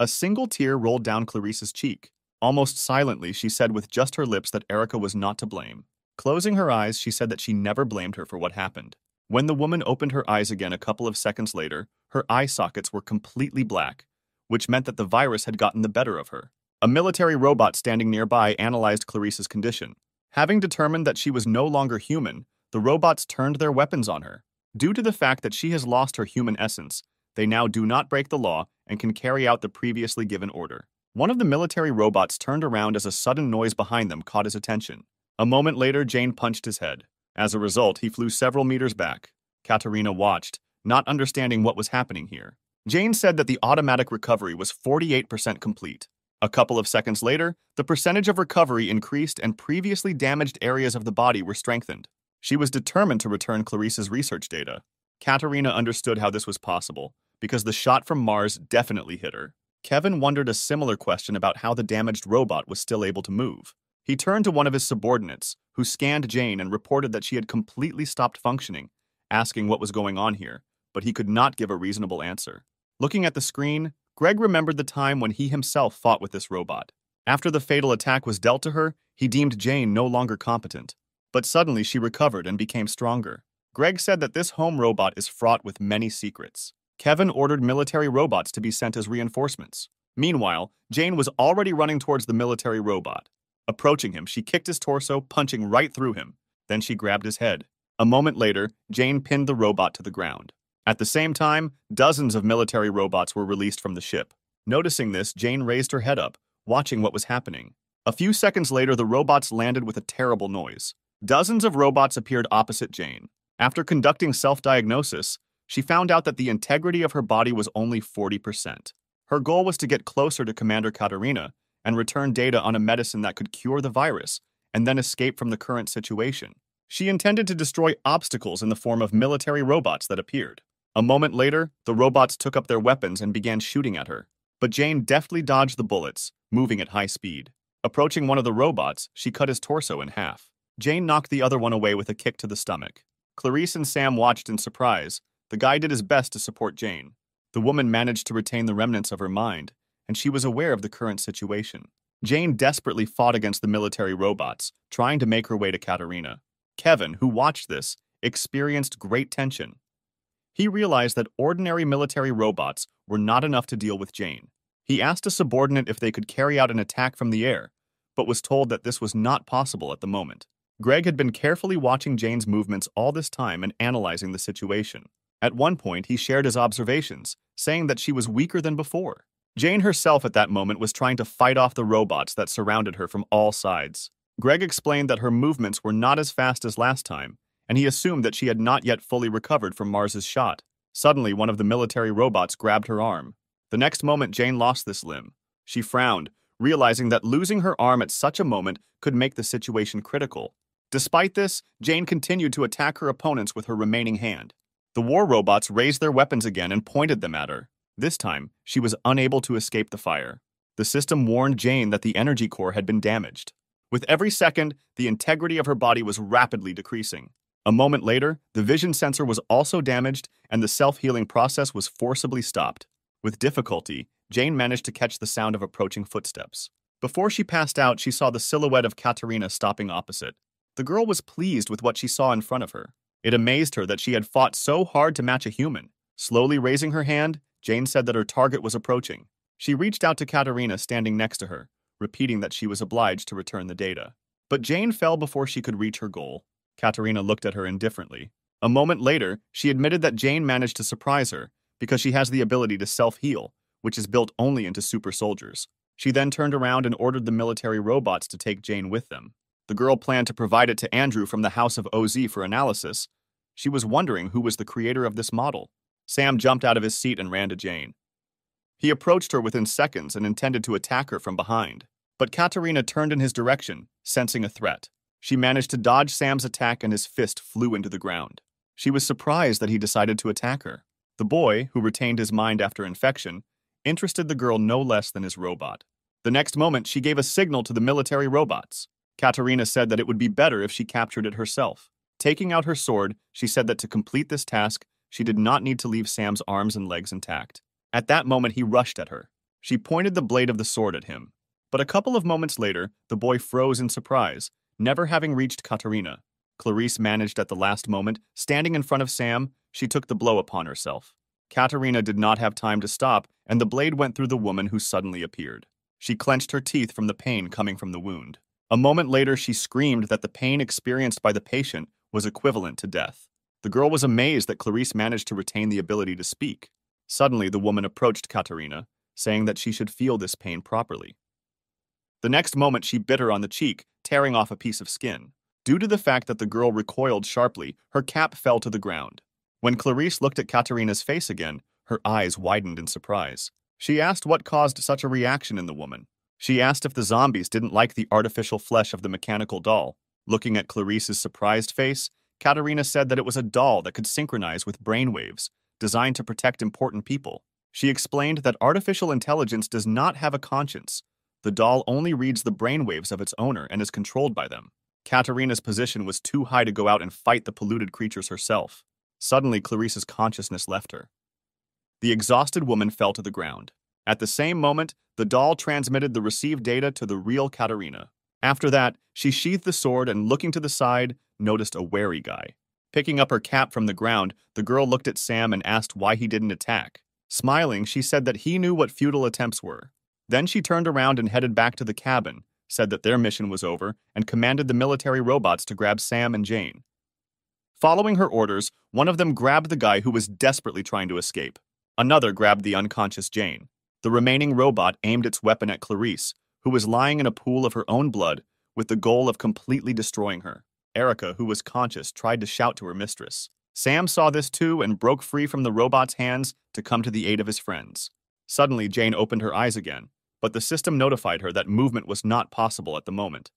A single tear rolled down Clarice's cheek. Almost silently, she said with just her lips that Erica was not to blame. Closing her eyes, she said that she never blamed her for what happened. When the woman opened her eyes again a couple of seconds later, her eye sockets were completely black, which meant that the virus had gotten the better of her. A military robot standing nearby analyzed Clarice's condition. Having determined that she was no longer human, the robots turned their weapons on her. Due to the fact that she has lost her human essence, they now do not break the law and can carry out the previously given order. One of the military robots turned around as a sudden noise behind them caught his attention. A moment later, Jane punched his head. As a result, he flew several meters back. Katerina watched, not understanding what was happening here. Jane said that the automatic recovery was 48% complete. A couple of seconds later, the percentage of recovery increased and previously damaged areas of the body were strengthened. She was determined to return Clarice's research data. Katerina understood how this was possible, because the shot from Mars definitely hit her. Kevin wondered a similar question about how the damaged robot was still able to move. He turned to one of his subordinates, who scanned Jane and reported that she had completely stopped functioning, asking what was going on here, but he could not give a reasonable answer. Looking at the screen, Greg remembered the time when he himself fought with this robot. After the fatal attack was dealt to her, he deemed Jane no longer competent. But suddenly she recovered and became stronger. Greg said that this home robot is fraught with many secrets. Kevin ordered military robots to be sent as reinforcements. Meanwhile, Jane was already running towards the military robot. Approaching him, she kicked his torso, punching right through him. Then she grabbed his head. A moment later, Jane pinned the robot to the ground. At the same time, dozens of military robots were released from the ship. Noticing this, Jane raised her head up, watching what was happening. A few seconds later, the robots landed with a terrible noise. Dozens of robots appeared opposite Jane. After conducting self-diagnosis, she found out that the integrity of her body was only 40%. Her goal was to get closer to Commander Katerina and return data on a medicine that could cure the virus, and then escape from the current situation. She intended to destroy obstacles in the form of military robots that appeared. A moment later, the robots took up their weapons and began shooting at her. But Jane deftly dodged the bullets, moving at high speed. Approaching one of the robots, she cut his torso in half. Jane knocked the other one away with a kick to the stomach. Clarice and Sam watched in surprise. The guy did his best to support Jane. The woman managed to retain the remnants of her mind, and she was aware of the current situation. Jane desperately fought against the military robots, trying to make her way to Katerina. Kevin, who watched this, experienced great tension. He realized that ordinary military robots were not enough to deal with Jane. He asked a subordinate if they could carry out an attack from the air, but was told that this was not possible at the moment. Greg had been carefully watching Jane's movements all this time and analyzing the situation. At one point, he shared his observations, saying that she was weaker than before. Jane herself at that moment was trying to fight off the robots that surrounded her from all sides. Greg explained that her movements were not as fast as last time, and he assumed that she had not yet fully recovered from Mars's shot. Suddenly, one of the military robots grabbed her arm. The next moment, Jane lost this limb. She frowned, realizing that losing her arm at such a moment could make the situation critical. Despite this, Jane continued to attack her opponents with her remaining hand. The war robots raised their weapons again and pointed them at her. This time, she was unable to escape the fire. The system warned Jane that the energy core had been damaged. With every second, the integrity of her body was rapidly decreasing. A moment later, the vision sensor was also damaged and the self-healing process was forcibly stopped. With difficulty, Jane managed to catch the sound of approaching footsteps. Before she passed out, she saw the silhouette of Katerina stopping opposite. The girl was pleased with what she saw in front of her. It amazed her that she had fought so hard to match a human. Slowly raising her hand, Jane said that her target was approaching. She reached out to Katerina standing next to her, repeating that she was obliged to return the data. But Jane fell before she could reach her goal. Katerina looked at her indifferently. A moment later, she admitted that Jane managed to surprise her because she has the ability to self-heal, which is built only into super soldiers. She then turned around and ordered the military robots to take Jane with them. The girl planned to provide it to Andrew from the House of OZ for analysis. She was wondering who was the creator of this model. Sam jumped out of his seat and ran to Jane. He approached her within seconds and intended to attack her from behind. But Katerina turned in his direction, sensing a threat. She managed to dodge Sam's attack and his fist flew into the ground. She was surprised that he decided to attack her. The boy, who retained his mind after infection, interested the girl no less than his robot. The next moment, she gave a signal to the military robots. Katerina said that it would be better if she captured it herself. Taking out her sword, she said that to complete this task, she did not need to leave Sam's arms and legs intact. At that moment, he rushed at her. She pointed the blade of the sword at him. But a couple of moments later, the boy froze in surprise, never having reached Katerina. Clarice managed at the last moment. Standing in front of Sam, she took the blow upon herself. Katerina did not have time to stop, and the blade went through the woman who suddenly appeared. She clenched her teeth from the pain coming from the wound. A moment later, she screamed that the pain experienced by the patient was equivalent to death. The girl was amazed that Clarice managed to retain the ability to speak. Suddenly, the woman approached Katerina, saying that she should feel this pain properly. The next moment, she bit her on the cheek, tearing off a piece of skin. Due to the fact that the girl recoiled sharply, her cap fell to the ground. When Clarice looked at Katerina's face again, her eyes widened in surprise. She asked what caused such a reaction in the woman. She asked if the zombies didn't like the artificial flesh of the mechanical doll. Looking at Clarice's surprised face, Katerina said that it was a doll that could synchronize with brainwaves, designed to protect important people. She explained that artificial intelligence does not have a conscience. The doll only reads the brainwaves of its owner and is controlled by them. Katerina's position was too high to go out and fight the polluted creatures herself. Suddenly, Clarice's consciousness left her. The exhausted woman fell to the ground. At the same moment, the doll transmitted the received data to the real Katerina. After that, she sheathed the sword and, looking to the side, noticed a wary guy. Picking up her cap from the ground, the girl looked at Sam and asked why he didn't attack. Smiling, she said that he knew what futile attempts were. Then she turned around and headed back to the cabin, said that their mission was over, and commanded the military robots to grab Sam and Jane. Following her orders, one of them grabbed the guy who was desperately trying to escape. Another grabbed the unconscious Jane. The remaining robot aimed its weapon at Clarice, who was lying in a pool of her own blood, with the goal of completely destroying her. Erica, who was conscious, tried to shout to her mistress. Sam saw this too and broke free from the robot's hands to come to the aid of his friends. Suddenly, Jane opened her eyes again, but the system notified her that movement was not possible at the moment.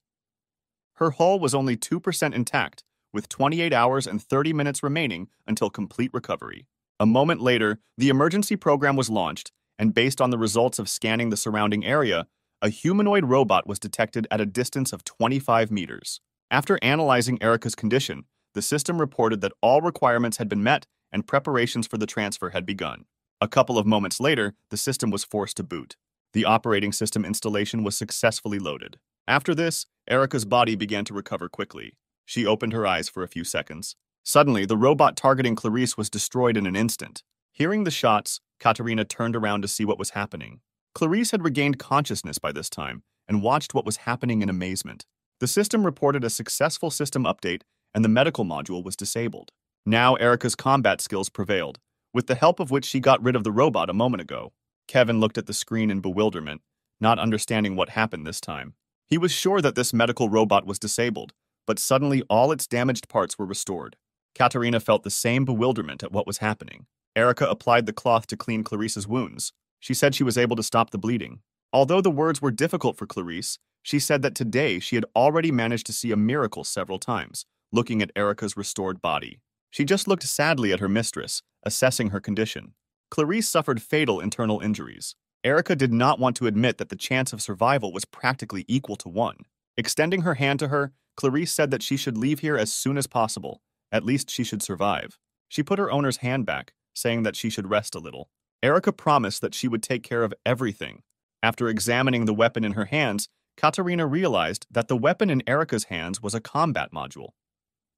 Her hull was only 2% intact, with 28 hours and 30 minutes remaining until complete recovery. A moment later, the emergency program was launched, and based on the results of scanning the surrounding area, a humanoid robot was detected at a distance of 25 meters. After analyzing Erica's condition, the system reported that all requirements had been met and preparations for the transfer had begun. A couple of moments later, the system was forced to boot. The operating system installation was successfully loaded. After this, Erica's body began to recover quickly. She opened her eyes for a few seconds. Suddenly, the robot targeting Clarice was destroyed in an instant. Hearing the shots, Katerina turned around to see what was happening. Clarice had regained consciousness by this time and watched what was happening in amazement. The system reported a successful system update and the medical module was disabled. Now Erica's combat skills prevailed, with the help of which she got rid of the robot a moment ago. Kevin looked at the screen in bewilderment, not understanding what happened this time. He was sure that this medical robot was disabled, but suddenly all its damaged parts were restored. Katerina felt the same bewilderment at what was happening. Erica applied the cloth to clean Clarice's wounds. She said she was able to stop the bleeding. Although the words were difficult for Clarice, she said that today she had already managed to see a miracle several times, looking at Erica's restored body. She just looked sadly at her mistress, assessing her condition. Clarice suffered fatal internal injuries. Erica did not want to admit that the chance of survival was practically equal to 1. Extending her hand to her, Clarice said that she should leave here as soon as possible. At least she should survive. She put her owner's hand back, saying that she should rest a little. Erica promised that she would take care of everything. After examining the weapon in her hands, Katarina realized that the weapon in Erica's hands was a combat module.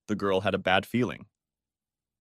The girl had a bad feeling.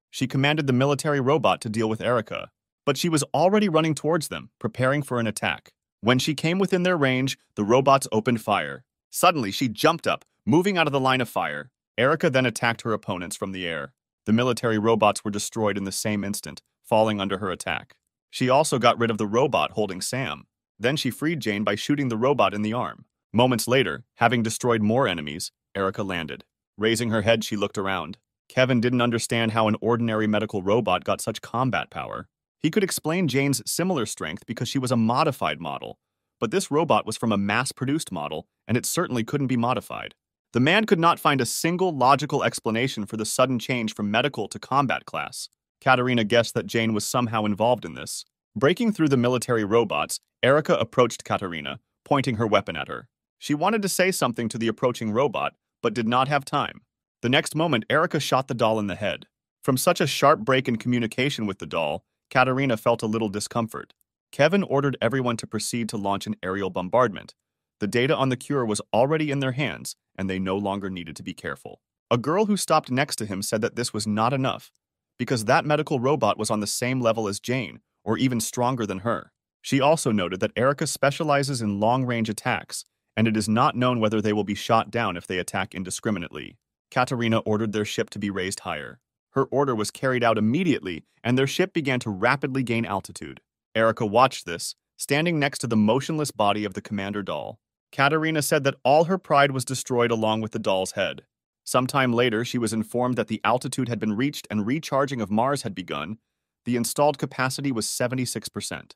She commanded the military robot to deal with Erica, but she was already running towards them, preparing for an attack. When she came within their range, the robots opened fire. Suddenly, she jumped up, moving out of the line of fire. Erica then attacked her opponents from the air. The military robots were destroyed in the same instant, falling under her attack. She also got rid of the robot holding Sam. Then she freed Jane by shooting the robot in the arm. Moments later, having destroyed more enemies, Erica landed. Raising her head, she looked around. Kevin didn't understand how an ordinary medical robot got such combat power. He could explain Jane's similar strength because she was a modified model, but this robot was from a mass-produced model, and it certainly couldn't be modified. The man could not find a single logical explanation for the sudden change from medical to combat class. Katarina guessed that Jane was somehow involved in this. Breaking through the military robots, Erica approached Katarina, pointing her weapon at her. She wanted to say something to the approaching robot, but did not have time. The next moment, Erica shot the doll in the head. From such a sharp break in communication with the doll, Katarina felt a little discomfort. Kevin ordered everyone to proceed to launch an aerial bombardment. The data on the cure was already in their hands, and they no longer needed to be careful. A girl who stopped next to him said that this was not enough, because that medical robot was on the same level as Jane, or even stronger than her. She also noted that Erica specializes in long-range attacks, and it is not known whether they will be shot down if they attack indiscriminately. Katarina ordered their ship to be raised higher. Her order was carried out immediately, and their ship began to rapidly gain altitude. Erica watched this, standing next to the motionless body of the commander doll. Katarina said that all her pride was destroyed along with the doll's head. Sometime later, she was informed that the altitude had been reached and recharging of Mars had begun. The installed capacity was 76%.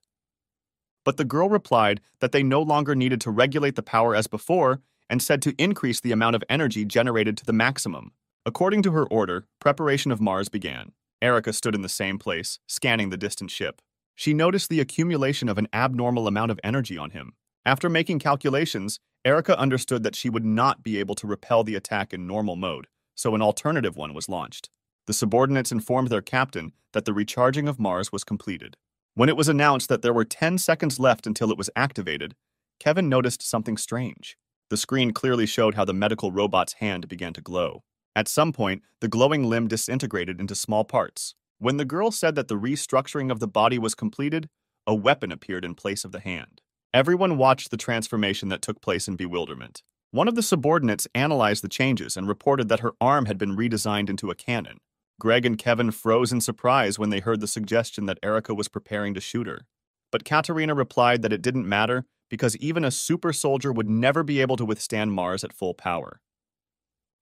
But the girl replied that they no longer needed to regulate the power as before and said to increase the amount of energy generated to the maximum. According to her order, preparation of Mars began. Erica stood in the same place, scanning the distant ship. She noticed the accumulation of an abnormal amount of energy on him. After making calculations, Erica understood that she would not be able to repel the attack in normal mode, so an alternative one was launched. The subordinates informed their captain that the recharging of Mars was completed. When it was announced that there were 10 seconds left until it was activated, Kevin noticed something strange. The screen clearly showed how the medical robot's hand began to glow. At some point, the glowing limb disintegrated into small parts. When the girl said that the restructuring of the body was completed, a weapon appeared in place of the hand. Everyone watched the transformation that took place in bewilderment. One of the subordinates analyzed the changes and reported that her arm had been redesigned into a cannon. Greg and Kevin froze in surprise when they heard the suggestion that Erica was preparing to shoot her. But Katarina replied that it didn't matter because even a super soldier would never be able to withstand Mars at full power.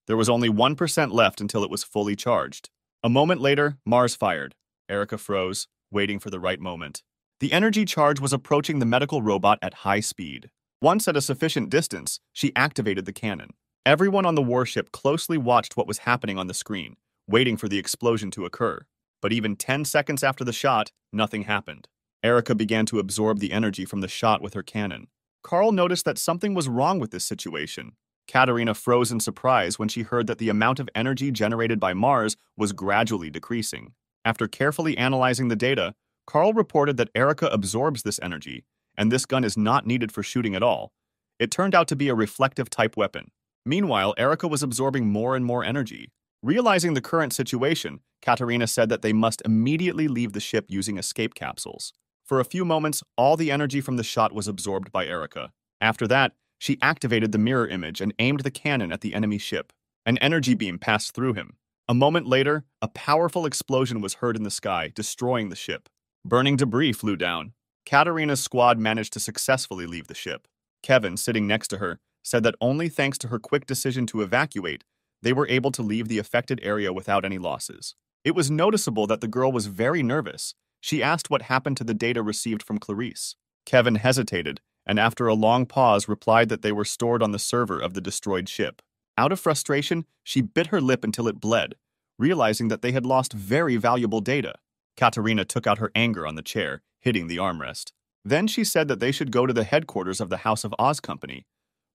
There was only 1% left until it was fully charged. A moment later, Mars fired. Erica froze, waiting for the right moment. The energy charge was approaching the medical robot at high speed. Once at a sufficient distance, she activated the cannon. Everyone on the warship closely watched what was happening on the screen, waiting for the explosion to occur. But even 10 seconds after the shot, nothing happened. Erica began to absorb the energy from the shot with her cannon. Carl noticed that something was wrong with this situation. Katarina froze in surprise when she heard that the amount of energy generated by Mars was gradually decreasing. After carefully analyzing the data, Carl reported that Erica absorbs this energy, and this gun is not needed for shooting at all. It turned out to be a reflective-type weapon. Meanwhile, Erica was absorbing more and more energy. Realizing the current situation, Katarina said that they must immediately leave the ship using escape capsules. For a few moments, all the energy from the shot was absorbed by Erica. After that, she activated the mirror image and aimed the cannon at the enemy ship. An energy beam passed through him. A moment later, a powerful explosion was heard in the sky, destroying the ship. Burning debris flew down. Katarina's squad managed to successfully leave the ship. Kevin, sitting next to her, said that only thanks to her quick decision to evacuate, they were able to leave the affected area without any losses. It was noticeable that the girl was very nervous. She asked what happened to the data received from Clarice. Kevin hesitated, and after a long pause replied that they were stored on the server of the destroyed ship. Out of frustration, she bit her lip until it bled, realizing that they had lost very valuable data. Katarina took out her anger on the chair, hitting the armrest. Then she said that they should go to the headquarters of the House of Oz Company,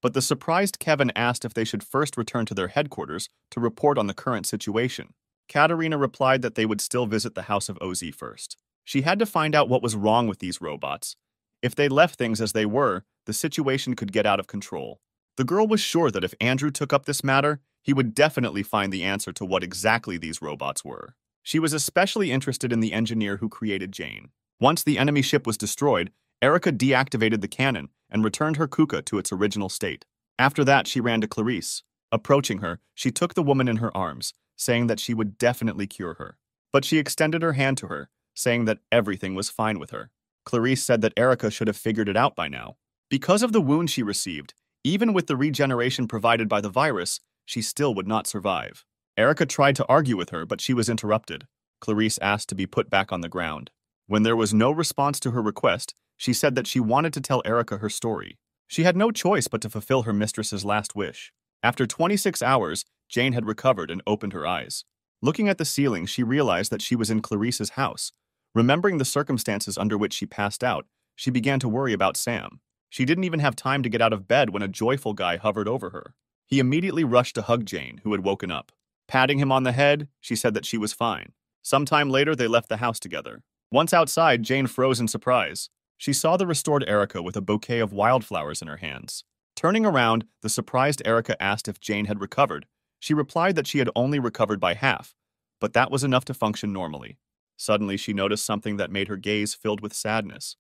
but the surprised Kevin asked if they should first return to their headquarters to report on the current situation. Katerina replied that they would still visit the House of OZ first. She had to find out what was wrong with these robots. If they left things as they were, the situation could get out of control. The girl was sure that if Andrew took up this matter, he would definitely find the answer to what exactly these robots were. She was especially interested in the engineer who created Jane. Once the enemy ship was destroyed, Erica deactivated the cannon and returned her Kuka to its original state. After that, she ran to Clarice. Approaching her, she took the woman in her arms, saying that she would definitely cure her. But she extended her hand to her, saying that everything was fine with her. Clarice said that Erica should have figured it out by now. Because of the wound she received, even with the regeneration provided by the virus, she still would not survive. Erica tried to argue with her, but she was interrupted. Clarice asked to be put back on the ground. When there was no response to her request, she said that she wanted to tell Erica her story. She had no choice but to fulfill her mistress's last wish. After 26 hours, Jane had recovered and opened her eyes. Looking at the ceiling, she realized that she was in Clarice's house. Remembering the circumstances under which she passed out, she began to worry about Sam. She didn't even have time to get out of bed when a joyful guy hovered over her. He immediately rushed to hug Jane, who had woken up. Patting him on the head, she said that she was fine. Sometime later, they left the house together. Once outside, Jane froze in surprise. She saw the restored Erica with a bouquet of wildflowers in her hands. Turning around, the surprised Erica asked if Jane had recovered. She replied that she had only recovered by half, but that was enough to function normally. Suddenly, she noticed something that made her gaze filled with sadness.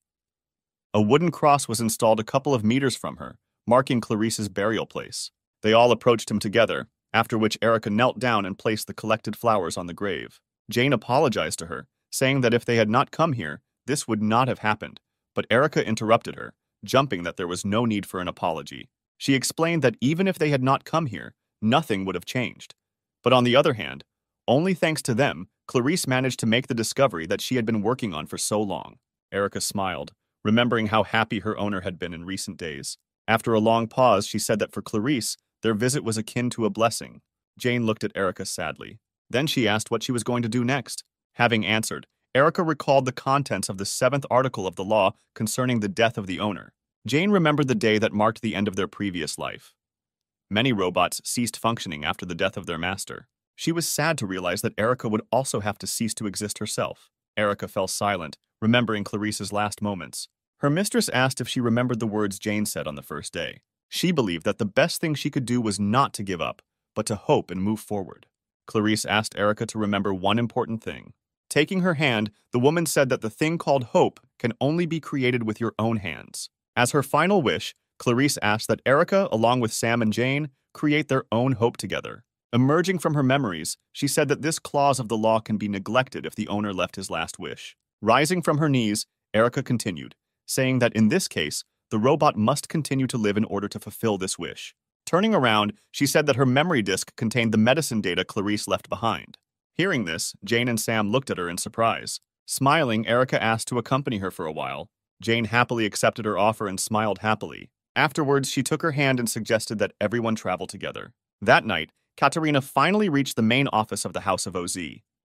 A wooden cross was installed a couple of meters from her, marking Clarice's burial place. They all approached him together, after which Erica knelt down and placed the collected flowers on the grave. Jane apologized to her, saying that if they had not come here, this would not have happened, but Erica interrupted her, jumping that there was no need for an apology. She explained that even if they had not come here, nothing would have changed. But on the other hand, only thanks to them, Clarice managed to make the discovery that she had been working on for so long. Erica smiled, remembering how happy her owner had been in recent days. After a long pause, she said that for Clarice, their visit was akin to a blessing. Jane looked at Erica sadly. Then she asked what she was going to do next. Having answered, Erica recalled the contents of the 7th article of the law concerning the death of the owner. Jane remembered the day that marked the end of their previous life. Many robots ceased functioning after the death of their master. She was sad to realize that Erica would also have to cease to exist herself. Erica fell silent, remembering Clarice's last moments. Her mistress asked if she remembered the words Jane said on the first day. She believed that the best thing she could do was not to give up, but to hope and move forward. Clarice asked Erica to remember one important thing. Taking her hand, the woman said that the thing called hope can only be created with your own hands. As her final wish, Clarice asked that Erica, along with Sam and Jane, create their own hope together. Emerging from her memories, she said that this clause of the law can be neglected if the owner left his last wish. Rising from her knees, Erica continued, saying that in this case, the robot must continue to live in order to fulfill this wish. Turning around, she said that her memory disk contained the medicine data Clarice left behind. Hearing this, Jane and Sam looked at her in surprise. Smiling, Erica asked to accompany her for a while. Jane happily accepted her offer and smiled happily. Afterwards, she took her hand and suggested that everyone travel together. That night, Katerina finally reached the main office of the House of OZ.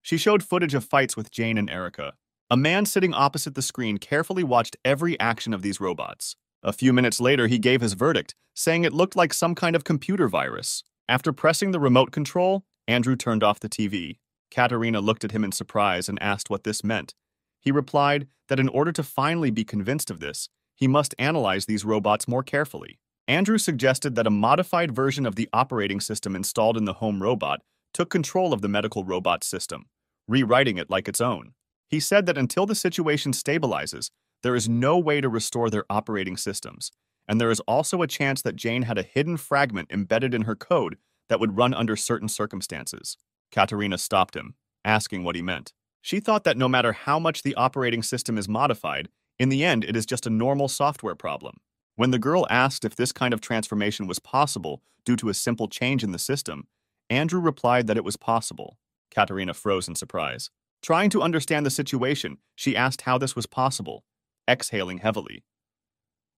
She showed footage of fights with Jane and Erica. A man sitting opposite the screen carefully watched every action of these robots. A few minutes later, he gave his verdict, saying it looked like some kind of computer virus. After pressing the remote control, Andrew turned off the TV. Katerina looked at him in surprise and asked what this meant. He replied that in order to finally be convinced of this, he must analyze these robots more carefully. Andrew suggested that a modified version of the operating system installed in the home robot took control of the medical robot system, rewriting it like its own. He said that until the situation stabilizes, there is no way to restore their operating systems, and there is also a chance that Jane had a hidden fragment embedded in her code that would run under certain circumstances. Katerina stopped him, asking what he meant. She thought that no matter how much the operating system is modified, in the end it is just a normal software problem. When the girl asked if this kind of transformation was possible due to a simple change in the system, Andrew replied that it was possible. Katerina froze in surprise. Trying to understand the situation, she asked how this was possible, exhaling heavily.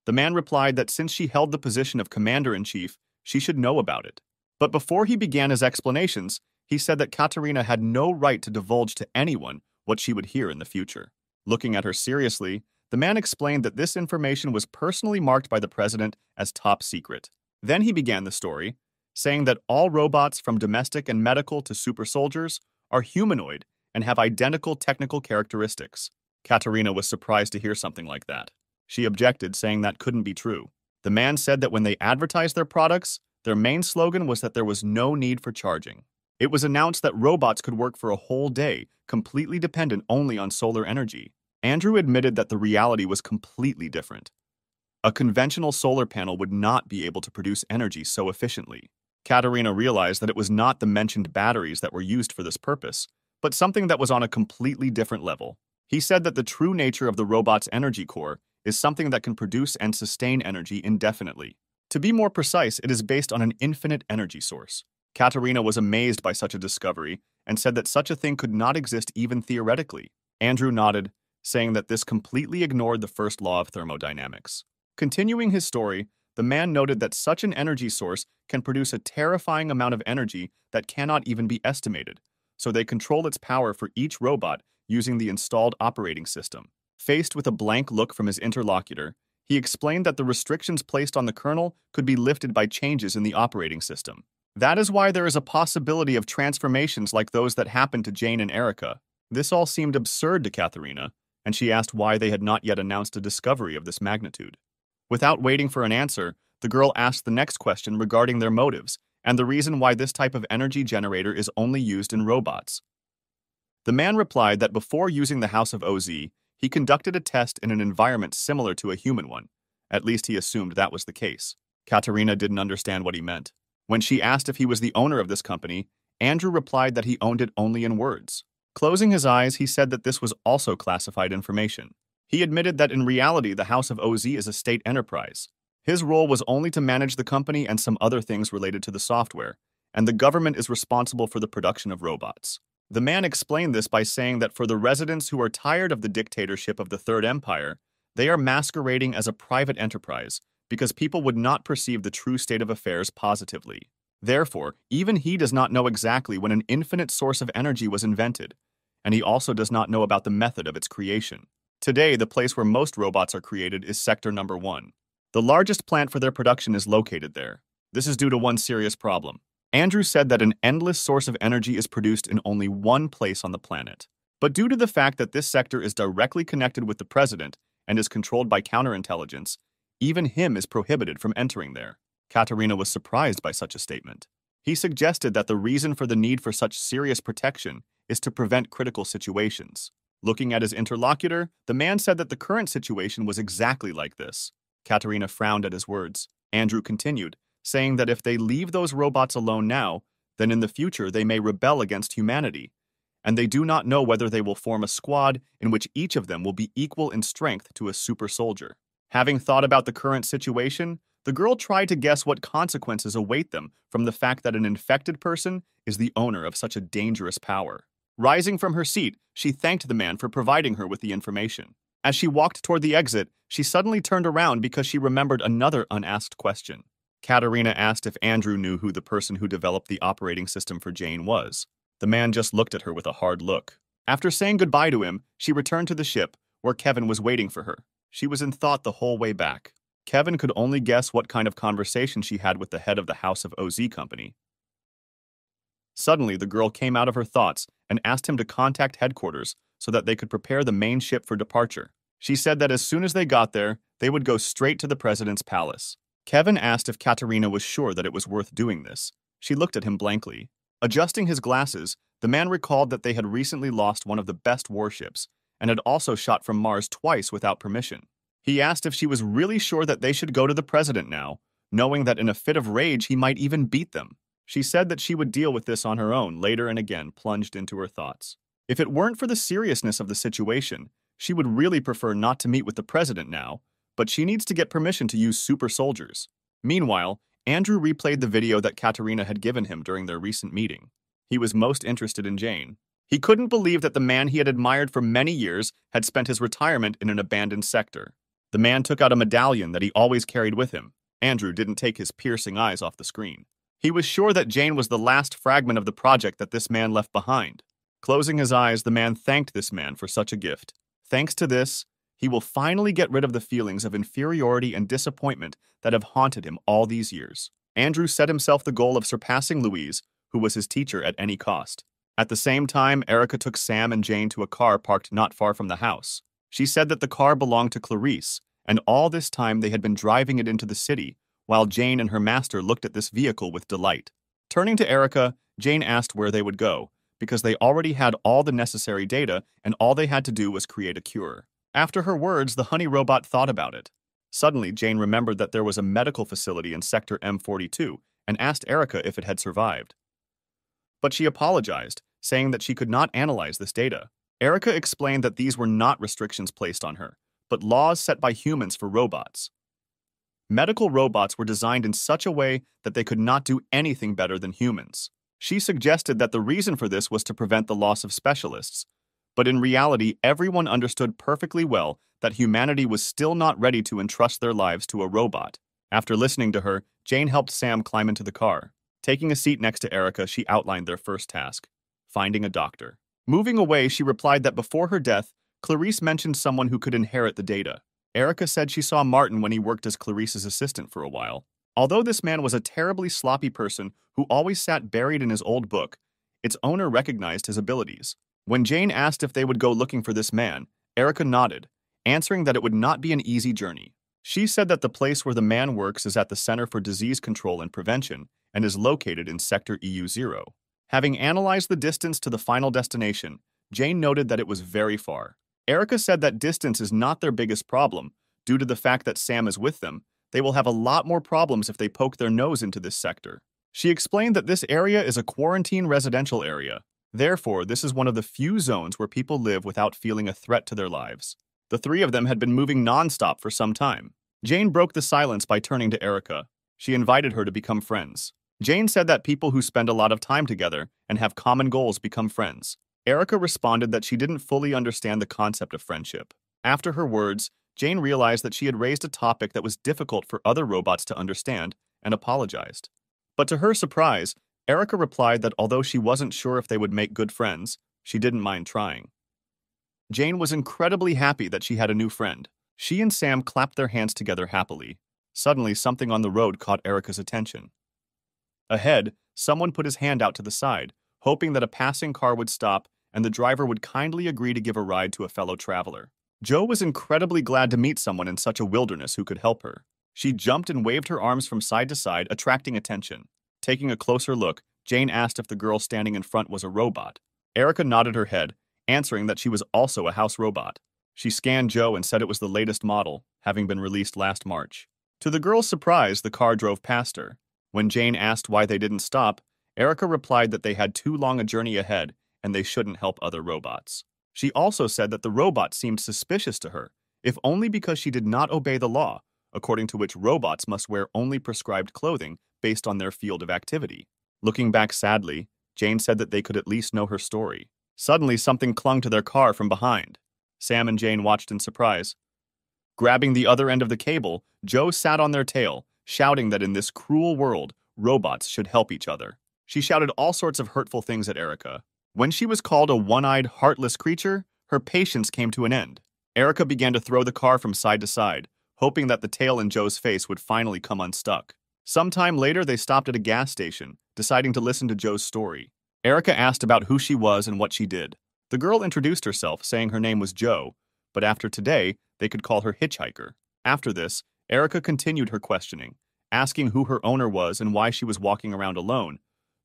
The man replied that since she held the position of commander-in-chief, she should know about it. But before he began his explanations, he said that Katerina had no right to divulge to anyone what she would hear in the future. Looking at her seriously, the man explained that this information was personally marked by the president as top secret. Then he began the story, saying that all robots from domestic and medical to super soldiers are humanoid and have identical technical characteristics. Katerina was surprised to hear something like that. She objected, saying that couldn't be true. The man said that when they advertised their products, their main slogan was that there was no need for charging. It was announced that robots could work for a whole day, completely dependent only on solar energy. Andrew admitted that the reality was completely different. A conventional solar panel would not be able to produce energy so efficiently. Katerina realized that it was not the mentioned batteries that were used for this purpose, but something that was on a completely different level. He said that the true nature of the robot's energy core is something that can produce and sustain energy indefinitely. To be more precise, it is based on an infinite energy source. Katerina was amazed by such a discovery and said that such a thing could not exist even theoretically. Andrew nodded, saying that this completely ignored the first law of thermodynamics. Continuing his story, the man noted that such an energy source can produce a terrifying amount of energy that cannot even be estimated, so they control its power for each robot using the installed operating system. Faced with a blank look from his interlocutor, he explained that the restrictions placed on the kernel could be lifted by changes in the operating system. That is why there is a possibility of transformations like those that happened to Jane and Erica. This all seemed absurd to Katerina, and she asked why they had not yet announced a discovery of this magnitude. Without waiting for an answer, the girl asked the next question regarding their motives and the reason why this type of energy generator is only used in robots. The man replied that before using the House of OZ, he conducted a test in an environment similar to a human one. At least he assumed that was the case. Katerina didn't understand what he meant. When she asked if he was the owner of this company, Andrew replied that he owned it only in words. Closing his eyes, he said that this was also classified information. He admitted that in reality, the House of OZ is a state enterprise. His role was only to manage the company and some other things related to the software, and the government is responsible for the production of robots. The man explained this by saying that for the residents who are tired of the dictatorship of the Third Empire, they are masquerading as a private enterprise because people would not perceive the true state of affairs positively. Therefore, even he does not know exactly when an infinite source of energy was invented, and he also does not know about the method of its creation. Today, the place where most robots are created is Sector Number 1. The largest plant for their production is located there. This is due to one serious problem. Andrew said that an endless source of energy is produced in only one place on the planet. But due to the fact that this sector is directly connected with the president and is controlled by counterintelligence, even him is prohibited from entering there. Katerina was surprised by such a statement. He suggested that the reason for the need for such serious protection is to prevent critical situations. Looking at his interlocutor, the man said that the current situation was exactly like this. Katerina frowned at his words. Andrew continued, saying that if they leave those robots alone now, then in the future they may rebel against humanity, and they do not know whether they will form a squad in which each of them will be equal in strength to a super soldier. Having thought about the current situation, the girl tried to guess what consequences await them from the fact that an infected person is the owner of such a dangerous power. Rising from her seat, she thanked the man for providing her with the information. As she walked toward the exit, she suddenly turned around because she remembered another unasked question. Katerina asked if Andrew knew who the person who developed the operating system for Jane was. The man just looked at her with a hard look. After saying goodbye to him, she returned to the ship, where Kevin was waiting for her. She was in thought the whole way back. Kevin could only guess what kind of conversation she had with the head of the House of OZ company. Suddenly, the girl came out of her thoughts and asked him to contact headquarters so that they could prepare the main ship for departure. She said that as soon as they got there, they would go straight to the president's palace. Kevin asked if Katerina was sure that it was worth doing this. She looked at him blankly. Adjusting his glasses, the man recalled that they had recently lost one of the best warships and had also shot from Mars twice without permission. He asked if she was really sure that they should go to the president now, knowing that in a fit of rage he might even beat them. She said that she would deal with this on her own later, and again plunged into her thoughts. If it weren't for the seriousness of the situation, she would really prefer not to meet with the president now, but she needs to get permission to use super soldiers. Meanwhile, Andrew replayed the video that Katerina had given him during their recent meeting. He was most interested in Jane. He couldn't believe that the man he had admired for many years had spent his retirement in an abandoned sector. The man took out a medallion that he always carried with him. Andrew didn't take his piercing eyes off the screen. He was sure that Jane was the last fragment of the project that this man left behind. Closing his eyes, the man thanked this man for such a gift. Thanks to this, He will finally get rid of the feelings of inferiority and disappointment that have haunted him all these years. Andrew set himself the goal of surpassing Louise, who was his teacher, at any cost. At the same time, Erica took Sam and Jane to a car parked not far from the house. She said that the car belonged to Clarice, and all this time they had been driving it into the city, while Jane and her master looked at this vehicle with delight. Turning to Erica, Jane asked where they would go, because they already had all the necessary data and all they had to do was create a cure. After her words, the honey robot thought about it. Suddenly, Jane remembered that there was a medical facility in Sector M42 and asked Erica if it had survived. But she apologized, saying that she could not analyze this data. Erica explained that these were not restrictions placed on her, but laws set by humans for robots. Medical robots were designed in such a way that they could not do anything better than humans. She suggested that the reason for this was to prevent the loss of specialists, but in reality, everyone understood perfectly well that humanity was still not ready to entrust their lives to a robot. After listening to her, Jane helped Sam climb into the car. Taking a seat next to Erica, she outlined their first task: finding a doctor. Moving away, she replied that before her death, Clarice mentioned someone who could inherit the data. Erica said she saw Martin when he worked as Clarice's assistant for a while. Although this man was a terribly sloppy person who always sat buried in his old book, its owner recognized his abilities. When Jane asked if they would go looking for this man, Erica nodded, answering that it would not be an easy journey. She said that the place where the man works is at the Center for Disease Control and Prevention and is located in Sector EU0. Having analyzed the distance to the final destination, Jane noted that it was very far. Erica said that distance is not their biggest problem. Due to the fact that Sam is with them, they will have a lot more problems if they poke their nose into this sector. She explained that this area is a quarantine residential area. Therefore, this is one of the few zones where people live without feeling a threat to their lives. The three of them had been moving non-stop for some time. Jane broke the silence by turning to Erica. She invited her to become friends. Jane said that people who spend a lot of time together and have common goals become friends. Erica responded that she didn't fully understand the concept of friendship. After her words, Jane realized that she had raised a topic that was difficult for other robots to understand and apologized. But to her surprise, Erica replied that although she wasn't sure if they would make good friends, she didn't mind trying. Jane was incredibly happy that she had a new friend. She and Sam clapped their hands together happily. Suddenly, something on the road caught Erica's attention. Ahead, someone put his hand out to the side, hoping that a passing car would stop and the driver would kindly agree to give a ride to a fellow traveler. Joe was incredibly glad to meet someone in such a wilderness who could help her. She jumped and waved her arms from side to side, attracting attention. Taking a closer look, Jane asked if the girl standing in front was a robot. Erica nodded her head, answering that she was also a house robot. She scanned Joe and said it was the latest model, having been released last March. To the girl's surprise, the car drove past her. When Jane asked why they didn't stop, Erica replied that they had too long a journey ahead and they shouldn't help other robots. She also said that the robot seemed suspicious to her, if only because she did not obey the law, according to which robots must wear only prescribed clothing based on their field of activity. Looking back sadly, Jane said that they could at least know her story. Suddenly, something clung to their car from behind. Sam and Jane watched in surprise. Grabbing the other end of the cable, Joe sat on their tail, shouting that in this cruel world, robots should help each other. She shouted all sorts of hurtful things at Erica. When she was called a one-eyed, heartless creature, her patience came to an end. Erica began to throw the car from side to side, hoping that the tail in Joe's face would finally come unstuck. Sometime later, they stopped at a gas station, deciding to listen to Joe's story. Erica asked about who she was and what she did. The girl introduced herself, saying her name was Joe, but after today, they could call her Hitchhiker. After this, Erica continued her questioning, asking who her owner was and why she was walking around alone.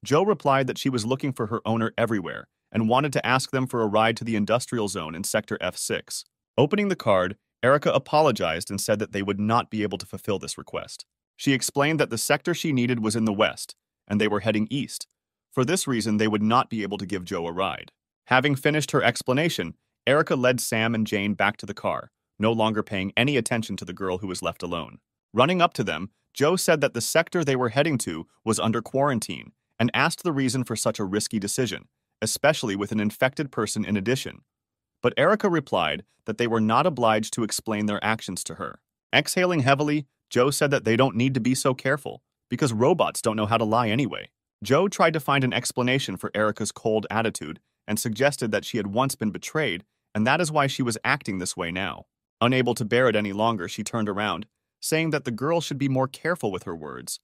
Joe replied that she was looking for her owner everywhere and wanted to ask them for a ride to the industrial zone in Sector F6. Opening the card, Erica apologized and said that they would not be able to fulfill this request. She explained that the sector she needed was in the west, and they were heading east. For this reason, they would not be able to give Joe a ride. Having finished her explanation, Erica led Sam and Jane back to the car, no longer paying any attention to the girl who was left alone. Running up to them, Joe said that the sector they were heading to was under quarantine and asked the reason for such a risky decision, especially with an infected person in addition. But Erica replied that they were not obliged to explain their actions to her. Exhaling heavily, Joe said that they don't need to be so careful, because robots don't know how to lie anyway. Joe tried to find an explanation for Erica's cold attitude and suggested that she had once been betrayed, and that is why she was acting this way now. Unable to bear it any longer, she turned around, saying that the girl should be more careful with her words.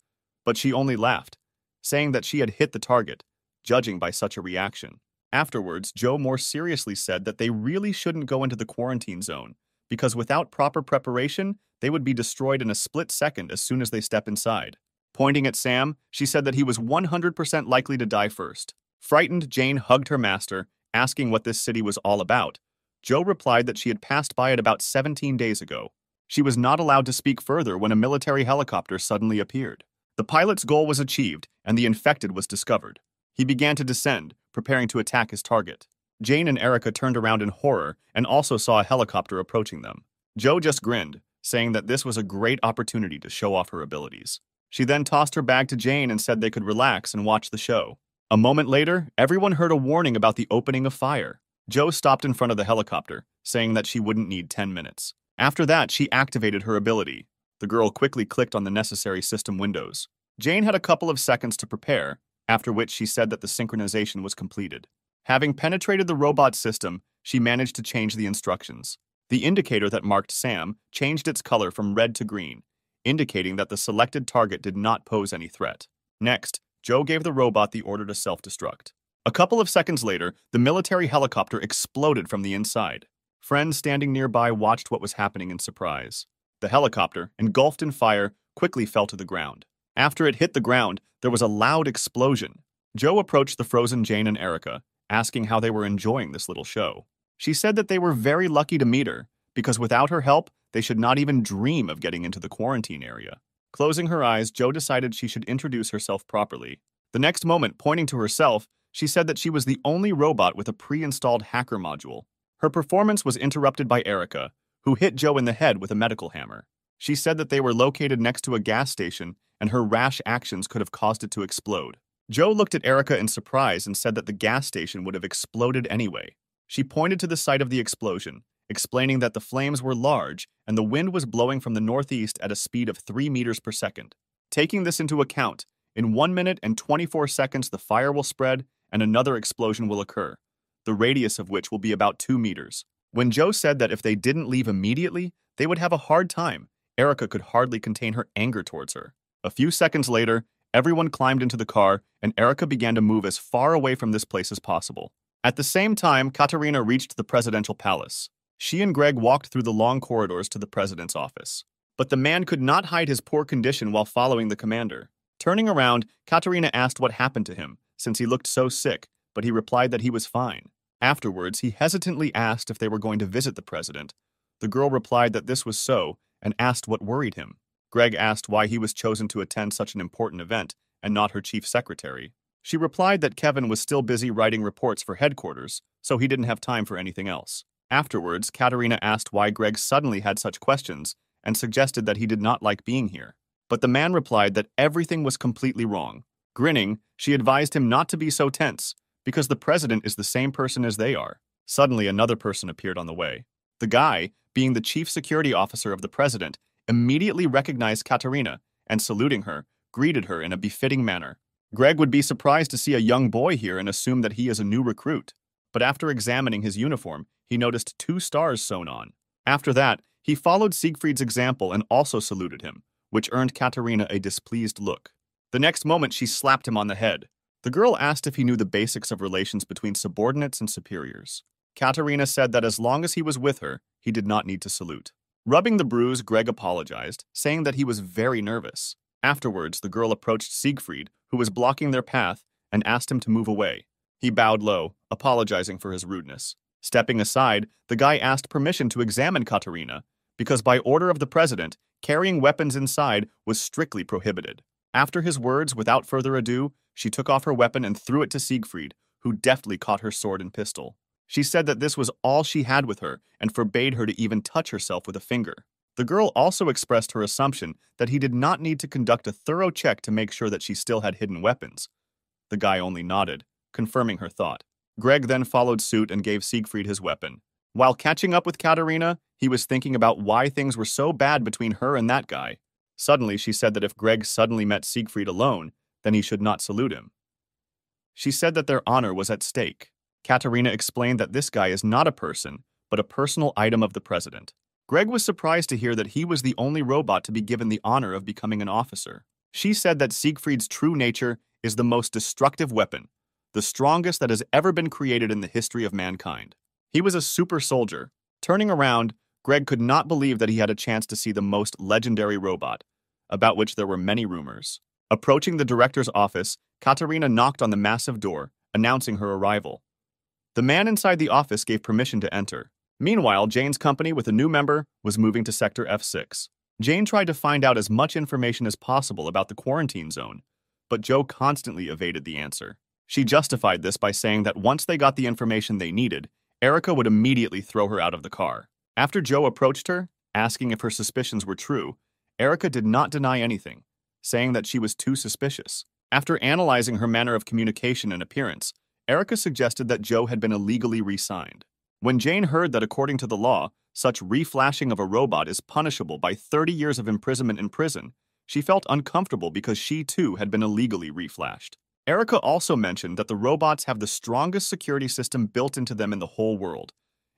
But she only laughed, saying that she had hit the target, judging by such a reaction. Afterwards, Joe more seriously said that they really shouldn't go into the quarantine zone, because without proper preparation, they would be destroyed in a split second as soon as they step inside. Pointing at Sam, she said that he was 100% likely to die first. Frightened, Jane hugged her master, asking what this city was all about. Joe replied that she had passed by it about 17 days ago. She was not allowed to speak further when a military helicopter suddenly appeared. The pilot's goal was achieved, and the infected was discovered. He began to descend, preparing to attack his target. Jane and Erica turned around in horror and also saw a helicopter approaching them. Joe just grinned, saying that this was a great opportunity to show off her abilities. She then tossed her bag to Jane and said they could relax and watch the show. A moment later, everyone heard a warning about the opening of fire. Joe stopped in front of the helicopter, saying that she wouldn't need 10 minutes. After that, she activated her ability. The girl quickly clicked on the necessary system windows. Jane had a couple of seconds to prepare, after which she said that the synchronization was completed. Having penetrated the robot system, she managed to change the instructions. The indicator that marked Sam changed its color from red to green, indicating that the selected target did not pose any threat. Next, Joe gave the robot the order to self-destruct. A couple of seconds later, the military helicopter exploded from the inside. Friends standing nearby watched what was happening in surprise. The helicopter, engulfed in fire, quickly fell to the ground. After it hit the ground, there was a loud explosion. Joe approached the frozen Jane and Erica, asking how they were enjoying this little show. She said that they were very lucky to meet her, because without her help, they should not even dream of getting into the quarantine area. Closing her eyes, Joe decided she should introduce herself properly. The next moment, pointing to herself, she said that she was the only robot with a pre-installed hacker module. Her performance was interrupted by Erica, who hit Joe in the head with a medical hammer. She said that they were located next to a gas station, and her rash actions could have caused it to explode. Joe looked at Erica in surprise and said that the gas station would have exploded anyway. She pointed to the site of the explosion, explaining that the flames were large and the wind was blowing from the northeast at a speed of 3 meters per second. Taking this into account, in 1 minute and 24 seconds the fire will spread and another explosion will occur, the radius of which will be about 2 meters. When Joe said that if they didn't leave immediately, they would have a hard time, Erica could hardly contain her anger towards her. A few seconds later, everyone climbed into the car and Erica began to move as far away from this place as possible. At the same time, Katerina reached the presidential palace. She and Greg walked through the long corridors to the president's office. But the man could not hide his poor condition while following the commander. Turning around, Katerina asked what happened to him, since he looked so sick, but he replied that he was fine. Afterwards, he hesitantly asked if they were going to visit the president. The girl replied that this was so and asked what worried him. Greg asked why he was chosen to attend such an important event and not her chief secretary. She replied that Kevin was still busy writing reports for headquarters, so he didn't have time for anything else. Afterwards, Katerina asked why Greg suddenly had such questions and suggested that he did not like being here. But the man replied that everything was completely wrong. Grinning, she advised him not to be so tense, because the president is the same person as they are. Suddenly, another person appeared on the way. The guy, being the chief security officer of the president, immediately recognized Katerina and, saluting her, greeted her in a befitting manner. Greg would be surprised to see a young boy here and assume that he is a new recruit. But after examining his uniform, he noticed 2 stars sewn on. After that, he followed Siegfried's example and also saluted him, which earned Katerina a displeased look. The next moment, she slapped him on the head. The girl asked if he knew the basics of relations between subordinates and superiors. Katerina said that as long as he was with her, he did not need to salute. Rubbing the bruise, Greg apologized, saying that he was very nervous. Afterwards, the girl approached Siegfried, who was blocking their path, and asked him to move away. He bowed low, apologizing for his rudeness. Stepping aside, the guy asked permission to examine Katerina, because by order of the president, carrying weapons inside was strictly prohibited. After his words, without further ado, she took off her weapon and threw it to Siegfried, who deftly caught her sword and pistol. She said that this was all she had with her and forbade her to even touch herself with a finger. The girl also expressed her assumption that he did not need to conduct a thorough check to make sure that she still had hidden weapons. The guy only nodded, confirming her thought. Greg then followed suit and gave Siegfried his weapon. While catching up with Katerina, he was thinking about why things were so bad between her and that guy. Suddenly, she said that if Greg suddenly met Siegfried alone, then he should not salute him. She said that their honor was at stake. Katerina explained that this guy is not a person, but a personal item of the president. Greg was surprised to hear that he was the only robot to be given the honor of becoming an officer. She said that Siegfried's true nature is the most destructive weapon, the strongest that has ever been created in the history of mankind. He was a super soldier. Turning around, Greg could not believe that he had a chance to see the most legendary robot, about which there were many rumors. Approaching the director's office, Katarina knocked on the massive door, announcing her arrival. The man inside the office gave permission to enter. Meanwhile, Jane's company with a new member was moving to Sector F6. Jane tried to find out as much information as possible about the quarantine zone, but Joe constantly evaded the answer. She justified this by saying that once they got the information they needed, Erica would immediately throw her out of the car. After Joe approached her, asking if her suspicions were true, Erica did not deny anything, saying that she was too suspicious. After analyzing her manner of communication and appearance, Erica suggested that Joe had been illegally re-signed. When Jane heard that according to the law, such re-flashing of a robot is punishable by 30 years of imprisonment in prison, she felt uncomfortable because she too had been illegally re-flashed. Erica also mentioned that the robots have the strongest security system built into them in the whole world,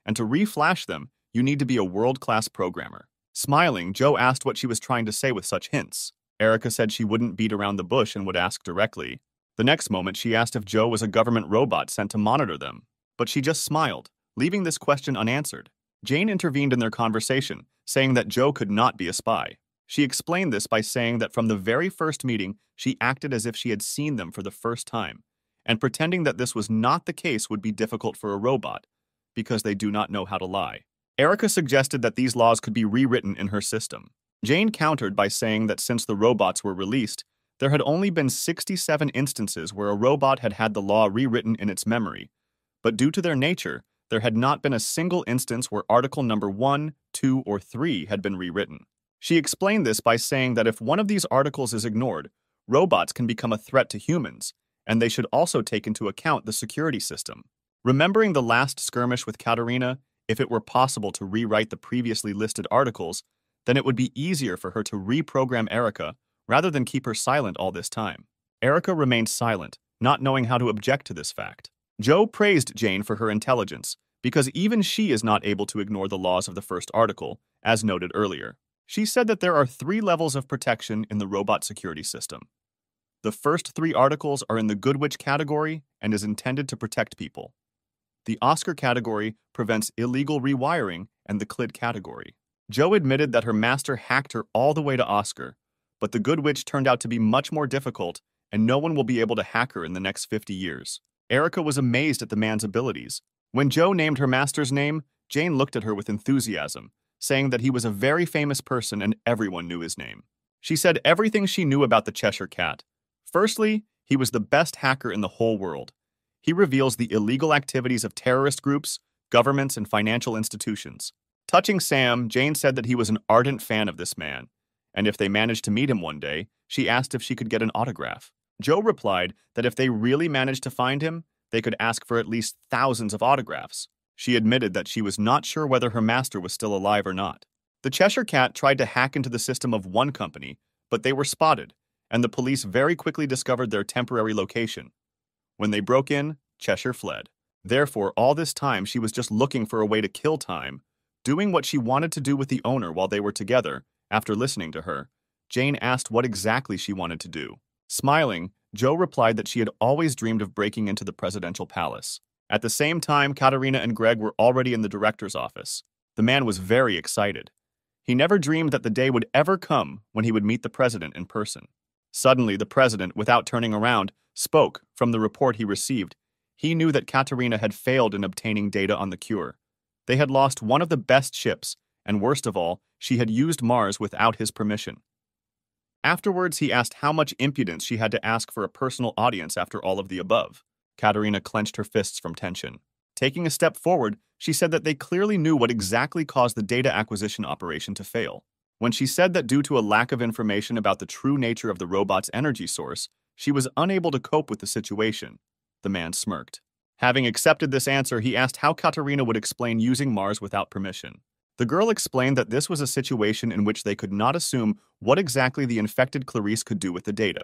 and to re-flash them, you need to be a world-class programmer. Smiling, Joe asked what she was trying to say with such hints. Erica said she wouldn't beat around the bush and would ask directly. The next moment, she asked if Joe was a government robot sent to monitor them, but she just smiled, leaving this question unanswered. Jane intervened in their conversation, saying that Joe could not be a spy. She explained this by saying that from the very first meeting, she acted as if she had seen them for the first time, and pretending that this was not the case would be difficult for a robot, because they do not know how to lie. Erica suggested that these laws could be rewritten in her system. Jane countered by saying that since the robots were released, there had only been 67 instances where a robot had had the law rewritten in its memory, but due to their nature, there had not been a single instance where Article number 1, 2, or 3 had been rewritten. She explained this by saying that if one of these articles is ignored, robots can become a threat to humans, and they should also take into account the security system. Remembering the last skirmish with Katarina, if it were possible to rewrite the previously listed articles, then it would be easier for her to reprogram Erica rather than keep her silent all this time. Erica remained silent, not knowing how to object to this fact. Joe praised Jane for her intelligence, because even she is not able to ignore the laws of the first article, as noted earlier. She said that there are 3 levels of protection in the robot security system. The first 3 articles are in the Good Witch category and is intended to protect people. The Oscar category prevents illegal rewiring, and the CLID category. Joe admitted that her master hacked her all the way to Oscar, but the Good Witch turned out to be much more difficult, and no one will be able to hack her in the next 50 years. Erica was amazed at the man's abilities. When Joe named her master's name, Jane looked at her with enthusiasm, saying that he was a very famous person and everyone knew his name. She said everything she knew about the Cheshire Cat. Firstly, he was the best hacker in the whole world. He reveals the illegal activities of terrorist groups, governments, and financial institutions. Touching Sam, Jane said that he was an ardent fan of this man, and if they managed to meet him one day, she asked if she could get an autograph. Joe replied that if they really managed to find him, they could ask for at least thousands of autographs. She admitted that she was not sure whether her master was still alive or not. The Cheshire Cat tried to hack into the system of one company, but they were spotted, and the police very quickly discovered their temporary location. When they broke in, Cheshire fled. Therefore, all this time she was just looking for a way to kill time, doing what she wanted to do with the owner while they were together. After listening to her, Jane asked what exactly she wanted to do. Smiling, Joe replied that she had always dreamed of breaking into the presidential palace. At the same time, Katarina and Greg were already in the director's office. The man was very excited. He never dreamed that the day would ever come when he would meet the president in person. Suddenly, the president, without turning around, spoke. From the report he received, he knew that Katarina had failed in obtaining data on the cure. They had lost one of the best ships, and worst of all, she had used Mars without his permission. Afterwards, he asked how much impudence she had to ask for a personal audience after all of the above. Katarina clenched her fists from tension. Taking a step forward, she said that they clearly knew what exactly caused the data acquisition operation to fail. When she said that due to a lack of information about the true nature of the robot's energy source, she was unable to cope with the situation, the man smirked. Having accepted this answer, he asked how Katarina would explain using Mars without permission. The girl explained that this was a situation in which they could not assume what exactly the infected Clarice could do with the data,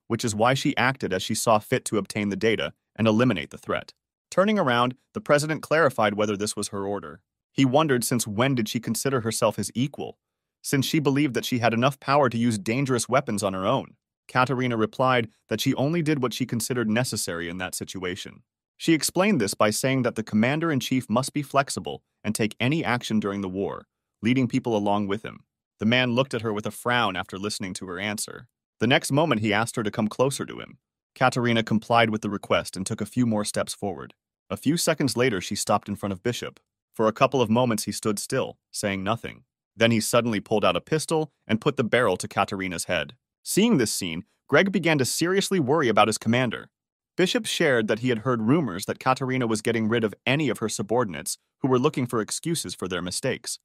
which is why she acted as she saw fit to obtain the data and eliminate the threat. Turning around, the president clarified whether this was her order. He wondered since when did she consider herself his equal, since she believed that she had enough power to use dangerous weapons on her own. Katerina replied that she only did what she considered necessary in that situation. She explained this by saying that the commander-in-chief must be flexible and take any action during the war, leading people along with him. The man looked at her with a frown after listening to her answer. The next moment he asked her to come closer to him. Katerina complied with the request and took a few more steps forward. A few seconds later she stopped in front of Bishop. For a couple of moments he stood still, saying nothing. Then he suddenly pulled out a pistol and put the barrel to Katerina's head. Seeing this scene, Greg began to seriously worry about his commander. Bishop shared that he had heard rumors that Katerina was getting rid of any of her subordinates who were looking for excuses for their mistakes.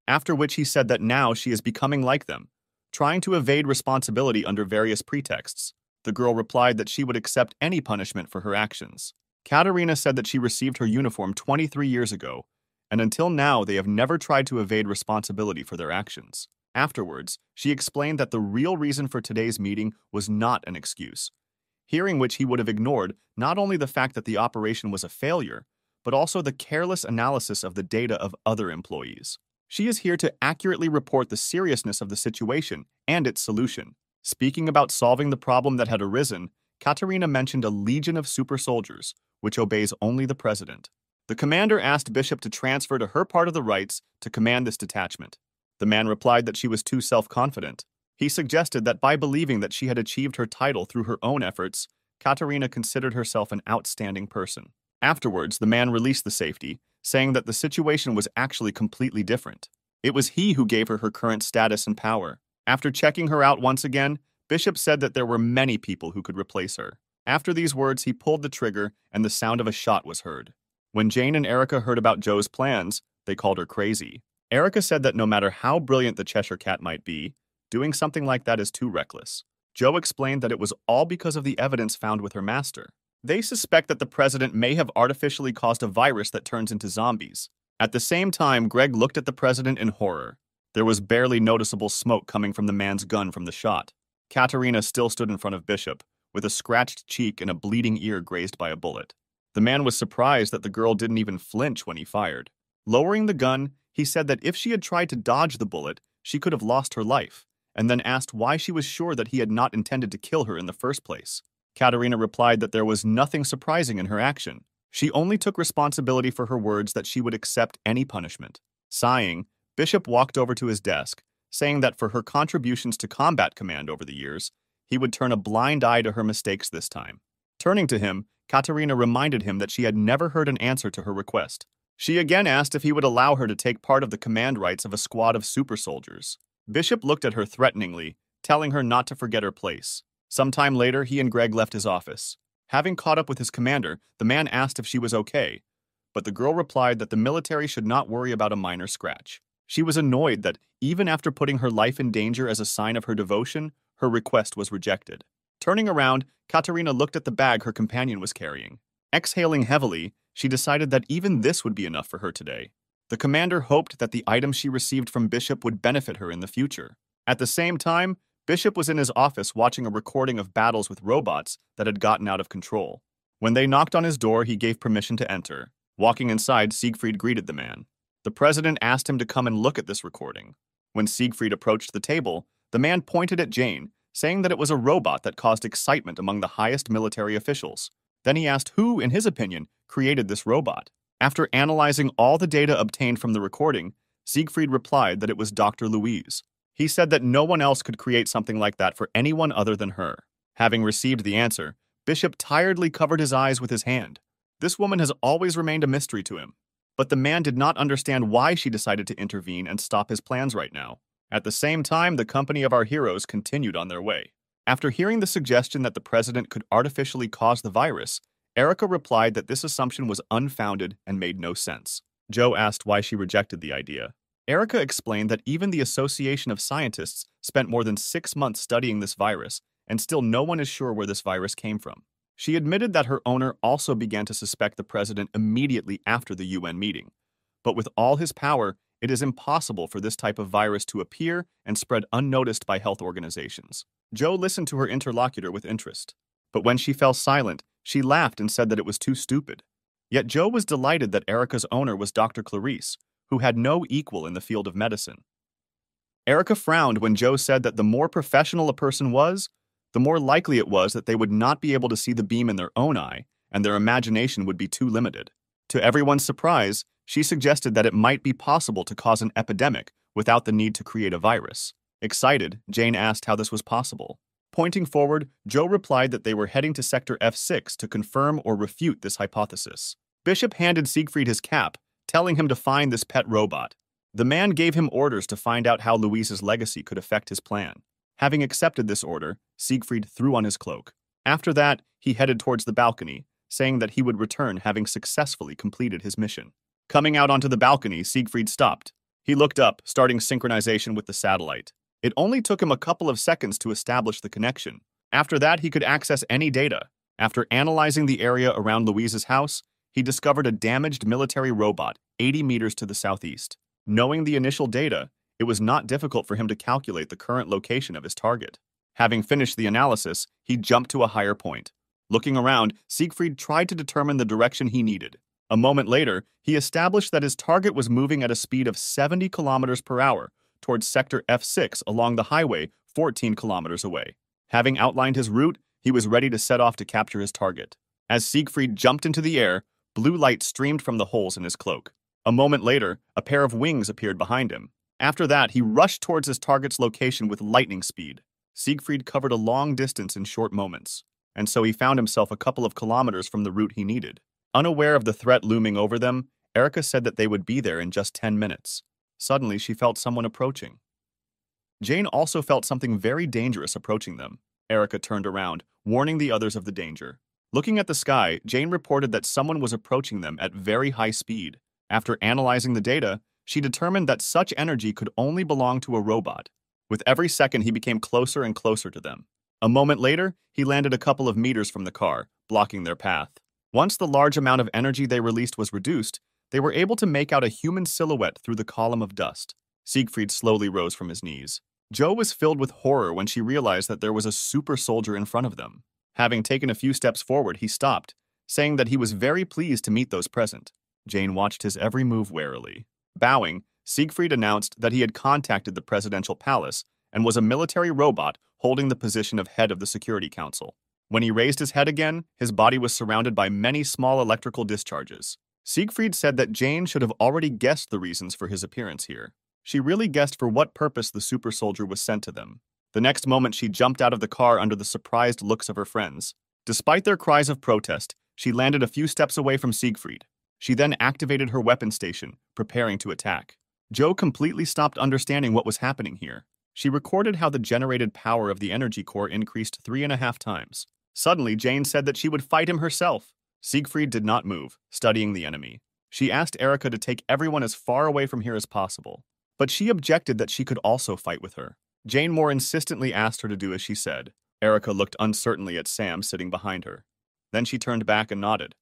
After which he said that now she is becoming like them, trying to evade responsibility under various pretexts. The girl replied that she would accept any punishment for her actions. Katerina said that she received her uniform 23 years ago, and until now they have never tried to evade responsibility for their actions. Afterwards, she explained that the real reason for today's meeting was not an excuse, hearing which he would have ignored not only the fact that the operation was a failure, but also the careless analysis of the data of other employees. She is here to accurately report the seriousness of the situation and its solution. Speaking about solving the problem that had arisen, Katerina mentioned a legion of super soldiers, which obeys only the president. The commander asked Bishop to transfer to her part of the rights to command this detachment. The man replied that she was too self-confident. He suggested that by believing that she had achieved her title through her own efforts, Katerina considered herself an outstanding person. Afterwards, the man released the safety, saying that the situation was actually completely different. It was he who gave her her current status and power. After checking her out once again, Bishop said that there were many people who could replace her. After these words, he pulled the trigger and the sound of a shot was heard. When Jane and Erica heard about Joe's plans, they called her crazy. Erica said that no matter how brilliant the Cheshire Cat might be, doing something like that is too reckless. Joe explained that it was all because of the evidence found with her master. They suspect that the president may have artificially caused a virus that turns into zombies. At the same time, Greg looked at the president in horror. There was barely noticeable smoke coming from the man's gun from the shot. Katerina still stood in front of Bishop, with a scratched cheek and a bleeding ear grazed by a bullet. The man was surprised that the girl didn't even flinch when he fired. Lowering the gun, he said that if she had tried to dodge the bullet, she could have lost her life, and then asked why she was sure that he had not intended to kill her in the first place. Katerina replied that there was nothing surprising in her action. She only took responsibility for her words that she would accept any punishment. Sighing, Bishop walked over to his desk, saying that for her contributions to combat command over the years, he would turn a blind eye to her mistakes this time. Turning to him, Katerina reminded him that she had never heard an answer to her request. She again asked if he would allow her to take part of the command rights of a squad of super soldiers. Bishop looked at her threateningly, telling her not to forget her place. Sometime later, he and Greg left his office. Having caught up with his commander, the man asked if she was okay, but the girl replied that the military should not worry about a minor scratch. She was annoyed that, even after putting her life in danger as a sign of her devotion, her request was rejected. Turning around, Katerina looked at the bag her companion was carrying. Exhaling heavily, she decided that even this would be enough for her today. The commander hoped that the item she received from Bishop would benefit her in the future. At the same time, Bishop was in his office watching a recording of battles with robots that had gotten out of control. When they knocked on his door, he gave permission to enter. Walking inside, Siegfried greeted the man. The president asked him to come and look at this recording. When Siegfried approached the table, the man pointed at Jane, saying that it was a robot that caused excitement among the highest military officials. Then he asked who, in his opinion, created this robot. After analyzing all the data obtained from the recording, Siegfried replied that it was Dr. Louise. He said that no one else could create something like that for anyone other than her. Having received the answer, Bishop tiredly covered his eyes with his hand. This woman has always remained a mystery to him. But the man did not understand why she decided to intervene and stop his plans right now. At the same time, the company of our heroes continued on their way. After hearing the suggestion that the president could artificially cause the virus, Erica replied that this assumption was unfounded and made no sense. Joe asked why she rejected the idea. Erica explained that even the Association of Scientists spent more than 6 months studying this virus, and still no one is sure where this virus came from. She admitted that her owner also began to suspect the president immediately after the UN meeting. But with all his power, it is impossible for this type of virus to appear and spread unnoticed by health organizations. Joe listened to her interlocutor with interest. But when she fell silent, she laughed and said that it was too stupid. Yet Joe was delighted that Erica's owner was Dr. Clarice, who had no equal in the field of medicine. Erica frowned when Joe said that the more professional a person was, the more likely it was that they would not be able to see the beam in their own eye, and their imagination would be too limited. To everyone's surprise, she suggested that it might be possible to cause an epidemic without the need to create a virus. Excited, Jane asked how this was possible. Pointing forward, Joe replied that they were heading to Sector F6 to confirm or refute this hypothesis. Bishop handed Siegfried his cap, telling him to find this pet robot. The man gave him orders to find out how Louise's legacy could affect his plan. Having accepted this order, Siegfried threw on his cloak. After that, he headed towards the balcony, saying that he would return having successfully completed his mission. Coming out onto the balcony, Siegfried stopped. He looked up, starting synchronization with the satellite. It only took him a couple of seconds to establish the connection. After that, he could access any data. After analyzing the area around Louise's house, he discovered a damaged military robot 80 meters to the southeast. Knowing the initial data, it was not difficult for him to calculate the current location of his target. Having finished the analysis, he jumped to a higher point. Looking around, Siegfried tried to determine the direction he needed. A moment later, he established that his target was moving at a speed of 70 kilometers per hour towards Sector F6 along the highway 14 kilometers away. Having outlined his route, he was ready to set off to capture his target. As Siegfried jumped into the air, blue light streamed from the holes in his cloak. A moment later, a pair of wings appeared behind him. After that, he rushed towards his target's location with lightning speed. Siegfried covered a long distance in short moments, and so he found himself a couple of kilometers from the route he needed. Unaware of the threat looming over them, Erica said that they would be there in just 10 minutes. Suddenly, she felt someone approaching. Jane also felt something very dangerous approaching them. Erica turned around, warning the others of the danger. Looking at the sky, Jane reported that someone was approaching them at very high speed. After analyzing the data, she determined that such energy could only belong to a robot. With every second, he became closer and closer to them. A moment later, he landed a couple of meters from the car, blocking their path. Once the large amount of energy they released was reduced, they were able to make out a human silhouette through the column of dust. Siegfried slowly rose from his knees. Joe was filled with horror when she realized that there was a super soldier in front of them. Having taken a few steps forward, he stopped, saying that he was very pleased to meet those present. Jane watched his every move warily. Bowing, Siegfried announced that he had contacted the presidential palace and was a military robot holding the position of head of the Security Council. When he raised his head again, his body was surrounded by many small electrical discharges. Siegfried said that Jane should have already guessed the reasons for his appearance here. She really guessed for what purpose the super soldier was sent to them. The next moment, she jumped out of the car under the surprised looks of her friends. Despite their cries of protest, she landed a few steps away from Siegfried. She then activated her weapon station, preparing to attack. Joe completely stopped understanding what was happening here. She recorded how the generated power of the energy core increased 3.5 times. Suddenly, Jane said that she would fight him herself. Siegfried did not move, studying the enemy. She asked Erica to take everyone as far away from here as possible, but she objected that she could also fight with her. Jane more insistently asked her to do as she said. Erica looked uncertainly at Sam sitting behind her. Then she turned back and nodded.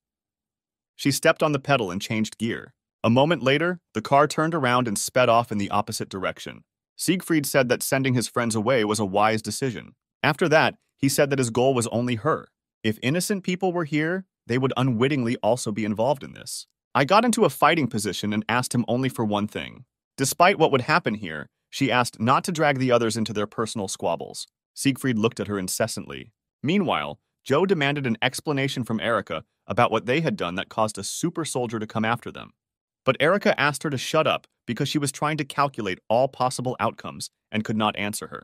She stepped on the pedal and changed gear. A moment later, the car turned around and sped off in the opposite direction. Siegfried said that sending his friends away was a wise decision. After that, he said that his goal was only her. If innocent people were here, they would unwittingly also be involved in this. I got into a fighting position and asked him only for one thing. Despite what would happen here, she asked not to drag the others into their personal squabbles. Siegfried looked at her incessantly. Meanwhile, Joe demanded an explanation from Erica about what they had done that caused a super soldier to come after them. But Erica asked her to shut up because she was trying to calculate all possible outcomes and could not answer her.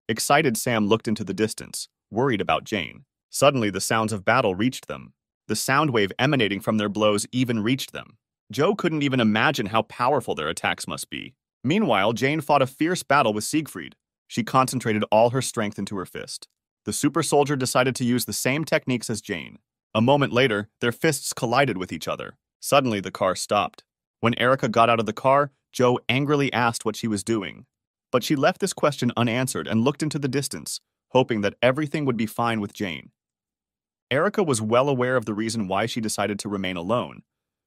Excited, Sam looked into the distance, worried about Jane. Suddenly, the sounds of battle reached them. The sound wave emanating from their blows even reached them. Joe couldn't even imagine how powerful their attacks must be. Meanwhile, Jane fought a fierce battle with Siegfried. She concentrated all her strength into her fist. The super soldier decided to use the same techniques as Jane. A moment later, their fists collided with each other. Suddenly, the car stopped. When Erica got out of the car, Joe angrily asked what she was doing. But she left this question unanswered and looked into the distance, hoping that everything would be fine with Jane. Erica was well aware of the reason why she decided to remain alone,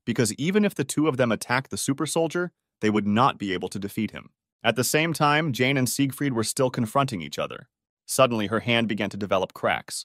because even if the two of them attacked the super soldier, they would not be able to defeat him. At the same time, Jane and Siegfried were still confronting each other. Suddenly, her hand began to develop cracks.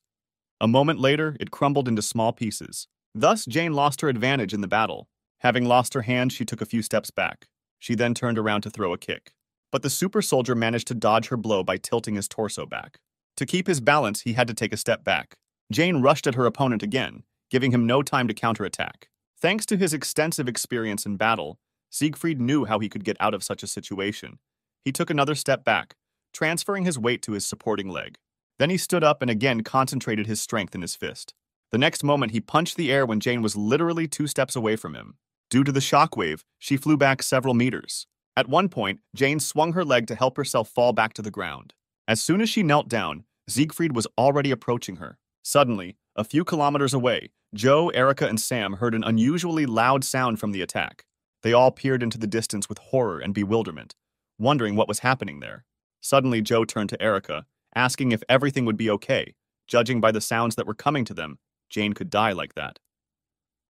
A moment later, it crumbled into small pieces. Thus, Jane lost her advantage in the battle. Having lost her hand, she took a few steps back. She then turned around to throw a kick. But the super soldier managed to dodge her blow by tilting his torso back. To keep his balance, he had to take a step back. Jane rushed at her opponent again, giving him no time to counterattack. Thanks to his extensive experience in battle, Siegfried knew how he could get out of such a situation. He took another step back, transferring his weight to his supporting leg. Then he stood up and again concentrated his strength in his fist. The next moment, he punched the air when Jane was literally 2 steps away from him. Due to the shockwave, she flew back several meters. At one point, Jane swung her leg to help herself fall back to the ground. As soon as she knelt down, Siegfried was already approaching her. Suddenly, a few kilometers away, Joe, Erica, and Sam heard an unusually loud sound from the attack. They all peered into the distance with horror and bewilderment, wondering what was happening there. Suddenly, Joe turned to Erica, asking if everything would be okay. Judging by the sounds that were coming to them, Jane could die like that.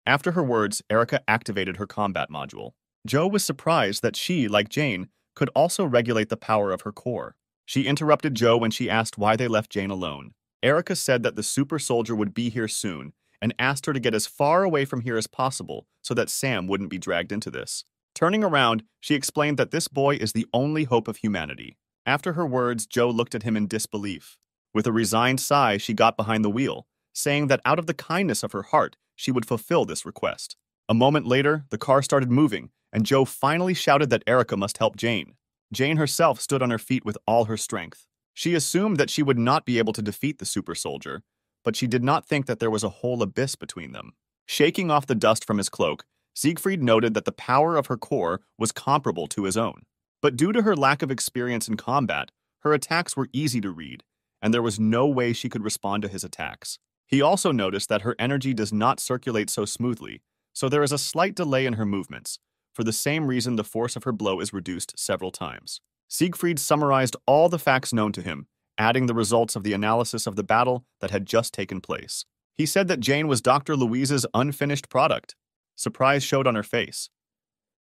After her words, Erica activated her combat module. Joe was surprised that she, like Jane, could also regulate the power of her core. She interrupted Joe when she asked why they left Jane alone. Erica said that the super soldier would be here soon and asked her to get as far away from here as possible so that Sam wouldn't be dragged into this. Turning around, she explained that this boy is the only hope of humanity. After her words, Joe looked at him in disbelief. With a resigned sigh, she got behind the wheel, saying that out of the kindness of her heart, she would fulfill this request. A moment later, the car started moving, and Joe finally shouted that Erica must help Jane. Jane herself stood on her feet with all her strength. She assumed that she would not be able to defeat the super soldier, but she did not think that there was a whole abyss between them. Shaking off the dust from his cloak, Siegfried noted that the power of her core was comparable to his own. But due to her lack of experience in combat, her attacks were easy to read, and there was no way she could respond to his attacks. He also noticed that her energy does not circulate so smoothly, so there is a slight delay in her movements. For the same reason, the force of her blow is reduced several times. Siegfried summarized all the facts known to him, adding the results of the analysis of the battle that had just taken place. He said that Jane was Dr. Louise's unfinished product. Surprise showed on her face.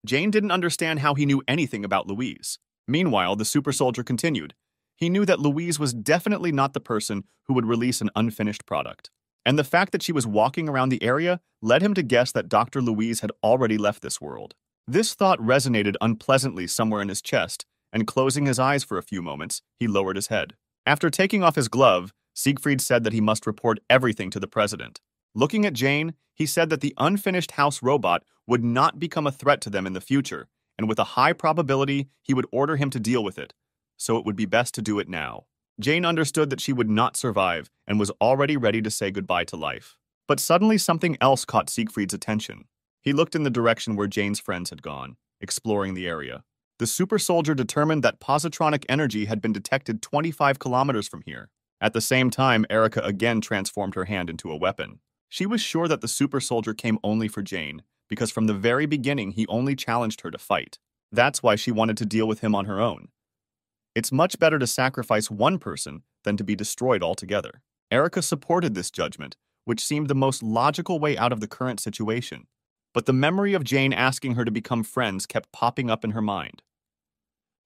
Jane didn't understand how he knew anything about Louise. Meanwhile, the super soldier continued. He knew that Louise was definitely not the person who would release an unfinished product. And the fact that she was walking around the area led him to guess that Dr. Louise had already left this world. This thought resonated unpleasantly somewhere in his chest, and closing his eyes for a few moments, he lowered his head. After taking off his glove, Siegfried said that he must report everything to the president. Looking at Jane, he said that the unfinished house robot would not become a threat to them in the future, and with a high probability, he would order him to deal with it, so it would be best to do it now. Jane understood that she would not survive and was already ready to say goodbye to life. But suddenly something else caught Siegfried's attention. He looked in the direction where Jane's friends had gone, exploring the area. The super soldier determined that positronic energy had been detected 25 kilometers from here. At the same time, Erica again transformed her hand into a weapon. She was sure that the super soldier came only for Jane, because from the very beginning he only challenged her to fight. That's why she wanted to deal with him on her own. It's much better to sacrifice one person than to be destroyed altogether. Erica supported this judgment, which seemed the most logical way out of the current situation. But the memory of Jane asking her to become friends kept popping up in her mind.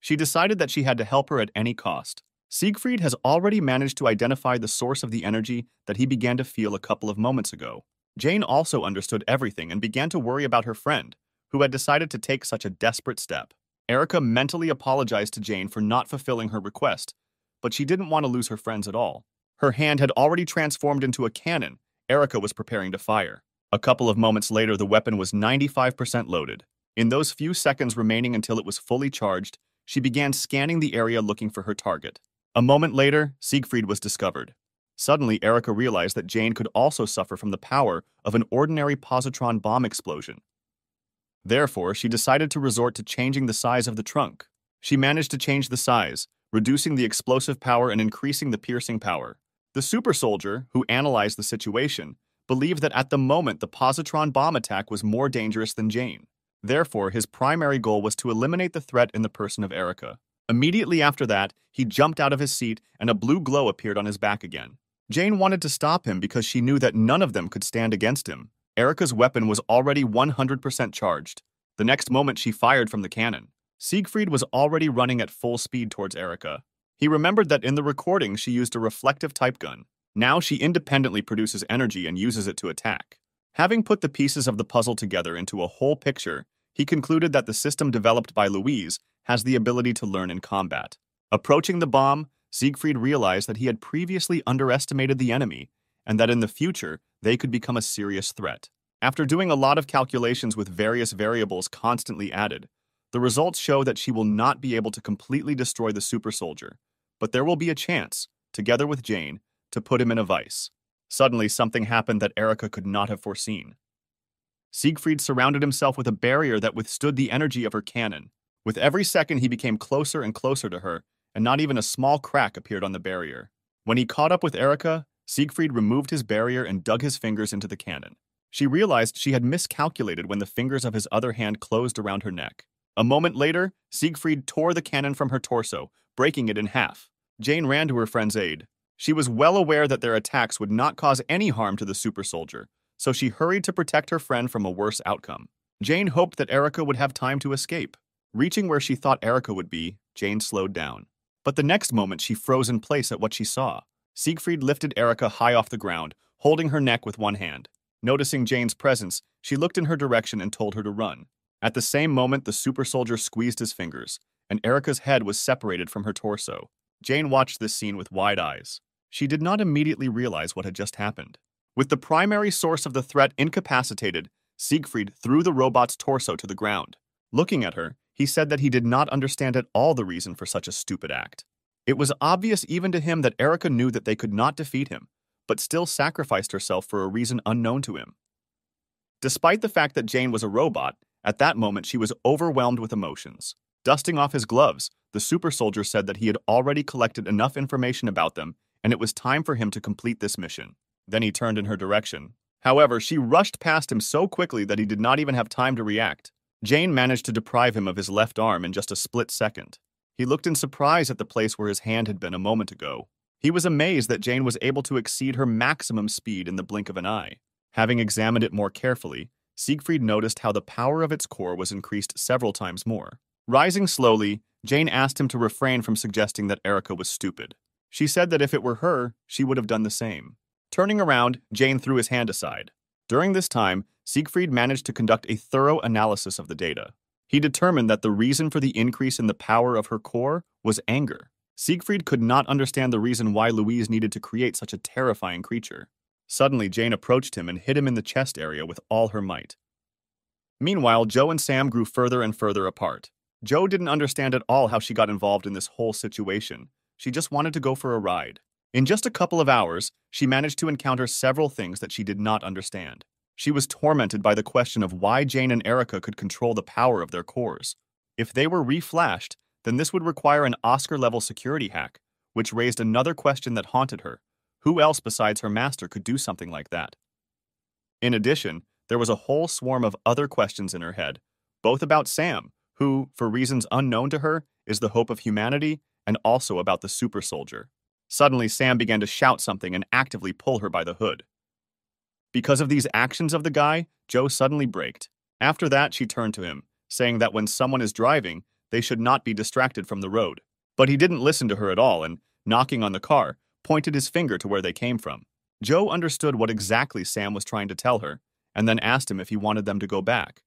She decided that she had to help her at any cost. Siegfried has already managed to identify the source of the energy that he began to feel a couple of moments ago. Jane also understood everything and began to worry about her friend, who had decided to take such a desperate step. Erica mentally apologized to Jane for not fulfilling her request, but she didn't want to lose her friends at all. Her hand had already transformed into a cannon. Erica was preparing to fire. A couple of moments later, the weapon was 95% loaded. In those few seconds remaining until it was fully charged, she began scanning the area looking for her target. A moment later, Siegfried was discovered. Suddenly, Erica realized that Jane could also suffer from the power of an ordinary positron bomb explosion. Therefore, she decided to resort to changing the size of the trunk. She managed to change the size, reducing the explosive power and increasing the piercing power. The super soldier, who analyzed the situation, believed that at the moment the positron bomb attack was more dangerous than Jane. Therefore, his primary goal was to eliminate the threat in the person of Erica. Immediately after that, he jumped out of his seat and a blue glow appeared on his back again. Jane wanted to stop him because she knew that none of them could stand against him. Erica's weapon was already 100% charged. The next moment, she fired from the cannon. Siegfried was already running at full speed towards Erica. He remembered that in the recording she used a reflective type gun. Now she independently produces energy and uses it to attack. Having put the pieces of the puzzle together into a whole picture, he concluded that the system developed by Louise has the ability to learn in combat. Approaching the bomb, Siegfried realized that he had previously underestimated the enemy and that in the future they could become a serious threat. After doing a lot of calculations with various variables constantly added, the results show that she will not be able to completely destroy the super soldier, but there will be a chance, together with Jane, to put him in a vice. Suddenly, something happened that Erica could not have foreseen. Siegfried surrounded himself with a barrier that withstood the energy of her cannon. With every second, he became closer and closer to her, and not even a small crack appeared on the barrier. When he caught up with Erica, Siegfried removed his barrier and dug his fingers into the cannon. She realized she had miscalculated when the fingers of his other hand closed around her neck. A moment later, Siegfried tore the cannon from her torso, breaking it in half. Jane ran to her friend's aid. She was well aware that their attacks would not cause any harm to the super soldier, so she hurried to protect her friend from a worse outcome. Jane hoped that Erica would have time to escape. Reaching where she thought Erica would be, Jane slowed down. But the next moment, she froze in place at what she saw. Siegfried lifted Erica high off the ground, holding her neck with one hand. Noticing Jane's presence, she looked in her direction and told her to run. At the same moment, the super soldier squeezed his fingers, and Erica's head was separated from her torso. Jane watched this scene with wide eyes. She did not immediately realize what had just happened. With the primary source of the threat incapacitated, Siegfried threw the robot's torso to the ground. Looking at her, he said that he did not understand at all the reason for such a stupid act. It was obvious even to him that Erica knew that they could not defeat him, but still sacrificed herself for a reason unknown to him. Despite the fact that Jane was a robot, at that moment she was overwhelmed with emotions. Dusting off his gloves, the super soldier said that he had already collected enough information about them and it was time for him to complete this mission. Then he turned in her direction. However, she rushed past him so quickly that he did not even have time to react. Jane managed to deprive him of his left arm in just a split second. He looked in surprise at the place where his hand had been a moment ago. He was amazed that Jane was able to exceed her maximum speed in the blink of an eye. Having examined it more carefully, Siegfried noticed how the power of its core was increased several times more. Rising slowly, Jane asked him to refrain from suggesting that Erica was stupid. She said that if it were her, she would have done the same. Turning around, Jane threw his hand aside. During this time, Siegfried managed to conduct a thorough analysis of the data. He determined that the reason for the increase in the power of her core was anger. Siegfried could not understand the reason why Louise needed to create such a terrifying creature. Suddenly, Jane approached him and hit him in the chest area with all her might. Meanwhile, Joe and Sam grew further and further apart. Joe didn't understand at all how she got involved in this whole situation. She just wanted to go for a ride. In just a couple of hours, she managed to encounter several things that she did not understand. She was tormented by the question of why Jane and Erica could control the power of their cores. If they were reflashed, then this would require an Oscar-level security hack, which raised another question that haunted her. Who else besides her master could do something like that? In addition, there was a whole swarm of other questions in her head, both about Sam, who, for reasons unknown to her, is the hope of humanity, and also about the super soldier. Suddenly, Sam began to shout something and actively pull her by the hood. Because of these actions of the guy, Joe suddenly braked. After that, she turned to him, saying that when someone is driving, they should not be distracted from the road. But he didn't listen to her at all and, knocking on the car, pointed his finger to where they came from. Joe understood what exactly Sam was trying to tell her, and then asked him if he wanted them to go back.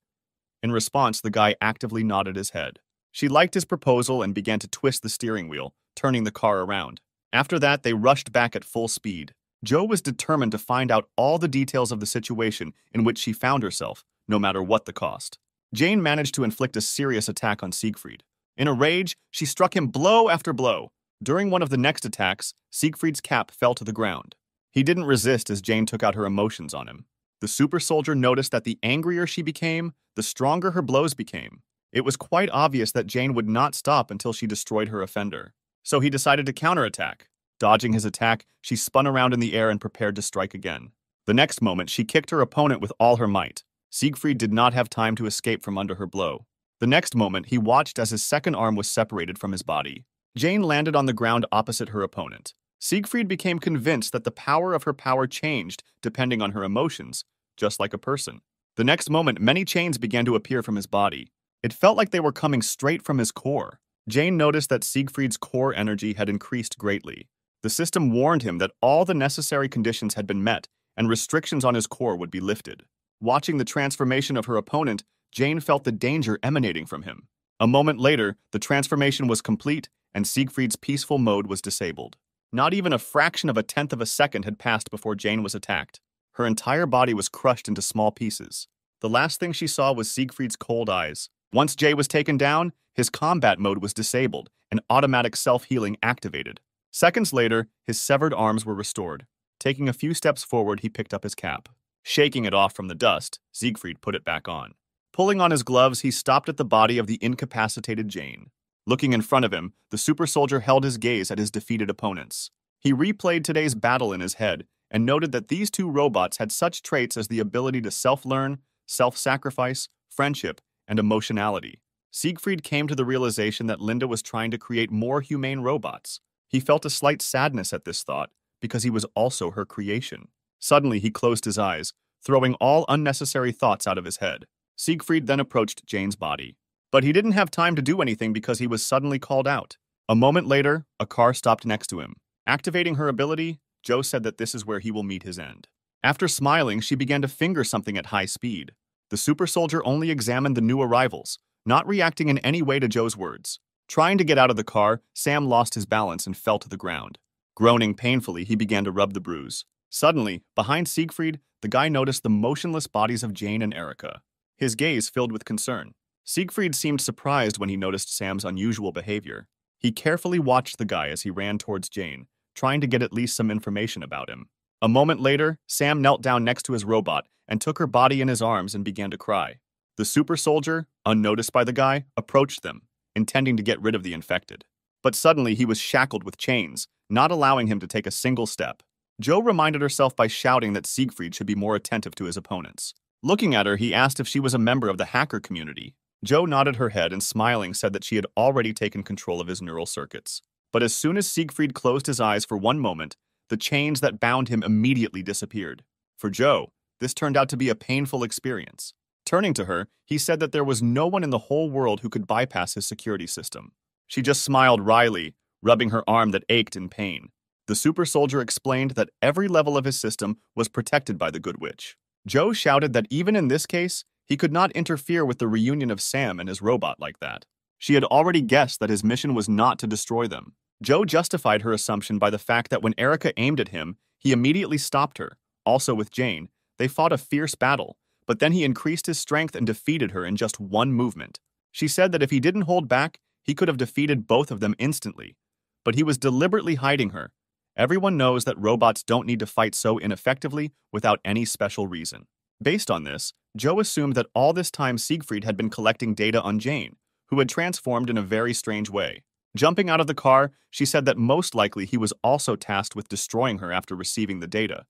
In response, the guy actively nodded his head. She liked his proposal and began to twist the steering wheel, turning the car around. After that, they rushed back at full speed. Joe was determined to find out all the details of the situation in which she found herself, no matter what the cost. Jane managed to inflict a serious attack on Siegfried. In a rage, she struck him blow after blow. During one of the next attacks, Siegfried's cap fell to the ground. He didn't resist as Jane took out her emotions on him. The super soldier noticed that the angrier she became, the stronger her blows became. It was quite obvious that Jane would not stop until she destroyed her offender. So he decided to counterattack. Dodging his attack, she spun around in the air and prepared to strike again. The next moment, she kicked her opponent with all her might. Siegfried did not have time to escape from under her blow. The next moment, he watched as his second arm was separated from his body. Jane landed on the ground opposite her opponent. Siegfried became convinced that the power of her power changed depending on her emotions, just like a person. The next moment, many chains began to appear from his body. It felt like they were coming straight from his core. Jane noticed that Siegfried's core energy had increased greatly. The system warned him that all the necessary conditions had been met and restrictions on his core would be lifted. Watching the transformation of her opponent, Jane felt the danger emanating from him. A moment later, the transformation was complete, and Siegfried's peaceful mode was disabled. Not even a fraction of a tenth of a second had passed before Jane was attacked. Her entire body was crushed into small pieces. The last thing she saw was Siegfried's cold eyes. Once Jay was taken down, his combat mode was disabled, and automatic self-healing activated. Seconds later, his severed arms were restored. Taking a few steps forward, he picked up his cap. Shaking it off from the dust, Siegfried put it back on. Pulling on his gloves, he stopped at the body of the incapacitated Jane. Looking in front of him, the super soldier held his gaze at his defeated opponents. He replayed today's battle in his head and noted that these two robots had such traits as the ability to self-learn, self-sacrifice, friendship, and emotionality. Siegfried came to the realization that Linda was trying to create more humane robots. He felt a slight sadness at this thought because he was also her creation. Suddenly, he closed his eyes, throwing all unnecessary thoughts out of his head. Siegfried then approached Jane's body. But he didn't have time to do anything because he was suddenly called out. A moment later, a car stopped next to him. Activating her ability, Joe said that this is where he will meet his end. After smiling, she began to finger something at high speed. The super soldier only examined the new arrivals, not reacting in any way to Joe's words. Trying to get out of the car, Sam lost his balance and fell to the ground. Groaning painfully, he began to rub the bruise. Suddenly, behind Siegfried, the guy noticed the motionless bodies of Jane and Erica. His gaze filled with concern. Siegfried seemed surprised when he noticed Sam's unusual behavior. He carefully watched the guy as he ran towards Jane, trying to get at least some information about him. A moment later, Sam knelt down next to his robot and took her body in his arms and began to cry. The super soldier, unnoticed by the guy, approached them, intending to get rid of the infected. But suddenly he was shackled with chains, not allowing him to take a single step. Joe reminded herself by shouting that Siegfried should be more attentive to his opponents. Looking at her, he asked if she was a member of the hacker community. Joe nodded her head and smiling said that she had already taken control of his neural circuits. But as soon as Siegfried closed his eyes for one moment, the chains that bound him immediately disappeared. For Joe, this turned out to be a painful experience. Turning to her, he said that there was no one in the whole world who could bypass his security system. She just smiled wryly, rubbing her arm that ached in pain. The super soldier explained that every level of his system was protected by the Good Witch. Joe shouted that even in this case, he could not interfere with the reunion of Sam and his robot like that. She had already guessed that his mission was not to destroy them. Joe justified her assumption by the fact that when Erica aimed at him, he immediately stopped her. Also with Jane, they fought a fierce battle, but then he increased his strength and defeated her in just one movement. She said that if he didn't hold back, he could have defeated both of them instantly. But he was deliberately hiding her. Everyone knows that robots don't need to fight so ineffectively without any special reason. Based on this, Joe assumed that all this time Siegfried had been collecting data on Jane, who had transformed in a very strange way. Jumping out of the car, she said that most likely he was also tasked with destroying her after receiving the data.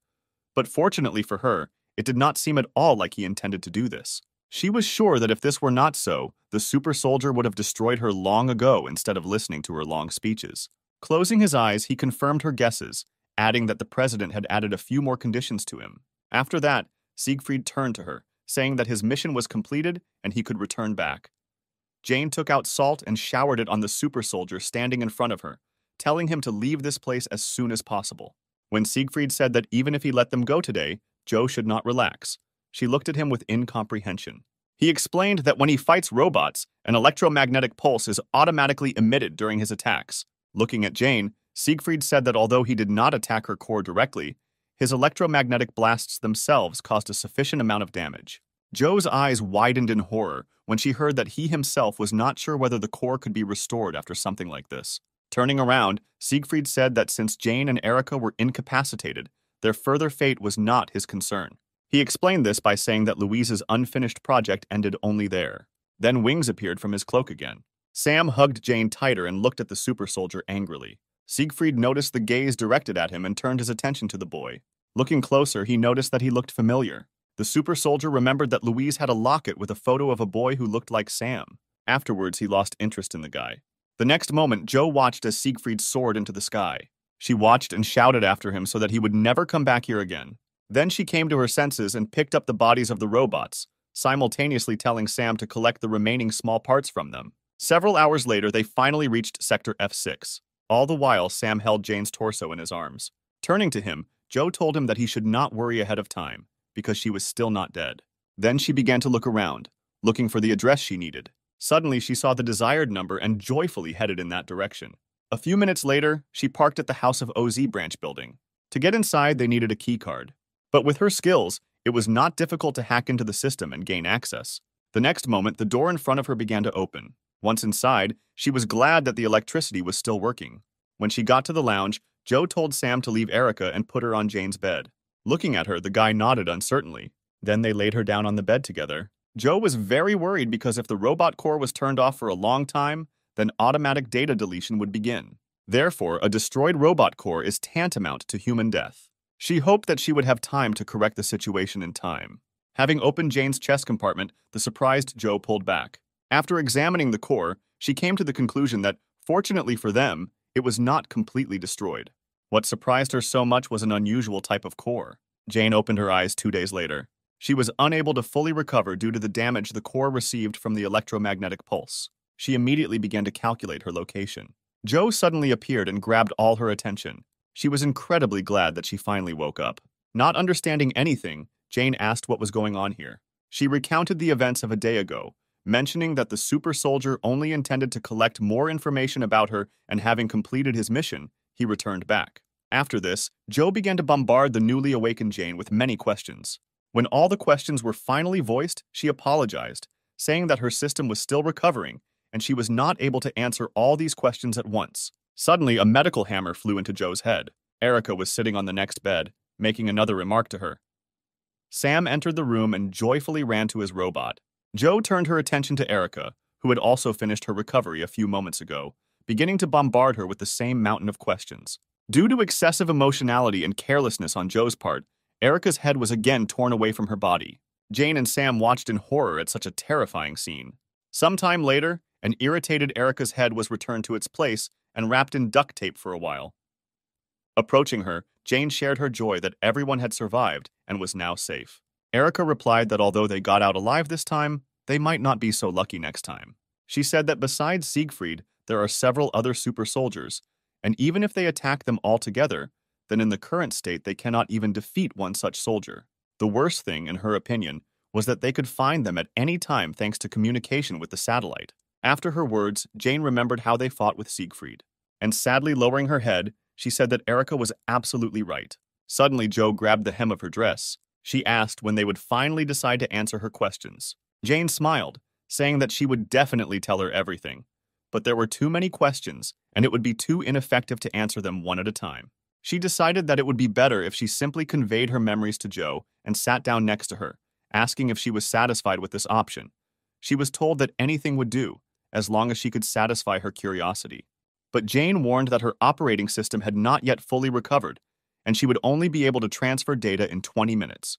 But fortunately for her, it did not seem at all like he intended to do this. She was sure that if this were not so, the super soldier would have destroyed her long ago instead of listening to her long speeches. Closing his eyes, he confirmed her guesses, adding that the president had added a few more conditions to him. After that, Siegfried turned to her, saying that his mission was completed and he could return back. Jane took out salt and showered it on the super soldier standing in front of her, telling him to leave this place as soon as possible. When Siegfried said that even if he let them go today, Joe should not relax, she looked at him with incomprehension. He explained that when he fights robots, an electromagnetic pulse is automatically emitted during his attacks. Looking at Jane, Siegfried said that although he did not attack her core directly, his electromagnetic blasts themselves caused a sufficient amount of damage. Joe's eyes widened in horror when she heard that he himself was not sure whether the core could be restored after something like this. Turning around, Siegfried said that since Jane and Erica were incapacitated, their further fate was not his concern. He explained this by saying that Louise's unfinished project ended only there. Then wings appeared from his cloak again. Sam hugged Jane tighter and looked at the super soldier angrily. Siegfried noticed the gaze directed at him and turned his attention to the boy. Looking closer, he noticed that he looked familiar. The super soldier remembered that Louise had a locket with a photo of a boy who looked like Sam. Afterwards, he lost interest in the guy. The next moment, Joe watched as Siegfried soared into the sky. She watched and shouted after him so that he would never come back here again. Then she came to her senses and picked up the bodies of the robots, simultaneously telling Sam to collect the remaining small parts from them. Several hours later, they finally reached Sector F6. All the while, Sam held Jane's torso in his arms. Turning to him, Joe told him that he should not worry ahead of time, because she was still not dead. Then she began to look around, looking for the address she needed. Suddenly, she saw the desired number and joyfully headed in that direction. A few minutes later, she parked at the House of OZ branch building. To get inside, they needed a key card. But with her skills, it was not difficult to hack into the system and gain access. The next moment, the door in front of her began to open. Once inside, she was glad that the electricity was still working. When she got to the lounge, Joe told Sam to leave Erica and put her on Jane's bed. Looking at her, the guy nodded uncertainly. Then they laid her down on the bed together. Joe was very worried because if the robot core was turned off for a long time, then automatic data deletion would begin. Therefore, a destroyed robot core is tantamount to human death. She hoped that she would have time to correct the situation in time. Having opened Jane's chest compartment, the surprised Joe pulled back. After examining the core, she came to the conclusion that, fortunately for them, it was not completely destroyed. What surprised her so much was an unusual type of core. Jane opened her eyes 2 days later. She was unable to fully recover due to the damage the core received from the electromagnetic pulse. She immediately began to calculate her location. Joe suddenly appeared and grabbed all her attention. She was incredibly glad that she finally woke up. Not understanding anything, Jane asked what was going on here. She recounted the events of a day ago, mentioning that the super soldier only intended to collect more information about her, and having completed his mission, he returned back. After this, Joe began to bombard the newly awakened Jane with many questions. When all the questions were finally voiced, she apologized, saying that her system was still recovering and she was not able to answer all these questions at once. Suddenly, a medical hammer flew into Joe's head. Erica was sitting on the next bed, making another remark to her. Sam entered the room and joyfully ran to his robot. Joe turned her attention to Erica, who had also finished her recovery a few moments ago, beginning to bombard her with the same mountain of questions. Due to excessive emotionality and carelessness on Joe's part, Erica's head was again torn away from her body. Jane and Sam watched in horror at such a terrifying scene. Sometime later, an irritated Erica's head was returned to its place and wrapped in duct tape for a while. Approaching her, Jane shared her joy that everyone had survived and was now safe. Erica replied that although they got out alive this time, they might not be so lucky next time. She said that besides Siegfried, there are several other super soldiers, and even if they attack them all together, then in the current state they cannot even defeat one such soldier. The worst thing, in her opinion, was that they could find them at any time thanks to communication with the satellite. After her words, Jane remembered how they fought with Siegfried, and sadly lowering her head, she said that Erica was absolutely right. Suddenly, Joe grabbed the hem of her dress. She asked when they would finally decide to answer her questions. Jane smiled, saying that she would definitely tell her everything. But there were too many questions, and it would be too ineffective to answer them one at a time. She decided that it would be better if she simply conveyed her memories to Joe and sat down next to her, asking if she was satisfied with this option. She was told that anything would do, as long as she could satisfy her curiosity. But Jane warned that her operating system had not yet fully recovered, and she would only be able to transfer data in 20 minutes.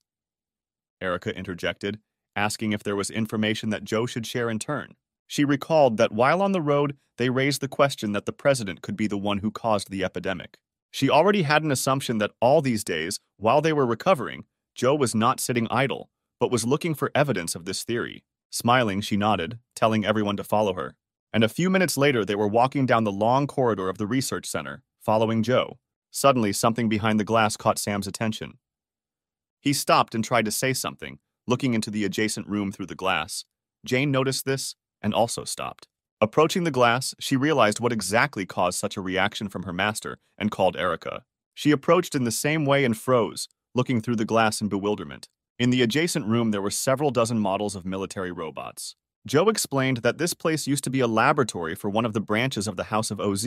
Erica interjected, asking if there was information that Joe should share in turn. She recalled that while on the road, they raised the question that the president could be the one who caused the epidemic. She already had an assumption that all these days, while they were recovering, Joe was not sitting idle, but was looking for evidence of this theory. Smiling, she nodded, telling everyone to follow her. And a few minutes later, they were walking down the long corridor of the research center, following Joe. Suddenly, something behind the glass caught Sam's attention. He stopped and tried to say something, looking into the adjacent room through the glass. Jane noticed this and also stopped. Approaching the glass, she realized what exactly caused such a reaction from her master and called Erica. She approached in the same way and froze, looking through the glass in bewilderment. In the adjacent room, there were several dozen models of military robots. Joe explained that this place used to be a laboratory for one of the branches of the House of OZ,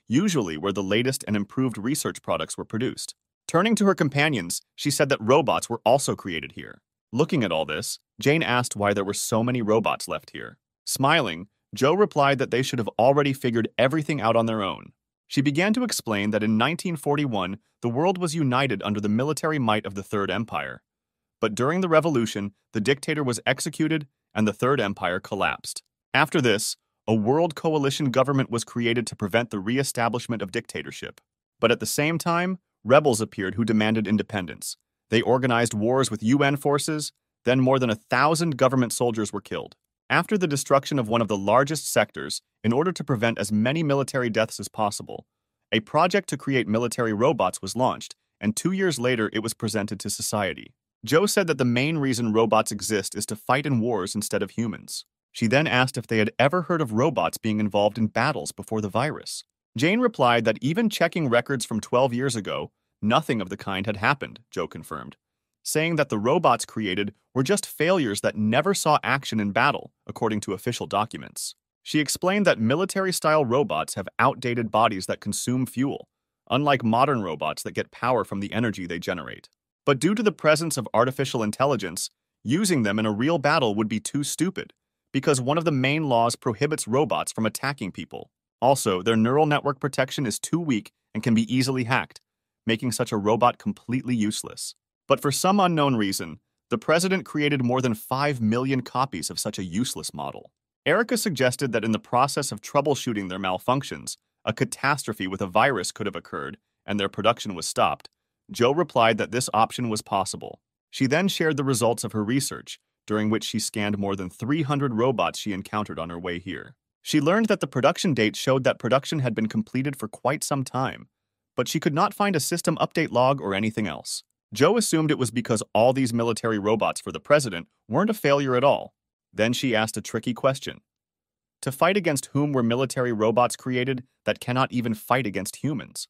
usually where the latest and improved research products were produced. Turning to her companions, she said that robots were also created here. Looking at all this, Jane asked why there were so many robots left here. Smiling, Joe replied that they should have already figured everything out on their own. She began to explain that in 1941, the world was united under the military might of the Third Empire. But during the revolution, the dictator was executed and the Third Empire collapsed. After this, a world coalition government was created to prevent the re-establishment of dictatorship. But at the same time, rebels appeared who demanded independence. They organized wars with UN forces, then more than 1,000 government soldiers were killed. After the destruction of one of the largest sectors, in order to prevent as many military deaths as possible, a project to create military robots was launched, and 2 years later it was presented to society. Joe said that the main reason robots exist is to fight in wars instead of humans. She then asked if they had ever heard of robots being involved in battles before the virus. Jane replied that even checking records from 12 years ago, nothing of the kind had happened, Joe confirmed, saying that the robots created were just failures that never saw action in battle, according to official documents. She explained that military-style robots have outdated bodies that consume fuel, unlike modern robots that get power from the energy they generate. But due to the presence of artificial intelligence, using them in a real battle would be too stupid, because one of the main laws prohibits robots from attacking people. Also, their neural network protection is too weak and can be easily hacked, making such a robot completely useless. But for some unknown reason, the president created more than 5 million copies of such a useless model. Erica suggested that in the process of troubleshooting their malfunctions, a catastrophe with a virus could have occurred and their production was stopped. Joe replied that this option was possible. She then shared the results of her research, during which she scanned more than 300 robots she encountered on her way here. She learned that the production date showed that production had been completed for quite some time, but she could not find a system update log or anything else. Joe assumed it was because all these military robots for the president weren't a failure at all. Then she asked a tricky question. To fight against whom were military robots created that cannot even fight against humans?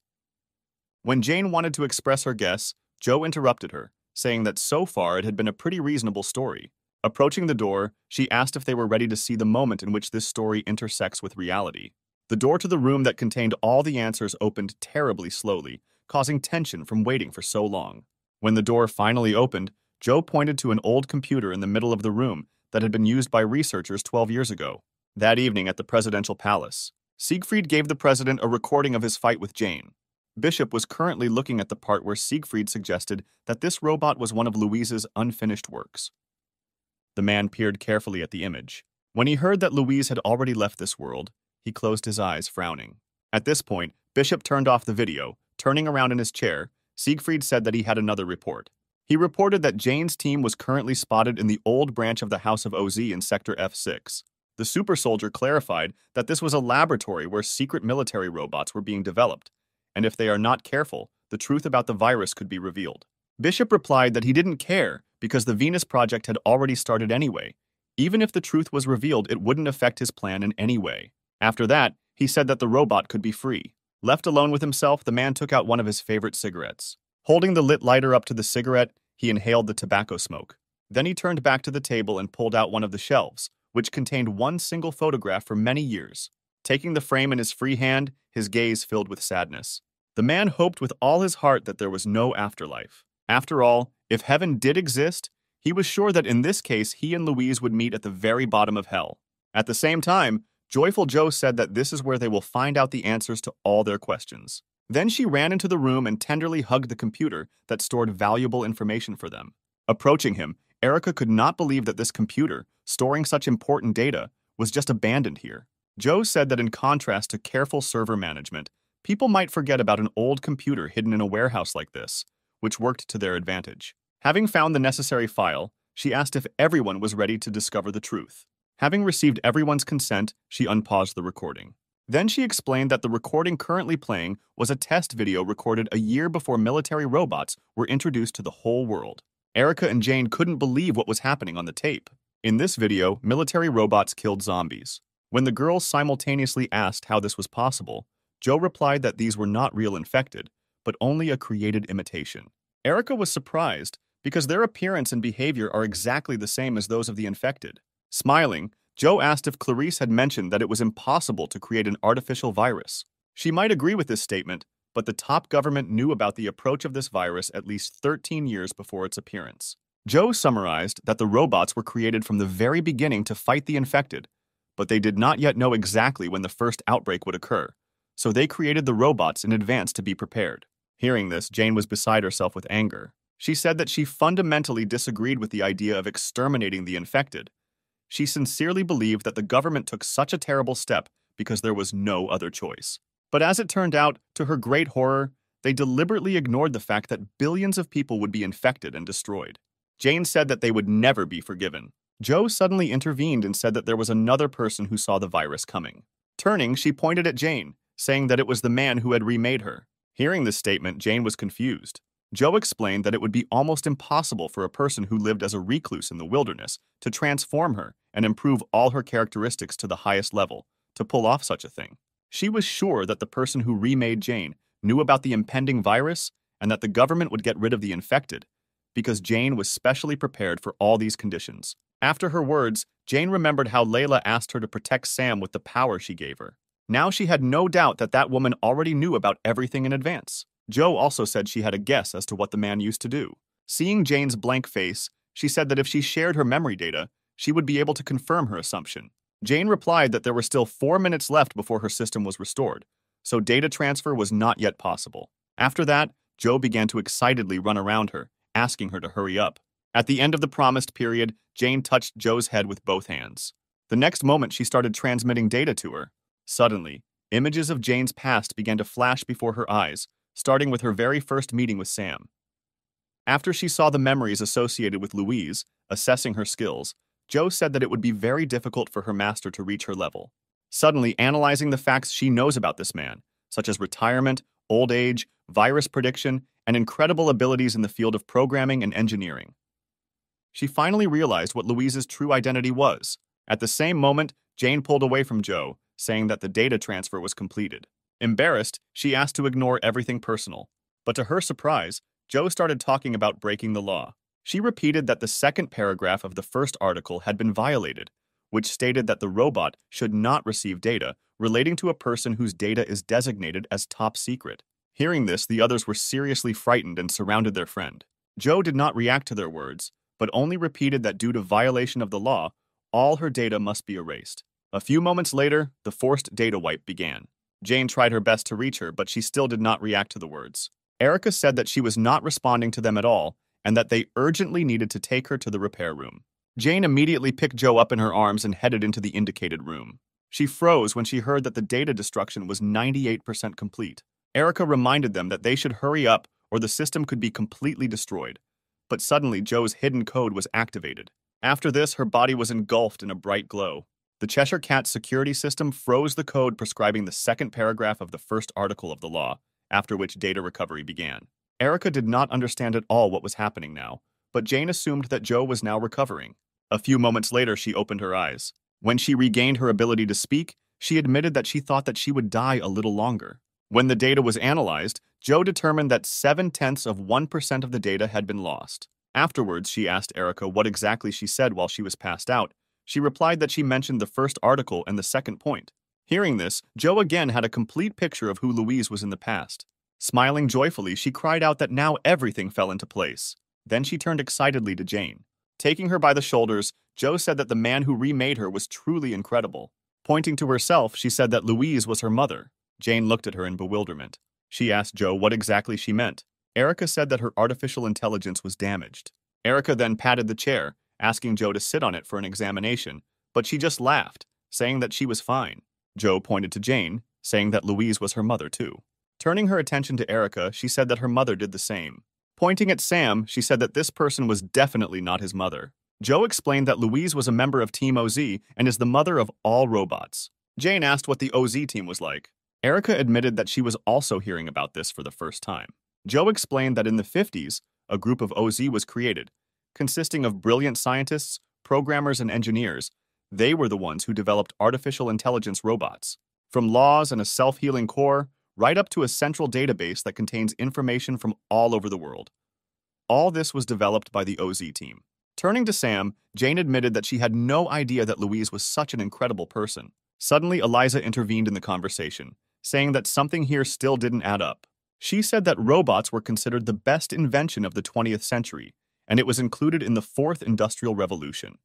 When Jane wanted to express her guess, Joe interrupted her, saying that so far it had been a pretty reasonable story. Approaching the door, she asked if they were ready to see the moment in which this story intersects with reality. The door to the room that contained all the answers opened terribly slowly, causing tension from waiting for so long. When the door finally opened, Joe pointed to an old computer in the middle of the room that had been used by researchers 12 years ago. That evening at the presidential palace, Siegfried gave the president a recording of his fight with Jane. Bishop was currently looking at the part where Siegfried suggested that this robot was one of Louise's unfinished works. The man peered carefully at the image. When he heard that Louise had already left this world, he closed his eyes, frowning. At this point, Bishop turned off the video. Turning around in his chair, Siegfried said that he had another report. He reported that Jane's team was currently spotted in the old branch of the House of OZ in Sector F6. The super soldier clarified that this was a laboratory where secret military robots were being developed, and if they are not careful, the truth about the virus could be revealed. Bishop replied that he didn't care because the Venus Project had already started anyway. Even if the truth was revealed, it wouldn't affect his plan in any way. After that, he said that the robot could be free. Left alone with himself, the man took out one of his favorite cigarettes. Holding the lit lighter up to the cigarette, he inhaled the tobacco smoke. Then he turned back to the table and pulled out one of the shelves, which contained one single photograph for many years. Taking the frame in his free hand, his gaze filled with sadness. The man hoped with all his heart that there was no afterlife. After all, if heaven did exist, he was sure that in this case he and Louise would meet at the very bottom of hell. At the same time, Joyful Joe said that this is where they will find out the answers to all their questions. Then she ran into the room and tenderly hugged the computer that stored valuable information for them. Approaching him, Erica could not believe that this computer, storing such important data, was just abandoned here. Joe said that in contrast to careful server management, people might forget about an old computer hidden in a warehouse like this, which worked to their advantage. Having found the necessary file, she asked if everyone was ready to discover the truth. Having received everyone's consent, she unpaused the recording. Then she explained that the recording currently playing was a test video recorded a year before military robots were introduced to the whole world. Erica and Jane couldn't believe what was happening on the tape. In this video, military robots killed zombies. When the girls simultaneously asked how this was possible, Joe replied that these were not real infected, but only a created imitation. Erica was surprised because their appearance and behavior are exactly the same as those of the infected. Smiling, Joe asked if Clarice had mentioned that it was impossible to create an artificial virus. She might agree with this statement, but the top government knew about the approach of this virus at least 13 years before its appearance. Joe summarized that the robots were created from the very beginning to fight the infected, but they did not yet know exactly when the first outbreak would occur, so they created the robots in advance to be prepared. Hearing this, Jane was beside herself with anger. She said that she fundamentally disagreed with the idea of exterminating the infected. She sincerely believed that the government took such a terrible step because there was no other choice. But as it turned out, to her great horror, they deliberately ignored the fact that billions of people would be infected and destroyed. Jane said that they would never be forgiven. Joe suddenly intervened and said that there was another person who saw the virus coming. Turning, she pointed at Jane, saying that it was the man who had remade her. Hearing this statement, Jane was confused. Joe explained that it would be almost impossible for a person who lived as a recluse in the wilderness to transform her and improve all her characteristics to the highest level to pull off such a thing. She was sure that the person who remade Jane knew about the impending virus and that the government would get rid of the infected, because Jane was specially prepared for all these conditions. After her words, Jane remembered how Layla asked her to protect Sam with the power she gave her. Now she had no doubt that that woman already knew about everything in advance. Joe also said she had a guess as to what the man used to do. Seeing Jane's blank face, she said that if she shared her memory data, she would be able to confirm her assumption. Jane replied that there were still 4 minutes left before her system was restored, so data transfer was not yet possible. After that, Joe began to excitedly run around her, asking her to hurry up. At the end of the promised period, Jane touched Joe's head with both hands. The next moment, she started transmitting data to her. Suddenly, images of Jane's past began to flash before her eyes, starting with her very first meeting with Sam. After she saw the memories associated with Louise, assessing her skills, Joe said that it would be very difficult for her master to reach her level. Suddenly, analyzing the facts she knows about this man, such as retirement, old age, virus prediction, and incredible abilities in the field of programming and engineering, she finally realized what Louise's true identity was. At the same moment, Jane pulled away from Joe, saying that the data transfer was completed. Embarrassed, she asked to ignore everything personal. But to her surprise, Joe started talking about breaking the law. She repeated that the second paragraph of the first article had been violated, which stated that the robot should not receive data relating to a person whose data is designated as top secret. Hearing this, the others were seriously frightened and surrounded their friend. Joe did not react to their words, but only repeated that due to violation of the law, all her data must be erased. A few moments later, the forced data wipe began. Jane tried her best to reach her, but she still did not react to the words. Erica said that she was not responding to them at all, and that they urgently needed to take her to the repair room. Jane immediately picked Joe up in her arms and headed into the indicated room. She froze when she heard that the data destruction was 98% complete. Erica reminded them that they should hurry up or the system could be completely destroyed. But suddenly, Joe's hidden code was activated. After this, her body was engulfed in a bright glow. The Cheshire Cat's security system froze the code prescribing the second paragraph of the first article of the law, after which data recovery began. Erica did not understand at all what was happening now, but Jane assumed that Joe was now recovering. A few moments later, she opened her eyes. When she regained her ability to speak, she admitted that she thought that she would die a little longer. When the data was analyzed, Joe determined that 0.7% of the data had been lost. Afterwards, she asked Erica what exactly she said while she was passed out. She replied that she mentioned the first article and the second point. Hearing this, Joe again had a complete picture of who Louise was in the past. Smiling joyfully, she cried out that now everything fell into place. Then she turned excitedly to Jane. Taking her by the shoulders, Joe said that the man who remade her was truly incredible. Pointing to herself, she said that Louise was her mother. Jane looked at her in bewilderment. She asked Joe what exactly she meant. Erica said that her artificial intelligence was damaged. Erica then patted the chair, asking Joe to sit on it for an examination, but she just laughed, saying that she was fine. Joe pointed to Jane, saying that Louise was her mother too. Turning her attention to Erica, she said that her mother did the same. Pointing at Sam, she said that this person was definitely not his mother. Joe explained that Louise was a member of Team OZ and is the mother of all robots. Jane asked what the OZ team was like. Erica admitted that she was also hearing about this for the first time. Joe explained that in the 50s, a group of OZ was created, consisting of brilliant scientists, programmers, and engineers. They were the ones who developed artificial intelligence robots. From laws and a self-healing core, right up to a central database that contains information from all over the world. All this was developed by the OZ team. Turning to Sam, Jane admitted that she had no idea that Louise was such an incredible person. Suddenly, Eliza intervened in the conversation, saying that something here still didn't add up. She said that robots were considered the best invention of the 20th century, and it was included in the Fourth Industrial Revolution.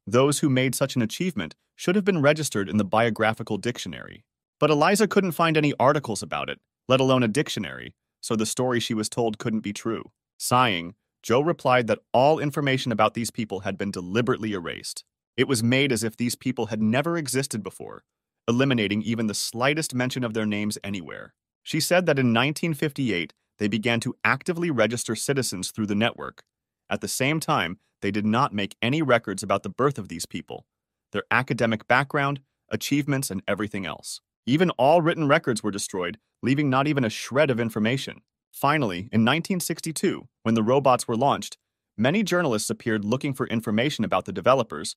Those who made such an achievement should have been registered in the Biographical Dictionary. But Eliza couldn't find any articles about it, let alone a dictionary, so the story she was told couldn't be true. Sighing, Joe replied that all information about these people had been deliberately erased. It was made as if these people had never existed before, eliminating even the slightest mention of their names anywhere. She said that in 1958, they began to actively register citizens through the network. At the same time, they did not make any records about the birth of these people, their academic background, achievements, and everything else. Even all written records were destroyed, leaving not even a shred of information. Finally, in 1962, when the robots were launched, many journalists appeared looking for information about the developers,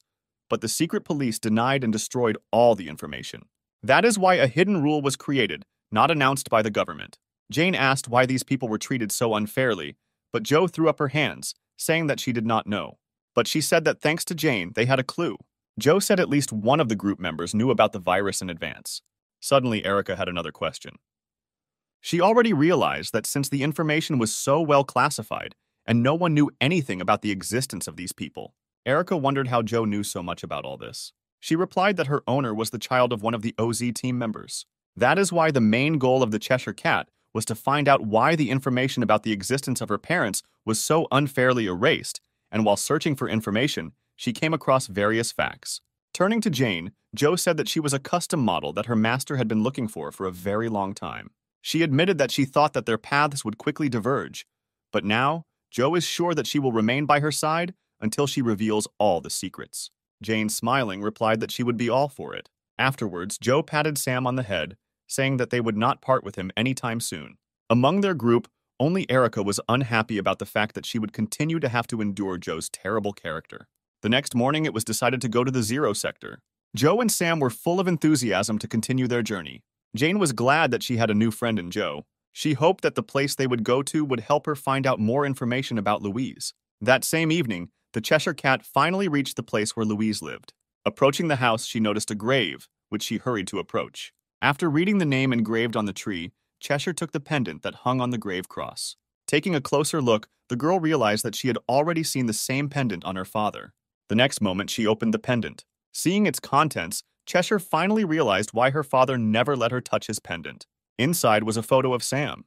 but the secret police denied and destroyed all the information. That is why a hidden rule was created, not announced by the government. Jane asked why these people were treated so unfairly, but Jo threw up her hands, saying that she did not know. But she said that thanks to Jane, they had a clue. Jo said at least one of the group members knew about the virus in advance. Suddenly, Erica had another question. She already realized that since the information was so well classified, and no one knew anything about the existence of these people, Erica wondered how Jo knew so much about all this. She replied that her owner was the child of one of the OZ team members. That is why the main goal of the Cheshire Cat was to find out why the information about the existence of her parents was so unfairly erased, and while searching for information, she came across various facts. Turning to Jane, Jo said that she was a custom model that her master had been looking for a very long time. She admitted that she thought that their paths would quickly diverge, but now, Jo is sure that she will remain by her side until she reveals all the secrets. Jane, smiling, replied that she would be all for it. Afterwards, Jo patted Sam on the head, saying that they would not part with him anytime soon. Among their group, only Erica was unhappy about the fact that she would continue to have to endure Jo's terrible character. The next morning, it was decided to go to the Zero Sector. Jo and Sam were full of enthusiasm to continue their journey. Jane was glad that she had a new friend in Jo. She hoped that the place they would go to would help her find out more information about Louise. That same evening, the Cheshire Cat finally reached the place where Louise lived. Approaching the house, she noticed a grave, which she hurried to approach. After reading the name engraved on the tree, Cheshire took the pendant that hung on the grave cross. Taking a closer look, the girl realized that she had already seen the same pendant on her father. The next moment, she opened the pendant. Seeing its contents, Cheshire finally realized why her father never let her touch his pendant. Inside was a photo of Sam.